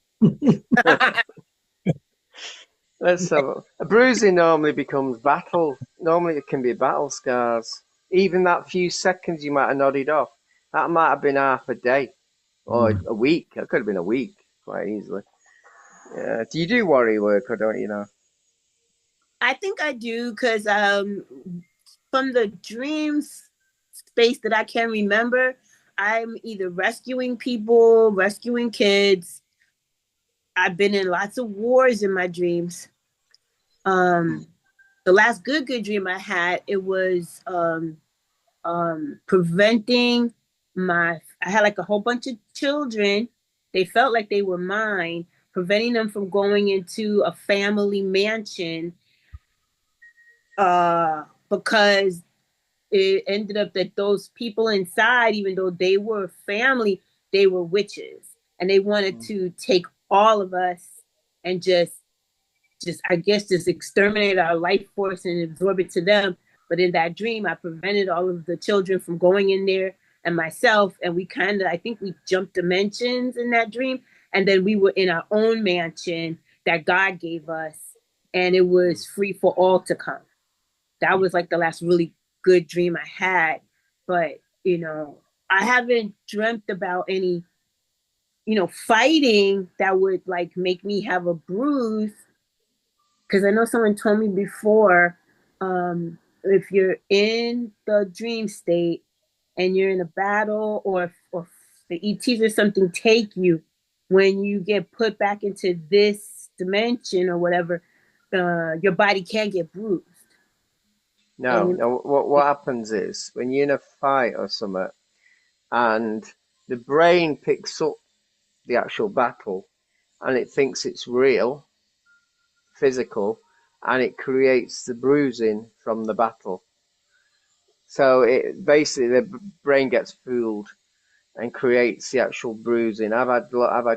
Let's have a bruising normally becomes battle. Normally it can be battle scars. Even that few seconds you might have nodded off, that might have been half a day or a week. It could have been a week quite easily. Yeah. Do you do worry work, or don't you know? I think I do, because from the dreams space that I can remember, I'm either rescuing people, rescuing kids. I've been in lots of wars in my dreams. The last good dream I had, it was preventing I had like a whole bunch of children. They felt like they were mine, preventing them from going into a family mansion because it ended up that those people inside, even though they were family, they were witches, and they wanted to take all of us and just I guess just exterminate our life force and absorb it to them. But in that dream, I prevented all of the children from going in there and myself. And we kind of, I think we jumped dimensions in that dream. And then we were in our own mansion that God gave us. And it was free for all to come. That was like the last really good dream I had. But, you know, I haven't dreamt about any, you know, fighting that would like make me have a bruise. Because I know someone told me before, if you're in the dream state and you're in a battle, or if the ETs or something take you, when you get put back into this dimension or whatever, your body can get bruised. No, no. What happens is when you're in a fight or something, and the brain picks up the actual battle, and it thinks it's real, physical, and it creates the bruising from the battle. So it basically the brain gets fooled and creates the actual bruising. I've had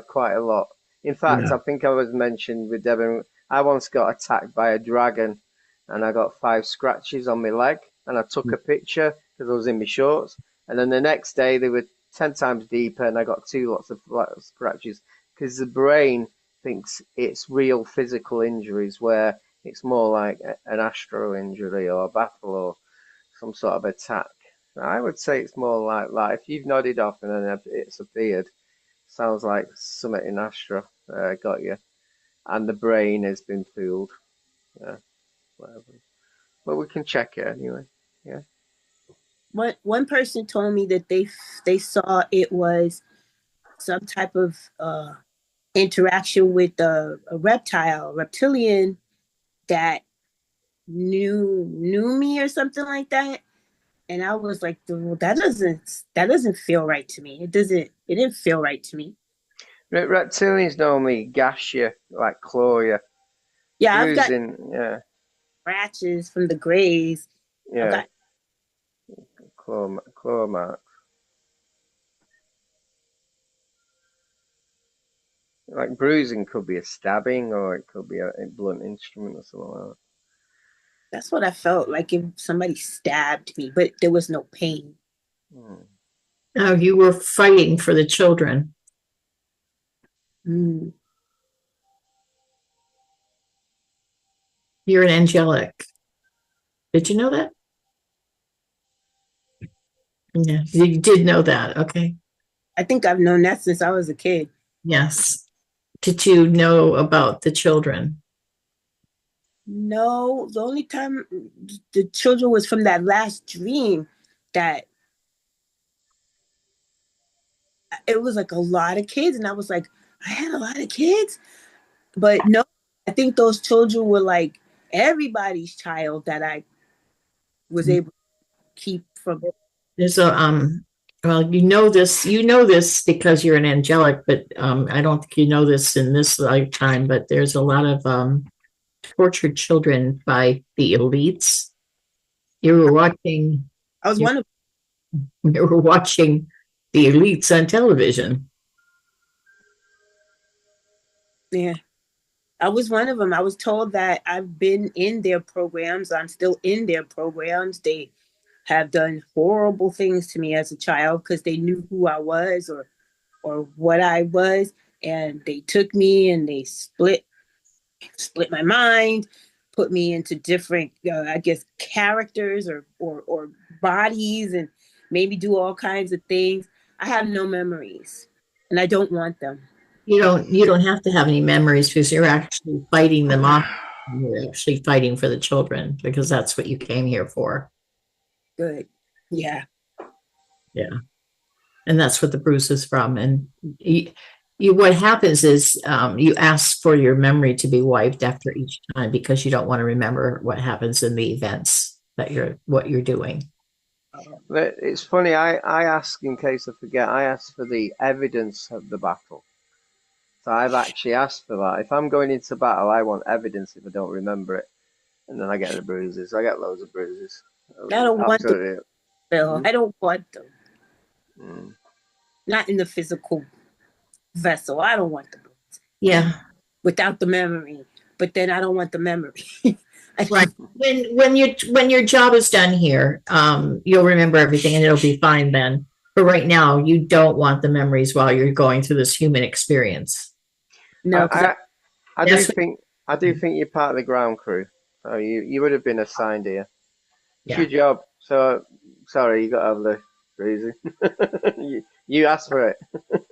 quite a lot. In fact, Yeah. I think I was mentioned with Devin. I once got attacked by a dragon, and I got 5 scratches on my leg, and I took a picture because I was in my shorts. And then the next day they were 10 times deeper, and I got 2 lots of scratches because the brain thinks it's real physical injuries, where it's more like an astral injury or a battle or some sort of attack. I would say it's more like that. If you've nodded off and then it's appeared, sounds like something in Astra got you, and the brain has been fooled. Yeah, whatever. But we can check it anyway. Yeah. One person told me that they saw it was some type of interaction with a reptilian that knew me or something like that. And I was like, well, that doesn't feel right to me. It didn't feel right to me. Reptilians normally gash you, like claw you. Yeah, Bruising, I've got scratches from the grays. Yeah. Claw marks. Like bruising could be a stabbing, or it could be a blunt instrument or something like that. That's what I felt like, if somebody stabbed me, but there was no pain. Oh, you were fighting for the children. Mm. You're an angelic. Did you know that? Yeah, you did know that. Okay. I think I've known that since I was a kid. Yes. Did you know about the children? No, the only time the children was from that last dream, that it was like a lot of kids, and I was like, I had a lot of kids, but no, I think those children were like everybody's child that I was able to keep from. There's a well, you know this because you're an angelic, but I don't think you know this in this lifetime, but there's a lot of tortured children by the elites. You were watching I was one of you were watching the elites on television. Yeah, I was one of them. I was told that I've been in their programs. I'm still in their programs. They have done horrible things to me as a child because they knew who I was or what I was, and they took me and they split my mind, put me into different, I guess, characters or bodies, and maybe do all kinds of things. I have no memories, and I don't want them. You don't have to have any memories because you're actually fighting them off. You're actually fighting for the children because that's what you came here for. Good. Yeah. Yeah. And that's what the bruise is from. And what happens is you ask for your memory to be wiped after each time because you don't want to remember what happens in the events that what you're doing. But it's funny, I ask, in case I forget, I ask for the evidence of the battle. So I've actually asked for that. If I'm going into battle, I want evidence if I don't remember it. And then I get the bruises. I get loads of bruises. I don't want them, Bill. I don't want them. Not in the physical vessel. I don't want them. Yeah. Without the memory. But then I don't want the memory. Right. When your job is done here, you'll remember everything and it'll be fine then. But right now, you don't want the memories while you're going through this human experience. No, because I do think you're part of the ground crew. So you would have been assigned here. It's your job. So sorry, you got to have the reason. you asked for it.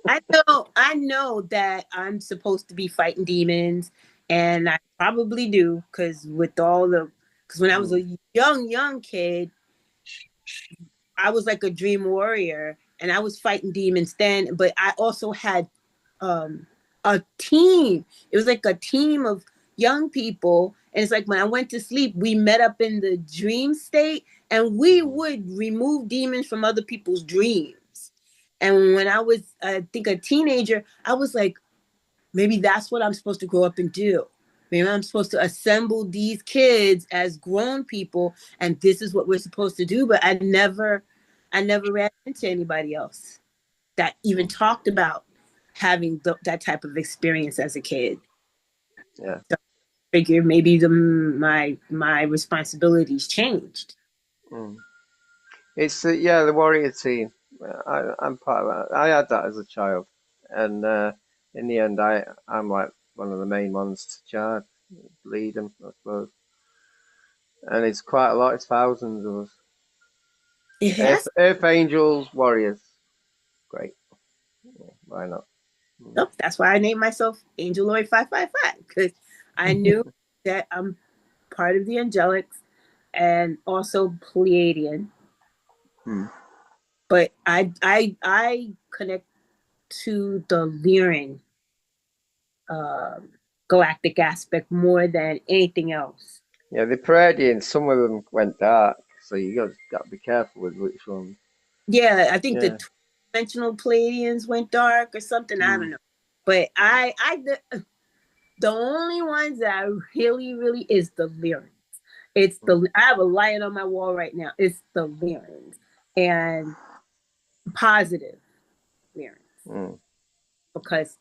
I know that I'm supposed to be fighting demons, and I probably do because when I was a young kid, I was like a dream warrior, and I was fighting demons then. But I also had a team. It was like a team of young people, and it's like when I went to sleep, we met up in the dream state, and we would remove demons from other people's dreams. And when I was, I think, a teenager, I was like, maybe that's what I'm supposed to grow up and do. Maybe I'm supposed to assemble these kids as grown people, and this is what we're supposed to do. But I never ran into anybody else that even talked about having that type of experience as a kid. Yeah. So I figure maybe my responsibilities changed. It's the warrior team. I'm part of that. I had that as a child, and in the end, I'm like one of the main ones to charge, lead them, I suppose. And it's quite a lot. It's thousands of us. Yes. Earth Angels, warriors. Great. Why not? Nope, that's why I named myself Angel Lloyd 555, because I knew that I'm part of the angelics and also Pleiadian. But I connect to the Lyran galactic aspect more than anything else. Yeah, the Pleiadians, some of them went dark, so you got to be careful with which ones. Yeah, I think the dimensional Pleiadians went dark or something. I don't know, but the only ones that I really is the Lyrans. I have a lion on my wall right now. It's the Lyrans and positive Lyrans because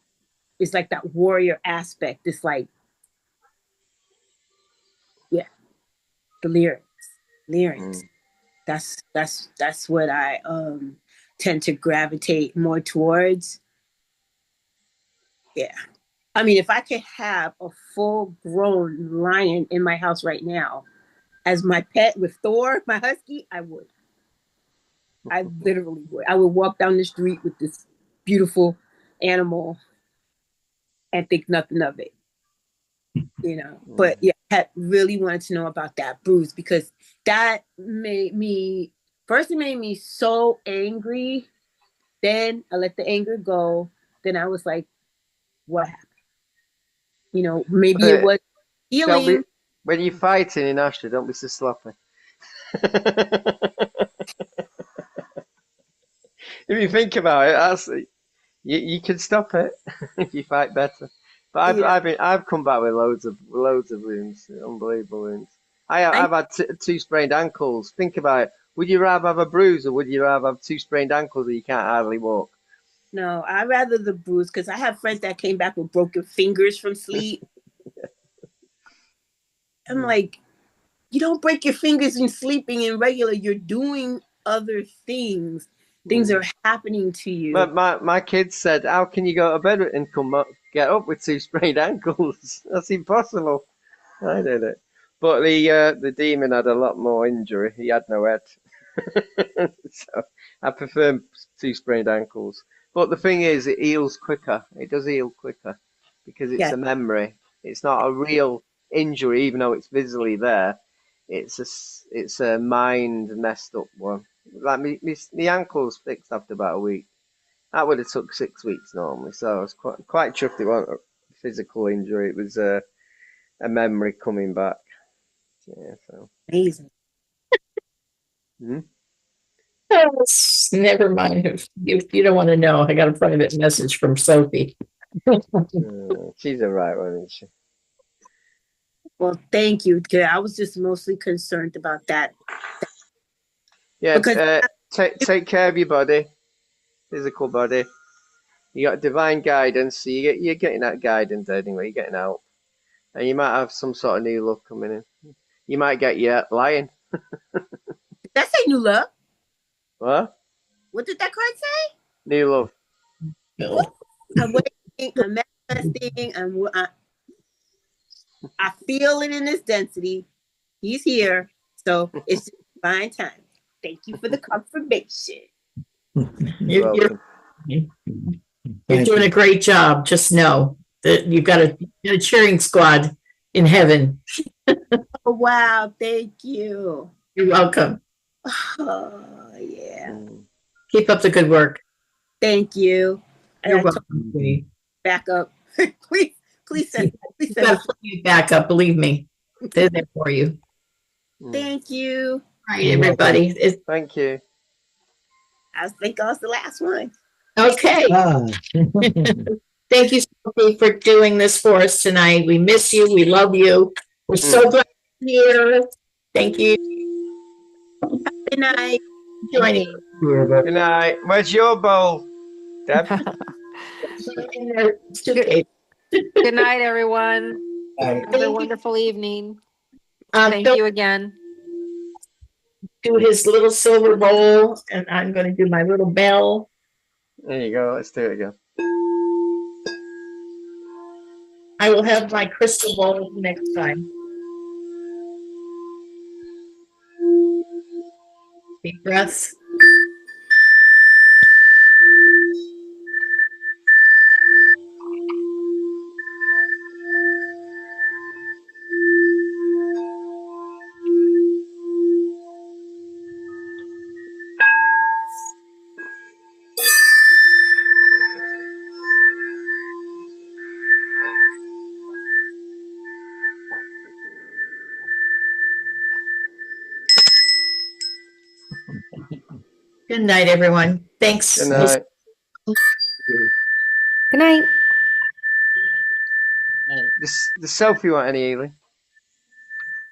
it's like that warrior aspect. It's like, yeah, the Lyrans. That's what I tend to gravitate more towards. Yeah. I mean, if I could have a full-grown lion in my house right now as my pet with Thor, my husky, I would. I literally would. I would walk down the street with this beautiful animal and think nothing of it. But yeah, I really wanted to know about that bruise because that made me so angry. Then I let the anger go. Then I was like, what happened? Maybe it was healing. When you're fighting in Astra, don't be so sloppy. If you think about it, you can stop it if you fight better. But I've come back with loads of wounds, unbelievable wounds. I've had two sprained ankles. Think about it. Would you rather have a bruise or would you rather have two sprained ankles that you can't hardly walk? No, I'd rather the bruise because I have friends that came back with broken fingers from sleep. I'm like, you don't break your fingers in sleeping in regular. You're doing other things. Things are happening to you. My kids said, how can you go to bed and get up with two sprained ankles? That's impossible. I did it. But the demon had a lot more injury. He had no head. So I prefer two sprained ankles. But the thing is, it heals quicker. It does heal quicker because it's a memory. It's not a real injury, even though it's visually there. It's a mind messed up one. Like my ankle's fixed after about a week. That would have took 6 weeks normally. So I was quite chuffed. It wasn't a physical injury. It was a memory coming back. Yeah, so amazing. Never mind. If you don't want to know, I got a private message from Sophie. She's a right one, isn't she? Well, thank you. I was just mostly concerned about that. Yeah, because take care of your body, physical body. You got divine guidance, so you're getting that guidance anyway. You're getting out, and you might have some sort of new luck coming in. You might get your lion. Did that say new love? What? What did that card say? New love. No. I'm waiting. I'm manifesting. I feel it in this density. He's here. So it's just fine time. Thank you for the confirmation. You're doing a great job. Just know that you've got a cheering squad in heaven. Oh, wow. Thank you. You're welcome. Oh, yeah. Keep up the good work. Thank you. You're welcome. Back up. please send. You've got plenty of backup, believe me. They're there for you. Thank you. All right, everybody. Thank you. I think I was the last one. Okay. Thank you, Sophie, for doing this for us tonight. We miss you. We love you. We're so glad you're here. Thank you. Good night. Joining. Good night. Where's your bowl, Deb? Good night, everyone. Have a wonderful evening. Thank you again. Do his little silver bowl, and I'm going to do my little bell. There you go. Let's do it again. I will have my crystal bowl next time. Deep breaths. Good night, everyone. Thanks. Good night. Good night. Does Sophie want any healing?